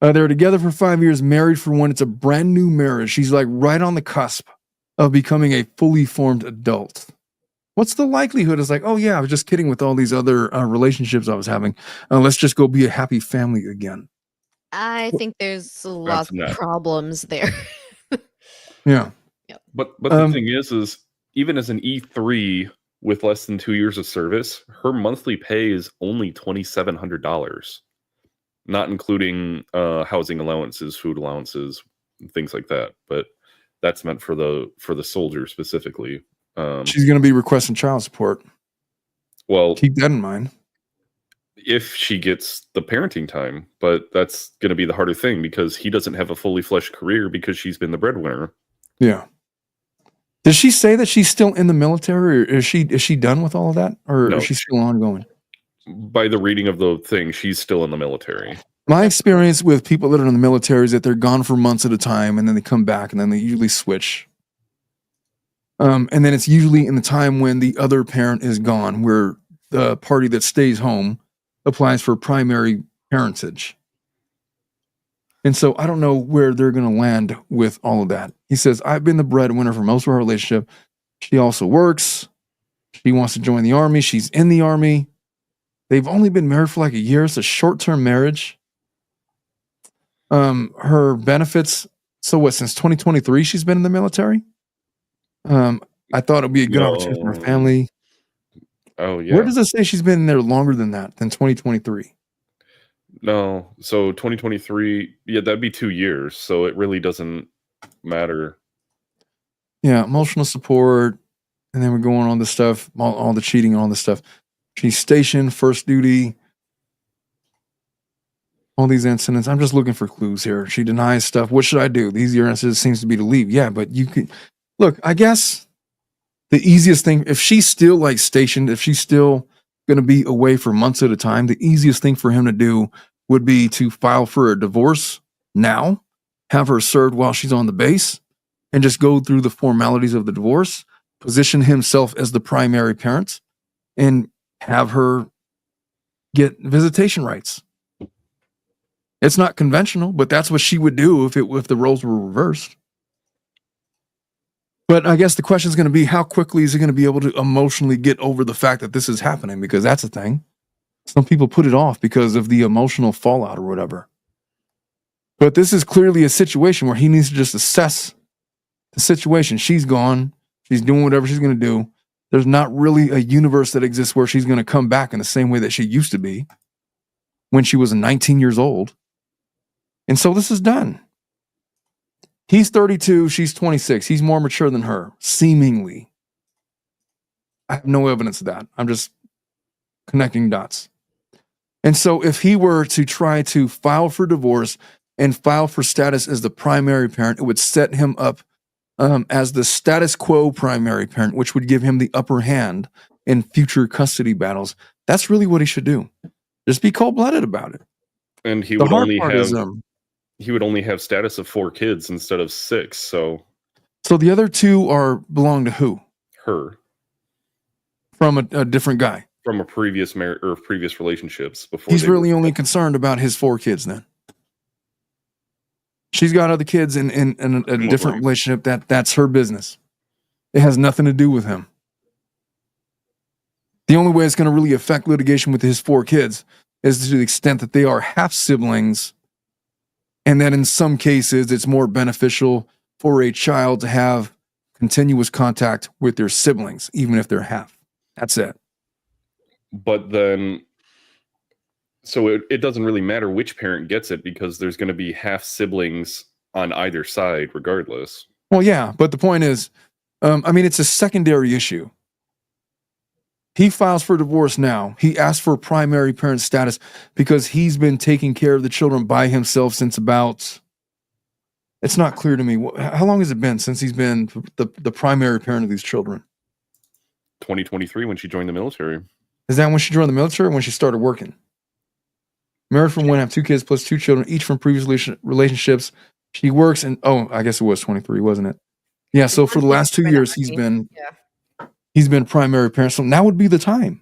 They're together for 5 years, married for one. It's a brand new marriage. She's right on the cusp of becoming a fully formed adult. What's the likelihood? It's oh yeah, I was just kidding with all these other relationships I was having. Let's just go be a happy family again. I think there's lots of problems there. Yeah. Yep. But the thing is even as an E3 with less than 2 years of service, her monthly pay is only $2,700, not including housing allowances, food allowances, things like that. But that's meant for the soldier specifically. She's going to be requesting child support. Well, keep that in mind. If she gets the parenting time, but that's going to be the harder thing because he doesn't have a fully fleshed career because she's been the breadwinner. Yeah. Does she say that she's still in the military, or is she done with all of that, or No. is she still ongoing? By the reading of the thing, she's still in the military. My experience with people that are in the military is that they're gone for months at a time, and then they come back, and then they usually switch. And then it's usually in the time when the other parent is gone, where the party that stays home applies for primary parentage. And so I don't know where they're going to land with all of that. He says, I've been the breadwinner for most of our relationship. She also works. She wants to join the army. She's in the army. They've only been married for a year. It's a short-term marriage. Her benefits. So what, since 2023, she's been in the military? I thought it'd be a good opportunity for her family. Oh, yeah. Where does it say she's been there longer than 2023? No. So 2023, yeah, that'd be 2 years. So it really doesn't matter. Yeah, emotional support. And then we're going on this stuff, all the cheating and all this stuff. She's stationed, first duty. All these incidents. I'm just looking for clues here. She denies stuff. What should I do? The easier answer seems to be to leave. Yeah, but you could look, I guess the easiest thing, if she's still stationed, if she's still going to be away for months at a time, the easiest thing for him to do would be to file for a divorce now, have her served while she's on the base, and just go through the formalities of the divorce, position himself as the primary parent, and have her get visitation rights. It's not conventional, but that's what she would do if the roles were reversed. But I guess the question is going to be, how quickly is he going to be able to emotionally get over the fact that this is happening? Because that's the thing. Some people put it off because of the emotional fallout or whatever. But this is clearly a situation where he needs to just assess the situation. She's gone. She's doing whatever she's going to do. There's not really a universe that exists where she's going to come back in the same way that she used to be when she was 19 years old. And so this is done. He's 32, she's 26. He's more mature than her, seemingly. I have no evidence of that. I'm just connecting dots. And so if he were to try to file for divorce and file for status as the primary parent, it would set him up as the status quo primary parent, which would give him the upper hand in future custody battles. That's really what he should do. Just be cold-blooded about it. And he The would hard only part have is, he would only have status of 4 kids instead of 6. So the other 2 belong to who? her From a different guy. from a previous or previous relationships before. He's they were- really only concerned about his 4 kids then. She's got other kids in a different relationship. That's her business. It has nothing to do with him. The only way it's going to really affect litigation with his 4 kids is to the extent that they are half siblings, and that in some cases it's more beneficial for a child to have continuous contact with their siblings, even if they're half. That's it. But then, so it doesn't really matter which parent gets it because there's going to be half siblings on either side regardless. Well, yeah, but the point is, it's a secondary issue. He files for divorce now. He asks for primary parent status because he's been taking care of the children by himself since about, it's not clear to me, how long has it been since he's been the primary parent of these children? 2023 when she joined the military. Is that when she joined the military or when she started working? Married from when, have 2 kids plus 2 children, each from previous relationships. She works and, I guess it was 23, wasn't it? Yeah, so for the last 2 years, he's been primary parent. So now would be the time.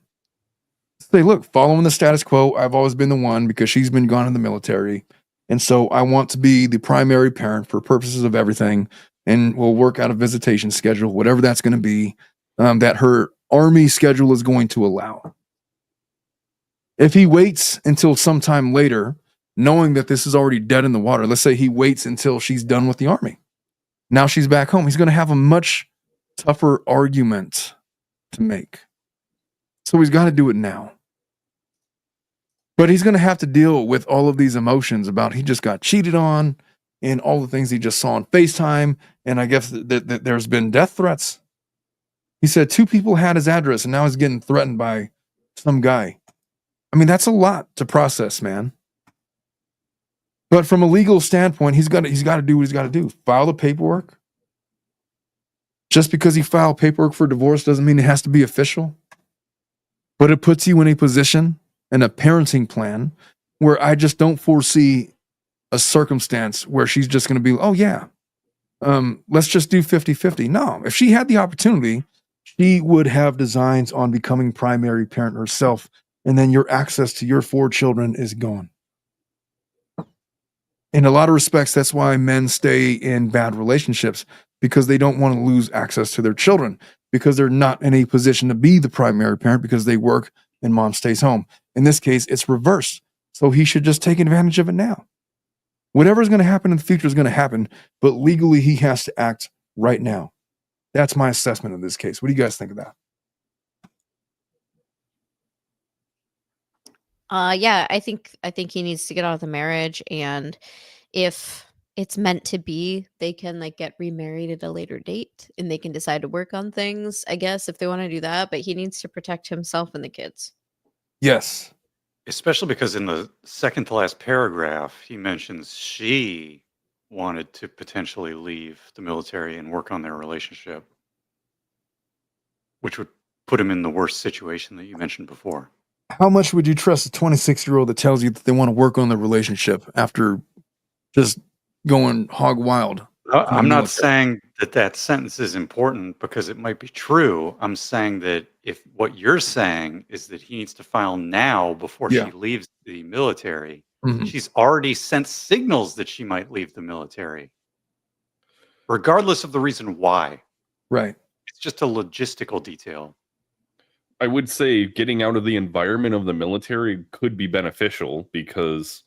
Say, look, following the status quo, I've always been the one because she's been gone in the military. And so I want to be the primary parent for purposes of everything. And we'll work out a visitation schedule, whatever that's going to be, that her Army schedule is going to allow. If he waits until sometime later, knowing that this is already dead in the water, let's say he waits until she's done with the Army. Now she's back home. He's going to have a much tougher argument to make. So he's got to do it now. But he's going to have to deal with all of these emotions about he just got cheated on and all the things he just saw on FaceTime. And I guess that there's been death threats. He said 2 people had his address and now he's getting threatened by some guy. I mean, that's a lot to process, man. But from a legal standpoint, he's got to do what he's got to do. File the paperwork. Just because he filed paperwork for divorce doesn't mean it has to be official. But it puts you in a position and a parenting plan where I just don't foresee a circumstance where she's just going to be, oh yeah, let's just do 50-50. No, if she had the opportunity, she would have designs on becoming primary parent herself. And then your access to your 4 children is gone. In a lot of respects, that's why men stay in bad relationships, because they don't want to lose access to their children, because they're not in a position to be the primary parent because they work and mom stays home. In this case, it's reversed. So he should just take advantage of it now. Whatever's going to happen in the future is going to happen, but legally he has to act right now. That's my assessment of this case. What do you guys think of that? Yeah, I think he needs to get out of the marriage, and if it's meant to be, they can get remarried at a later date and they can decide to work on things, I guess, if they want to do that, but he needs to protect himself and the kids. Yes. Especially because in the second to last paragraph, he mentions she wanted to potentially leave the military and work on their relationship, which would put him in the worst situation that you mentioned before. how much would you trust a 26-year-old that tells you that they want to work on their relationship after just going hog wild? I'm not saying that sentence is important because it might be true. I'm saying that if what you're saying is that he needs to file now before she leaves the military, she's already sent signals that she might leave the military, regardless of the reason why. Right. It's just a logistical detail. I would say getting out of the environment of the military could be beneficial because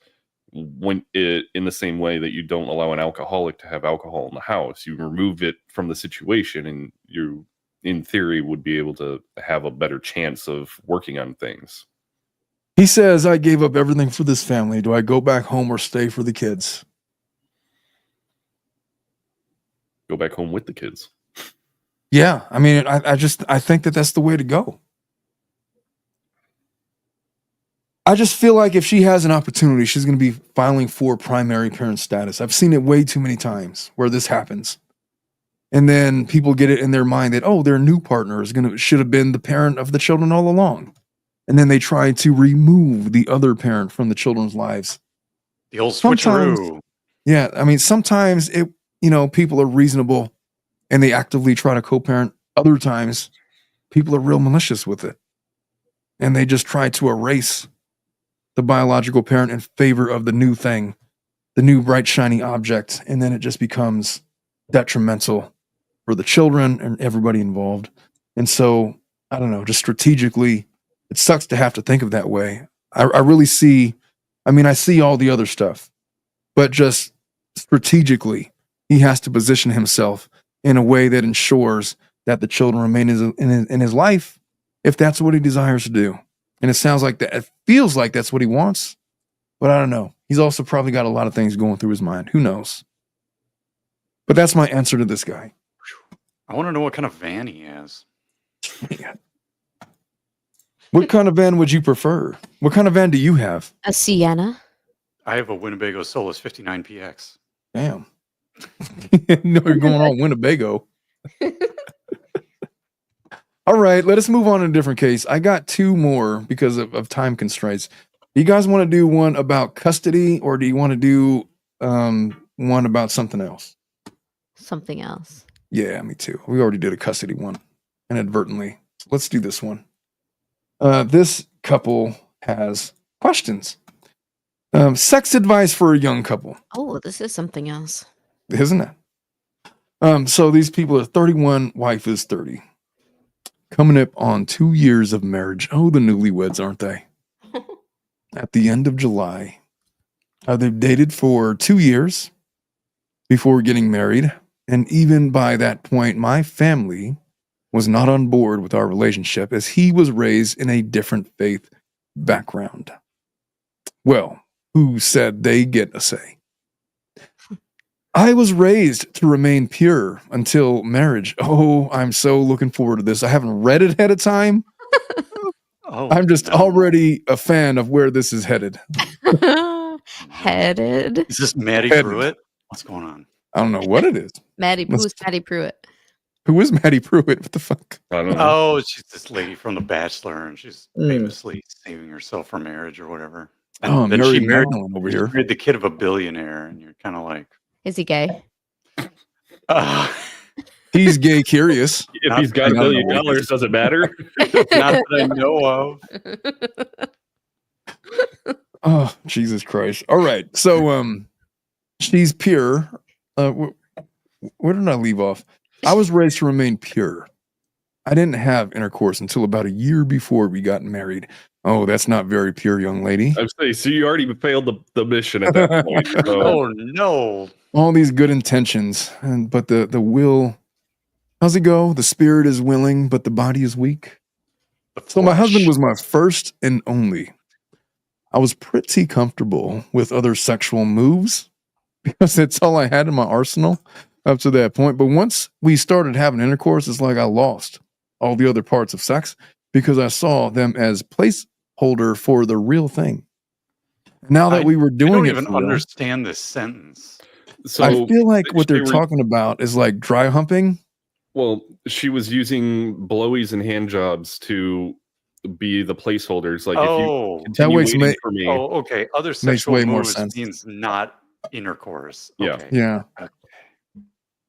in the same way that you don't allow an alcoholic to have alcohol in the house, you remove it from the situation and you, in theory, would be able to have a better chance of working on things. He says, I gave up everything for this family. Do I go back home or stay for the kids? Go back home with the kids. Yeah. I mean, I think that that's the way to go. I just feel like if she has an opportunity, she's going to be filing for primary parent status. I've seen it way too many times where this happens. And then people get it in their mind that, oh, their new partner should have been the parent of the children all along. And then they try to remove the other parent from the children's lives. The old switcheroo. Yeah. I mean, sometimes people are reasonable and they actively try to co-parent. Other times people are real malicious with it. And they just try to erase the biological parent in favor of the new thing, the new bright, shiny object. And then it just becomes detrimental for the children and everybody involved. And so, I don't know, just strategically, it sucks to have to think of that way. I really see, I see all the other stuff, but just strategically, he has to position himself in a way that ensures that the children remain in his life if that's what he desires to do. And it sounds like that. It feels like that's what he wants, but I don't know. He's also probably got a lot of things going through his mind. Who knows? But that's my answer to this guy. I want to know what kind of van he has. What kind of van would you prefer? What kind of van do you have? A Sienna. I have a Winnebago Solus 59PX. Damn. No, you're going all Winnebago. All right, let us move on to a different case. I got two more because of time constraints. Do you guys want to do one about custody or do you want to do one about something else? Something else. Yeah, me too. We already did a custody one inadvertently. So let's do this one. This couple has questions. Sex advice for a young couple. Oh, this is something else. Isn't it? So these people are 31, wife is 30. Coming up on 2 years of marriage. Oh, the newlyweds, aren't they? At the end of July. They've dated for 2 years before getting married. And even by that point, my family was not on board with our relationship as he was raised in a different faith background. Well, who said they get a say? I was raised to remain pure until marriage. Oh, I'm so looking forward to this. I haven't read it ahead of time. I'm just already a fan of where this is headed. Headed? Is this Maddie Pruitt? What's going on? I don't know what it is. Who's Maddie Pruitt? Who is Maddie Pruitt? What the fuck? I don't know. Oh, she's this lady from The Bachelor, and she's famously saving herself for marriage or whatever. And then she married over here. Married the kid of a billionaire, and you're kind of like, is he gay? He's gay curious. If he's got $1 billion, does it matter? Not that I know of. Oh, Jesus Christ. All right. So she's pure. Where did I leave off? I was raised to remain pure. I didn't have intercourse until about a year before we got married. Oh, that's not very pure, young lady. I'm saying, so you already failed the mission at that point. So. Oh, no. All these good intentions, but the will, how's it go? The spirit is willing, but the body is weak. So my husband was my first and only. I was pretty comfortable with other sexual moves because that's all I had in my arsenal up to that point. But once we started having intercourse, it's like I lost all the other parts of sex because I saw them as placeholder for the real thing. Now that we were doing I it, don't even understand this sentence. So I feel like what they're talking about is like dry humping. Well, she was using blowies and hand jobs to be the placeholders. Like if you Oh, continue That waiting for me, oh, okay. Other makes sexual way more moves sense. means not intercourse. Yeah. Okay. Yeah, Okay.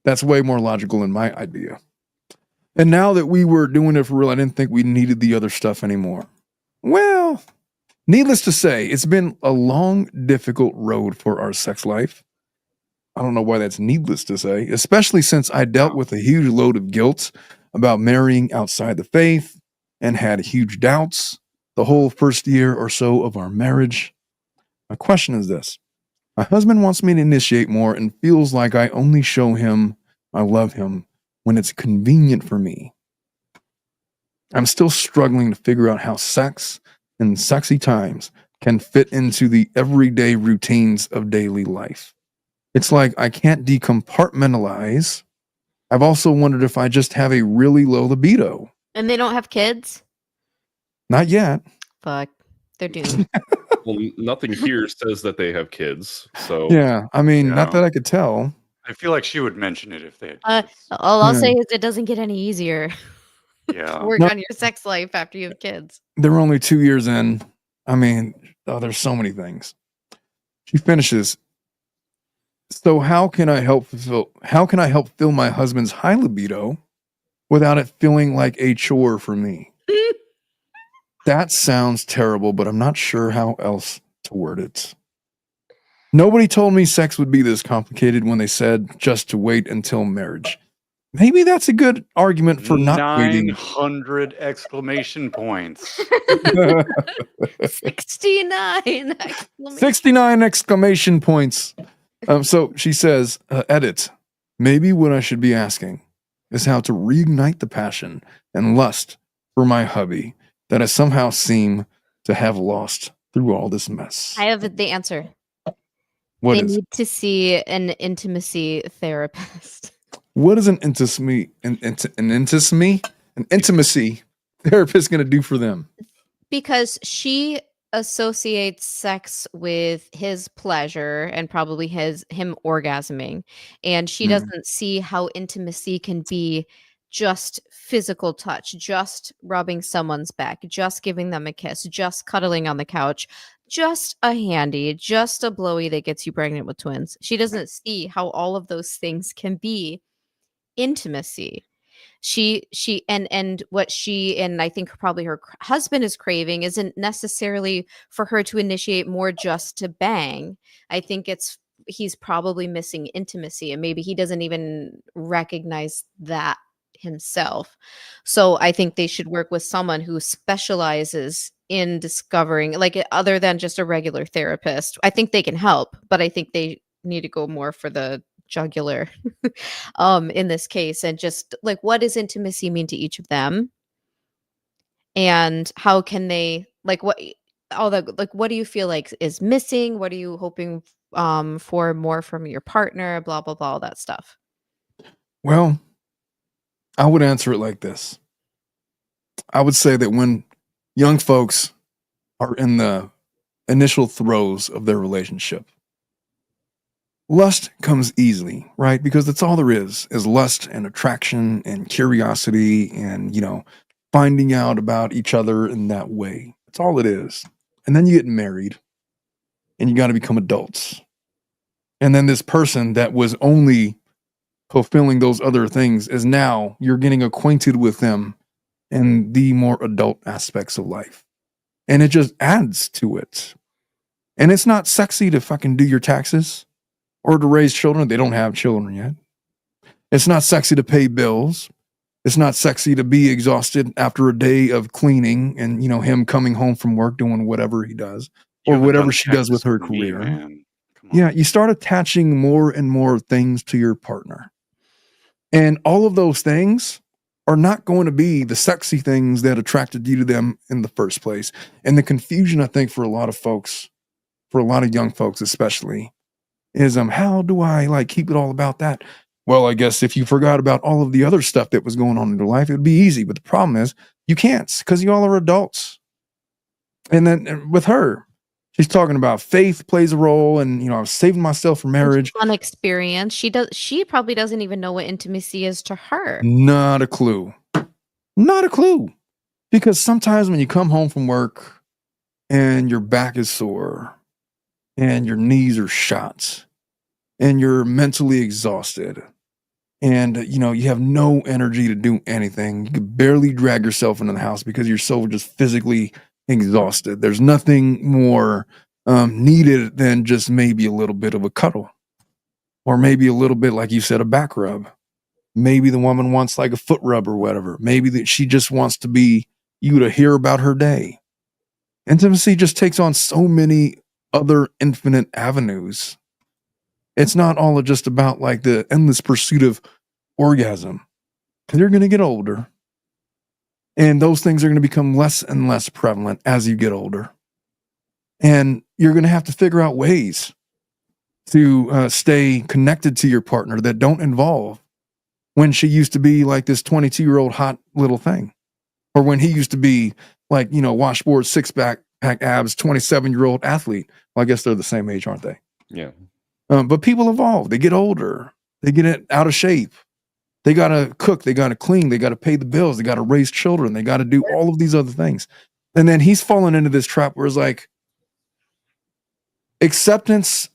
that's way more logical in my idea. And now that we were doing it for real, I didn't think we needed the other stuff anymore. Well, needless to say, it's been a long, difficult road for our sex life. I don't know why that's needless to say, especially since I dealt with a huge load of guilt about marrying outside the faith and had huge doubts the whole first year or so of our marriage. My question is this. My husband wants me to initiate more and feels like I only show him I love him when it's convenient for me. I'm still struggling to figure out how sex and sexy times can fit into the everyday routines of daily life. It's like I can't decompartmentalize. I've also wondered if I just have a really low libido. And they don't have kids? Not yet. Fuck. They're doomed. well, nothing here says that they have kids. So Yeah, I mean, not Yeah. that I could tell. I feel like she would mention it if they had kids. All I'll Yeah. say is it doesn't get any easier to Yeah. work No. on your sex life after you have kids. They're only 2 years in. I mean, there's so many things. She finishes. So how can I help fill my husband's high libido without it feeling like a chore for me? That sounds terrible, but I'm not sure how else to word it. Nobody told me sex would be this complicated when they said just to wait until marriage. Maybe that's a good argument for not waiting. 900 exclamation points. 69. 69 exclamation points. So she says, edit. Maybe what I should be asking is how to reignite the passion and lust for my hubby that I somehow seem to have lost through all this mess. I have the answer. What They is need to see an intimacy therapist. what is an intimacy therapist going to do for them? Because she associates sex with his pleasure and probably him orgasming, and she doesn't see how intimacy can be just physical touch, just rubbing someone's back, just giving them a kiss, just cuddling on the couch, just a handy, just a blowy that gets you pregnant with twins. She doesn't see how all of those things can be intimacy. And what she and I think probably her husband is craving isn't necessarily for her to initiate more just to bang. I think he's probably missing intimacy, and maybe he doesn't even recognize that himself. So I think they should work with someone who specializes in discovering, like, other than just a regular therapist. I think they can help, but I think they need to go more for the jugular in this case, and just like, what does intimacy mean to each of them, and how can they, like, what do you feel like is missing, what are you hoping for more from your partner, blah blah blah, all that stuff. Well, I would answer it like this. I would say that when young folks are in the initial throes of their relationship, lust comes easily, right? Because that's all there is lust and attraction and curiosity and, finding out about each other in that way. That's all it is. And then you get married and you got to become adults. And then this person that was only fulfilling those other things is now you're getting acquainted with them in the more adult aspects of life. And it just adds to it. And it's not sexy to fucking do your taxes or to raise children. They don't have children yet. It's not sexy to pay bills. It's not sexy to be exhausted after a day of cleaning and, him coming home from work doing whatever he does or whatever she does with her career. Man. Yeah, you start attaching more and more things to your partner. And all of those things are not going to be the sexy things that attracted you to them in the first place. And the confusion, I think, for a lot of folks, for a lot of young folks especially, is how do I keep it all about that? Well, I guess if you forgot about all of the other stuff that was going on in your life, it would be easy. But the problem is you can't, because you all are adults. And then with her, she's talking about faith plays a role, and I was saving myself for marriage. Fun experience. She probably doesn't even know what intimacy is to her. Not a clue. Not a clue. Because sometimes when you come home from work and your back is sore and your knees are shot and you're mentally exhausted and you have no energy to do anything, you can barely drag yourself into the house because you're so just physically exhausted. There's nothing more needed than just maybe a little bit of a cuddle, or maybe a little bit, like you said, a back rub. Maybe the woman wants like a foot rub or whatever. Maybe that she just wants to be you to hear about her day. Intimacy just takes on so many other infinite avenues. It's not all just about like the endless pursuit of orgasm. Because you're going to get older. And those things are going to become less and less prevalent as you get older. And you're going to have to figure out ways to stay connected to your partner that don't involve when she used to be like this 22-year-old hot little thing. Or when he used to be like, washboard, six-pack abs, 27-year-old athlete. Well, I guess they're the same age, aren't they? Yeah. But people evolve. They get older. They get out of shape. They got to cook. They got to clean. They got to pay the bills. They got to raise children. They got to do all of these other things. And then he's fallen into this trap where it's like acceptance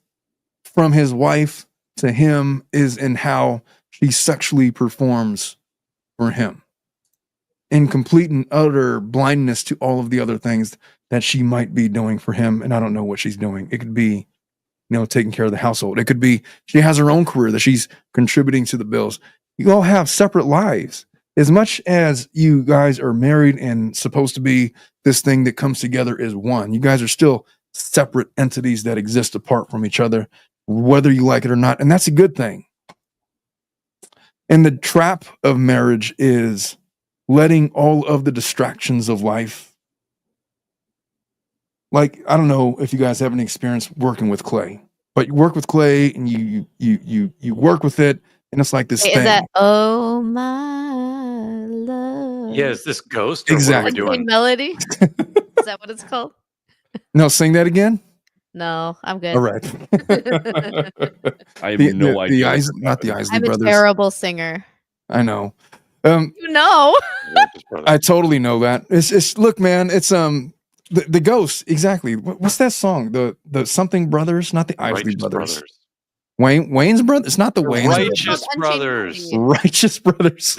from his wife to him is in how she sexually performs for him, in complete and utter blindness to all of the other things that she might be doing for him. And I don't know what she's doing. It could be, taking care of the household. It could be she has her own career that she's contributing to the bills. You all have separate lives. As much as you guys are married and supposed to be this thing that comes together as one, you guys are still separate entities that exist apart from each other, whether you like it or not. And that's a good thing. And the trap of marriage is letting all of the distractions of life. Like, I don't know if you guys have any experience working with clay, but you work with clay and you work with it, and it's like this thing. Is that "Oh My Love"? Yeah, is this Ghost? Or Exactly. What are we doing? Melody? Is that what it's called? No, sing that again. No, I'm good. All right. I have no idea. Not the Isley I'm brothers. a terrible singer. I know. I totally know that. It's look, man. It's the Ghost. Exactly. What's that song? The something brothers, not the Isley brothers. Wayne's brothers. It's not the Wayne's Righteous Brothers. Righteous Brothers.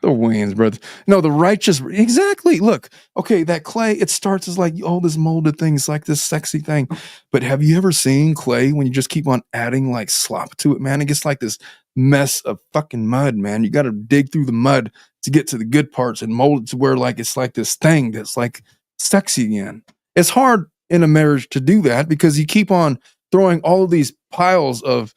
The Wayans brothers. No, the Righteous. Exactly. Look, okay, that clay, it starts as like all this molded thing. It's like this sexy thing. But have you ever seen clay when you just keep on adding like slop to it, man? It gets like this mess of fucking mud, man. You got to dig through the mud to get to the good parts and mold it to where like it's like this thing that's like sexy again. It's hard in a marriage to do that because you keep on throwing all of these piles of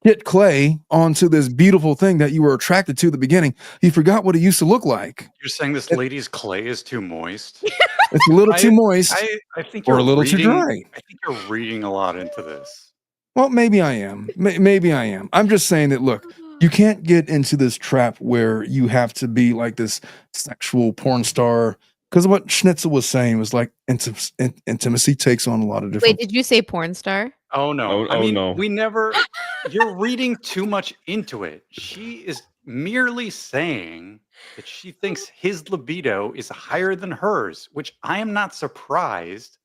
hit clay onto this beautiful thing that you were attracted to at the beginning. You forgot what it used to look like. You're saying this lady's clay is too moist? It's a little too moist. I think or you're a little too dry. I think you're reading a lot into this. Well, maybe I am. Maybe I am. I'm just saying that, look, you can't get into this trap where you have to be like this sexual porn star. Because what Schnitzel was saying was like intimacy takes on a lot of different... Wait, did you say porn star? Oh, no. I mean, no. We never... You're reading too much into it. She is merely saying that she thinks his libido is higher than hers, which I am not surprised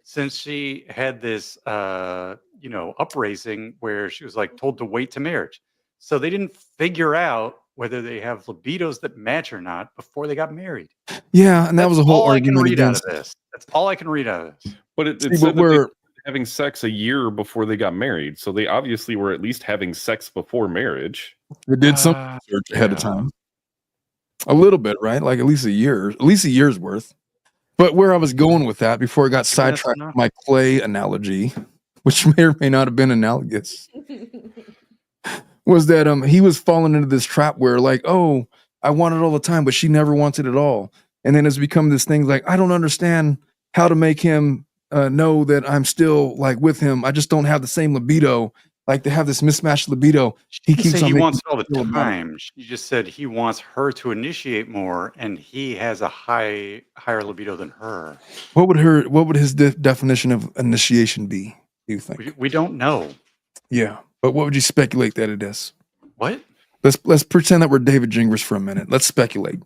since she had this, upraising where she was like told to wait to marriage. So they didn't figure out whether they have libidos that match or not before they got married. Yeah, and that was a whole argument against this. That's all I can read out of this. But it said that they were having sex a year before they got married, so they obviously were at least having sex before marriage. They did some research ahead of time, a little bit, right? Like at least a year's worth. But where I was going with that before I got sidetracked with my clay analogy, which may or may not have been analogous, was that he was falling into this trap where like, oh, I want it all the time, but she never wanted it all. And then it's become this thing like, I don't understand how to make him know that I'm still like with him. I just don't have the same libido. Like they have this mismatched libido. He wants it all the time. She just said he wants her to initiate more, and he has a higher libido than her. What would his definition of initiation be? Do you think? We don't know. Yeah, but what would you speculate that it is? What? Let's pretend that we're David Jingris for a minute. Let's speculate.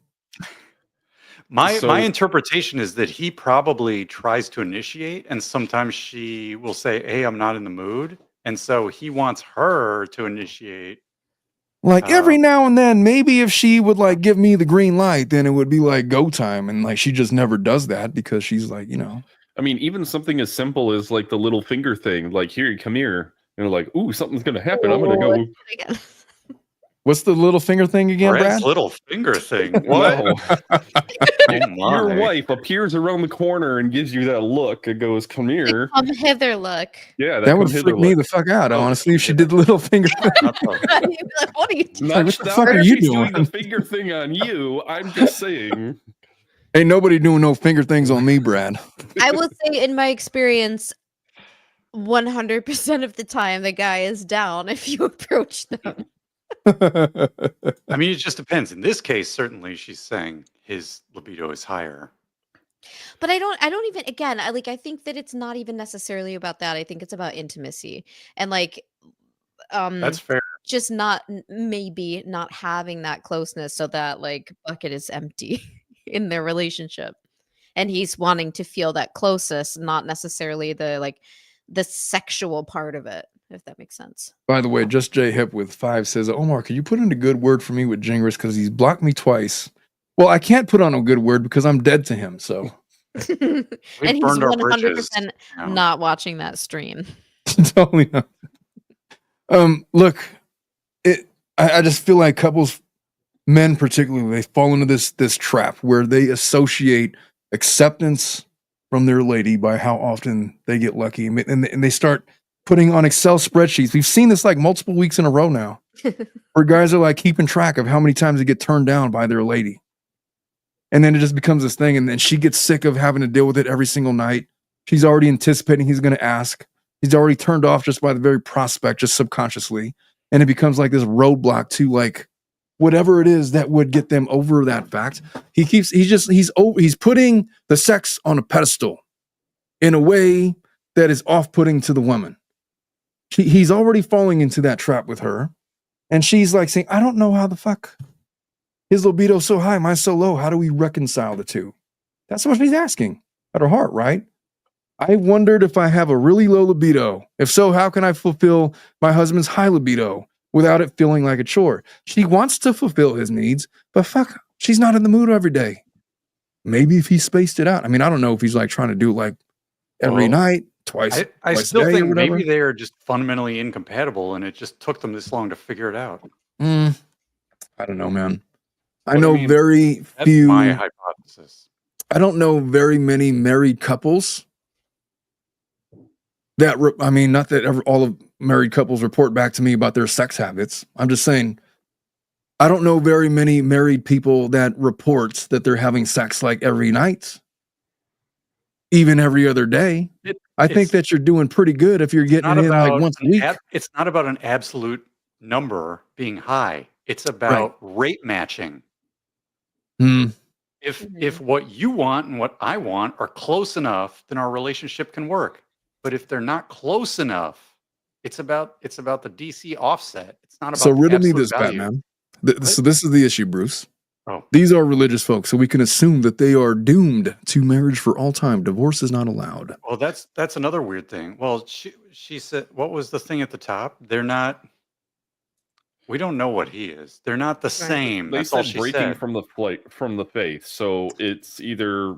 My interpretation is that he probably tries to initiate, and sometimes she will say, "Hey, I'm not in the mood," and so he wants her to initiate. Like every now and then, maybe if she would like give me the green light, then it would be like go time. And like she just never does that because she's like, I mean, even something as simple as like the little finger thing, like here, come here, and like, ooh, something's gonna happen. I'm gonna go. What's the little finger thing again, Brad's Brad? little finger thing. What? No. Oh Your my. wife appears around the corner and gives you that look. It goes, come here. Come hither look. Yeah, That would freak me the fuck out, honestly, if she did the little finger thing. You'd be like, what are you doing? Not what the fuck are you she's doing? the finger thing on you. I'm just saying. Ain't nobody doing no finger things on me, Brad. I will say, in my experience, 100% of the time, the guy is down if you approach them. I mean, it just depends. In this case, certainly she's saying his libido is higher. But I don't even, again, I think that it's not even necessarily about that. I think it's about intimacy and That's fair. just maybe not having that closeness so that like bucket is empty in their relationship. And he's wanting to feel that closeness, not necessarily the sexual part of it, if that makes sense. By the way, Just J Hip with 5 says, Omar, could you put in a good word for me with Jingris because he's blocked me twice? Well, I can't put on a good word because I'm dead to him, so. And he's burned our 100% Yeah. not watching that stream. Totally not. Look, I just feel like couples, men particularly, they fall into this trap where they associate acceptance from their lady by how often they get lucky, and they start putting on Excel spreadsheets. We've seen this like multiple weeks in a row now, where guys are like keeping track of how many times they get turned down by their lady. And then it just becomes this thing, and then she gets sick of having to deal with it every single night. She's already anticipating he's going to ask. He's already turned off just by the very prospect, just subconsciously. And it becomes like this roadblock to like whatever it is that would get them over that fact. He's putting the sex on a pedestal in a way that is off-putting to the woman. He's already falling into that trap with her. And she's like saying, I don't know how the fuck. His libido's so high, mine's so low. How do we reconcile the two? That's what she's asking at her heart, right? I wondered if I have a really low libido. If so, how can I fulfill my husband's high libido without it feeling like a chore? She wants to fulfill his needs, but fuck, she's not in the mood every day. Maybe if he spaced it out. I mean, I don't know if he's like trying to do it like every night, twice. I twice still a day think or whatever. maybe they are just fundamentally incompatible, and it just took them this long to figure it out. I don't know, man. I What do know you mean? very That's few. my hypothesis. I don't know very many married couples that, not that all of married couples report back to me about their sex habits. I'm just saying, I don't know very many married people that report that they're having sex like every night, even every other day. I think that you're doing pretty good if you're getting it in like once a week. It's not about an absolute number being high. It's about rate matching. If what you want and what I want are close enough, then our relationship can work. But if they're not close enough, it's about the DC offset. It's not about So the riddle me absolute this, value. Batman. So this is the issue, Bruce. Oh. These are religious folks, so we can assume that they are doomed to marriage for all time. Divorce is not allowed. Well, that's another weird thing. Well, she said, what was the thing at the top? They're not. We don't know what he is. They're not the same. They That's all said she breaking said. from the faith. So it's either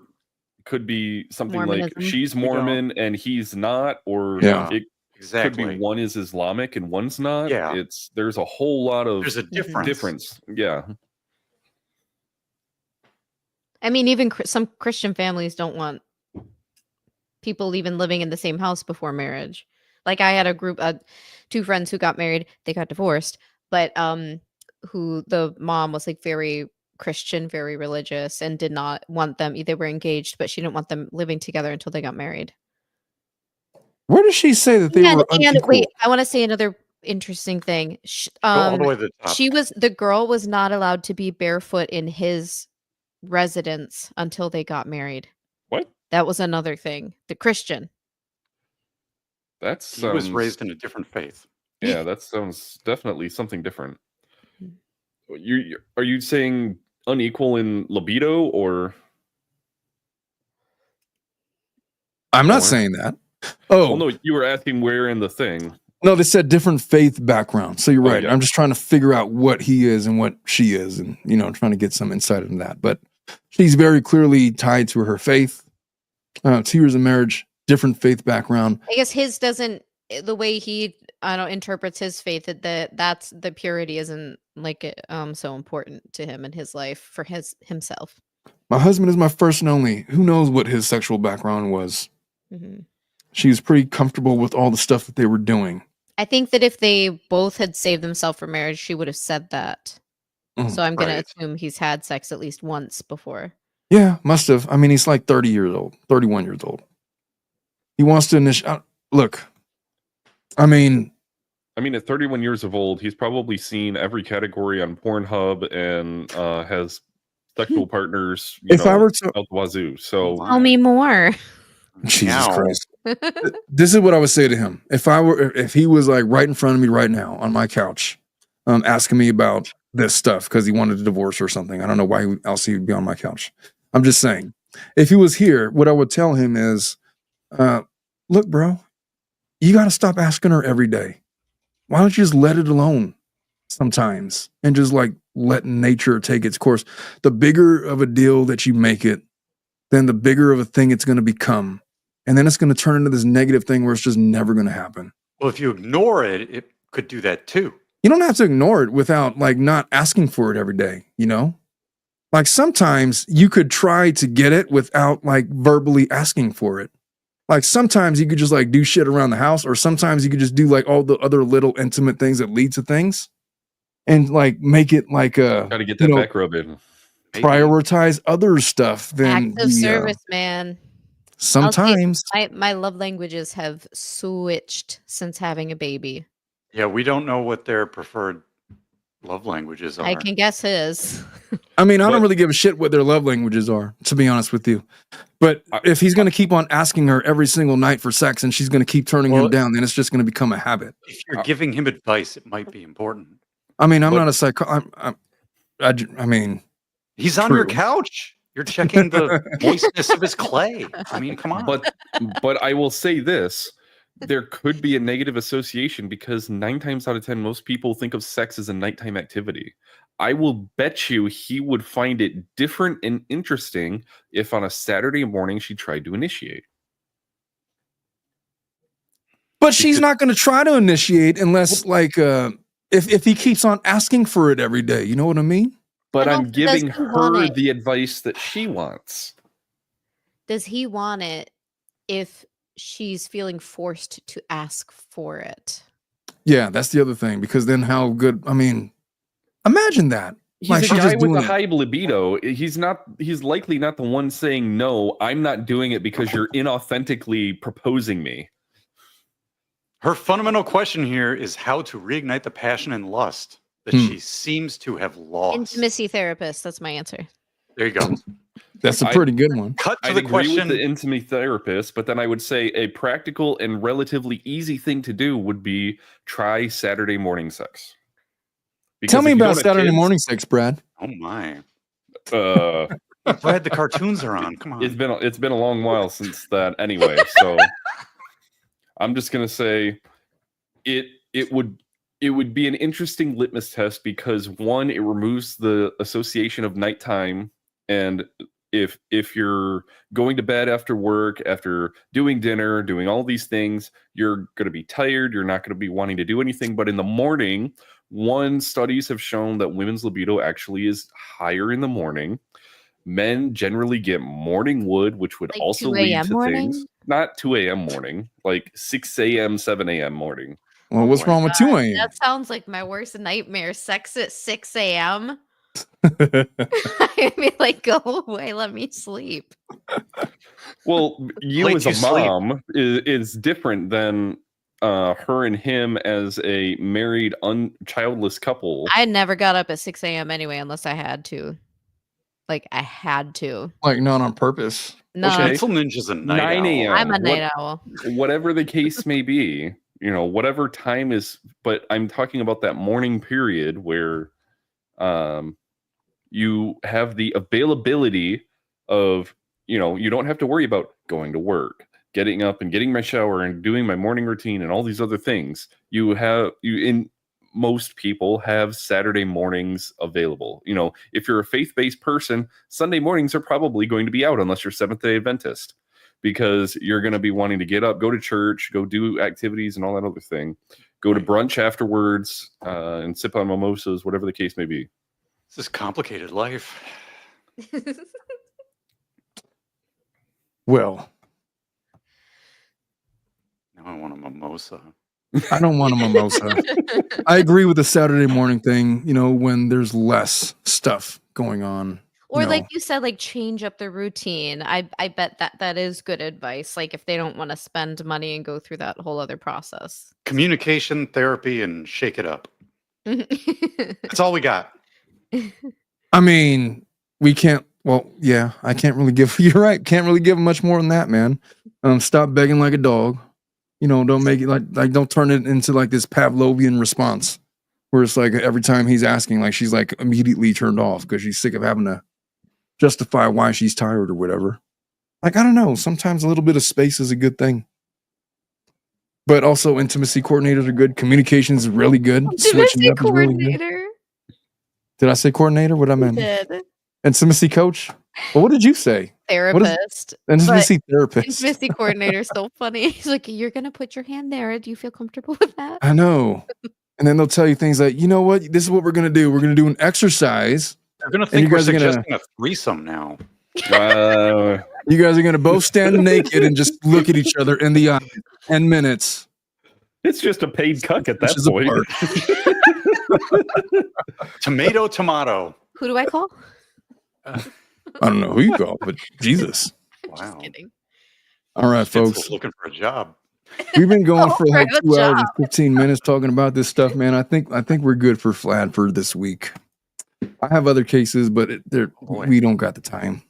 could be something Mormonism. like she's Mormon and he's not, or Yeah. it Exactly. could be one is Islamic and one's not. Yeah. There's a whole lot of There's a difference. Yeah. I mean, even some Christian families don't want people even living in the same house before marriage. Like I had a group, 2 friends who got married, they got divorced, but who the mom was like very Christian, very religious, and did not want them. They were engaged, but she didn't want them living together until they got married. Where does she say that they were unequal? Wait, I want to say another interesting thing. Go all the way to the top. The girl was not allowed to be barefoot in his residence until they got married. What? That was another thing. The Christian. He was raised in a different faith. Yeah, that sounds definitely something different. Are you saying unequal in libido or? I'm not More? saying that. Well, Oh, no, you were asking where in the thing. no, they said different faith background. So you're Oh, right. yeah. I'm just trying to figure out what he is and what she is, and trying to get some insight into that. But she's very clearly tied to her faith. 2 years of marriage, different faith background. I guess his doesn't, the way he interprets his faith, that's the purity isn't like so important to him in his life for himself. My husband is my first and only. Who knows what his sexual background was? Mm-hmm. She was pretty comfortable with all the stuff that they were doing. I think that if they both had saved themselves for marriage, she would have said that. So I'm going to assume he's had sex at least once before. Yeah, must have. I mean, he's like 30 years old, 31 years old. He wants to initiate. Look, I mean, at 31 years of old, he's probably seen every category on Pornhub and has sexual partners. If I were to out the wazoo. So tell me more. Jesus Christ. This is what I would say to him. If he was like right in front of me right now on my couch, asking me about this stuff because he wanted a divorce or something. I don't know why else he would be on my couch. I'm just saying, if he was here, what I would tell him is, look, bro, you got to stop asking her every day. Why don't you just let it alone sometimes and just like let nature take its course? The bigger of a deal that you make it, then the bigger of a thing it's going to become. And then it's going to turn into this negative thing where it's just never going to happen. Well, if you ignore it, it could do that too. You don't have to ignore it without like not asking for it every day, Like sometimes you could try to get it without like verbally asking for it. Like sometimes you could just like do shit around the house, or sometimes you could just do like all the other little intimate things that lead to things and like make it like gotta get that back rub in. Prioritize other stuff than Active service, man. Sometimes my love languages have switched since having a baby. Yeah, we don't know what their preferred love languages are. I can guess his. I mean, I don't really give a shit what their love languages are, to be honest with you. But if he's going to keep on asking her every single night for sex and she's going to keep turning him down, then it's just going to become a habit. If you're giving him advice, it might be important. I mean, I'm not a psycho. I mean, he's on your couch. You're checking the moistness of his clay. I mean, come on. But I will say this. There could be a negative association because 9 times out of 10, most people think of sex as a nighttime activity. I will bet you he would find it different and interesting if on a Saturday morning she tried to initiate. But she's not going to try to initiate unless, like, if he keeps on asking for it every day. You know what I mean? But I'm giving her the advice that she wants. Does he want it if she's feeling forced to ask for it? Yeah, that's the other thing. Because then how good? I mean, imagine that. He's like, a guy with a high libido. He's likely not the one saying, no, I'm not doing it because you're inauthentically proposing me. Her fundamental question here is how to reignite the passion and lust that she seems to have lost. Intimacy therapist. That's my answer. There you go. That's a pretty good one. Cut to I'd the agree question. with the intimacy therapist, but then I would say a practical and relatively easy thing to do would be try Saturday morning sex. Tell me about Saturday morning sex, Brad. Oh my. Brad, the cartoons are on. Come on. It's been a long while since that anyway, so I'm just gonna say it would be an interesting litmus test because one, it removes the association of nighttime, and if you're going to bed after work, after doing dinner, doing all these things, you're going to be tired, you're not going to be wanting to do anything. But in the morning, studies have shown that women's libido actually is higher in the morning. Men generally get morning wood, which would also lead to things. Not 2 a.m. morning, like 6 a.m., 7 a.m. morning. Well, what's wrong with 2 a.m.? That sounds like my worst nightmare. Sex at 6 a.m. I mean, like, go away, let me sleep. Well, you as a mom is different than her and him as a married, childless couple. I never got up at 6 a.m. anyway, unless I had to. Like, I had to. Like, not on purpose. No. Schnitzel Ninja's a night 9 a.m. I'm a night owl. Whatever the case may be, whatever time is, but I'm talking about that morning period where you have the availability of, you don't have to worry about going to work, getting up and getting my shower and doing my morning routine and all these other things, most people have Saturday mornings available. You know, if you're a faith-based person, Sunday mornings are probably going to be out unless you're Seventh-day Adventist, because you're going to be wanting to get up, go to church, go do activities and all that other thing, go to brunch afterwards, and sip on mimosas, whatever the case may be. This is complicated life. Well, Now I want a mimosa. I don't want a mimosa. I agree with the Saturday morning thing, you know, when there's less stuff going on. Or you like know. you said, like change up the routine. I bet that is good advice. Like if they don't want to spend money and go through that whole other process. Communication, therapy, and shake it up. That's all we got. I mean, we can't. Well, yeah, I can't really give. You're right. Can't really give much more than that, man. Stop begging like a dog. You know, don't make it like don't turn it into like this Pavlovian response where it's like every time he's asking, like she's like immediately turned off because she's sick of having to justify why she's tired or whatever. Like, I don't know. Sometimes a little bit of space is a good thing. But also intimacy coordinators are good. Communication is really good. Switching Intimacy up is really good. coordinator. Did I say coordinator? What I meant? Did. Intimacy coach? Well, what did you say? Therapist. Intimacy therapist. Intimacy coordinator is so funny. He's like, you're gonna put your hand there. Do you feel comfortable with that? I know. And then they'll tell you things like, you know what? This is what we're gonna do. We're gonna do an exercise. They're gonna think we're suggesting a threesome now. You guys are gonna both stand naked and just look at each other in the eye. 10 minutes. It's just a paid cuck at that point. Tomato. Who do I call? I don't know who you call, but Jesus. Wow. Just kidding. All right, Schnitzel's folks. looking for a job. We've been going for like Private 2 hours job. and 15 minutes talking about this stuff, man. I think we're good for FLAD for this week. I have other cases, but we don't got the time.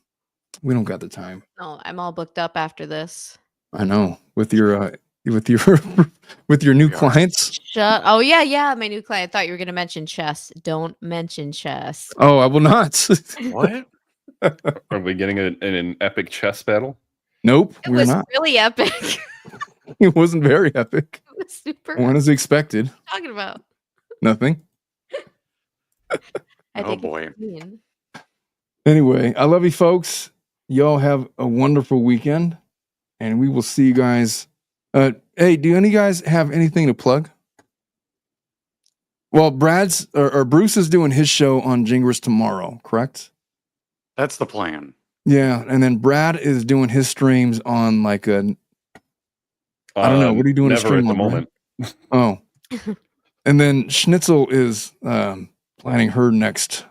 We don't got the time. No, I'm all booked up after this. I know. With your new clients. Shut. Oh yeah, my new client. I thought you were gonna mention chess. Don't mention chess. Oh, I will not. What? Are we getting an epic chess battle? Nope, It we're was not. really epic. It wasn't very epic. It was super. When as expected. What are you talking about? Nothing. I Oh, think boy. it's mean. Anyway, I love you folks. Y'all have a wonderful weekend. And we will see you guys. Hey, do any guys have anything to plug? Well, Brad's or Bruce is doing his show on Jingris tomorrow, correct? That's the plan. Yeah, and then Brad is doing his streams on like a I don't know. What are you doing? Never a stream at the on, moment. Brad? Oh, and then Schnitzel is planning her next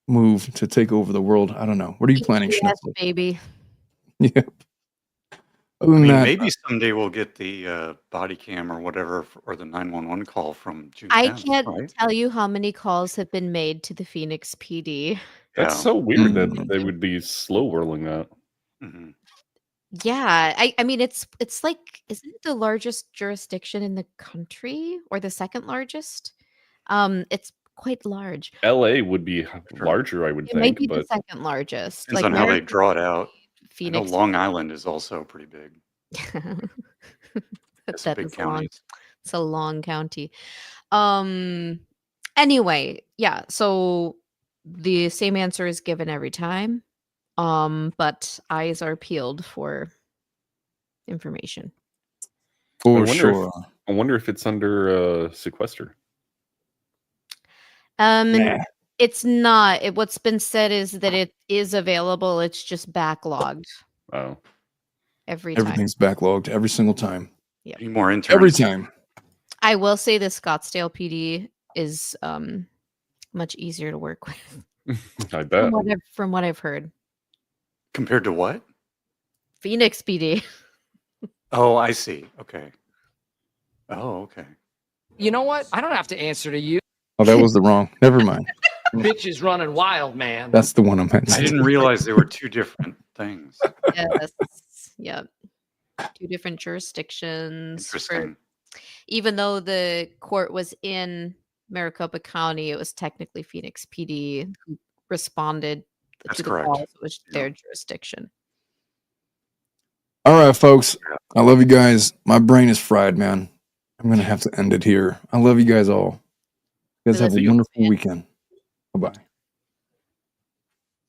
move to take over the world. I don't know. What are you planning, Yes, Schnitzel? baby. Yeah. Other than that, Maybe someday we'll get the body cam or whatever, or the 911 call from June I 10th, can't right? tell you how many calls have been made to the Phoenix PD. That's Yeah. so weird that they would be slow rolling that. Mhm. Yeah, I mean it's like, isn't it the largest jurisdiction in the country or the second largest? It's quite large. LA would be larger, I would It might think, be the but second largest. Depends on how they Maricopa, draw it out. I know Phoenix. Long Island is also pretty big. That's That big is long. counties. It's a long county. Anyway, yeah, so the same answer is given every time. But eyes are peeled for information. for I sure. wonder if it's under sequester. Nah. It's not. What's been said is that it is available. It's just backlogged Oh, every time. Everything's backlogged every single time. Need more interns. Every time. I will say the Scottsdale PD is much easier to work with I bet. from what I've heard. Compared to what? Phoenix PD. Oh, I see. Okay. Oh, okay. You know what? I don't have to answer to you. Oh, that was the wrong. Never mind. Bitch is running wild, man. That's the one I meant. I didn't realize there were two different things. Yes. Yep. Two different jurisdictions. Interesting. Even though the court was in Maricopa County, it was technically Phoenix PD who responded That's to the correct. calls. It was Yeah. their jurisdiction. All right, folks. I love you guys. My brain is fried, man. I'm going to have to end it here. I love you guys all. You guys have a wonderful weekend. Bye-bye.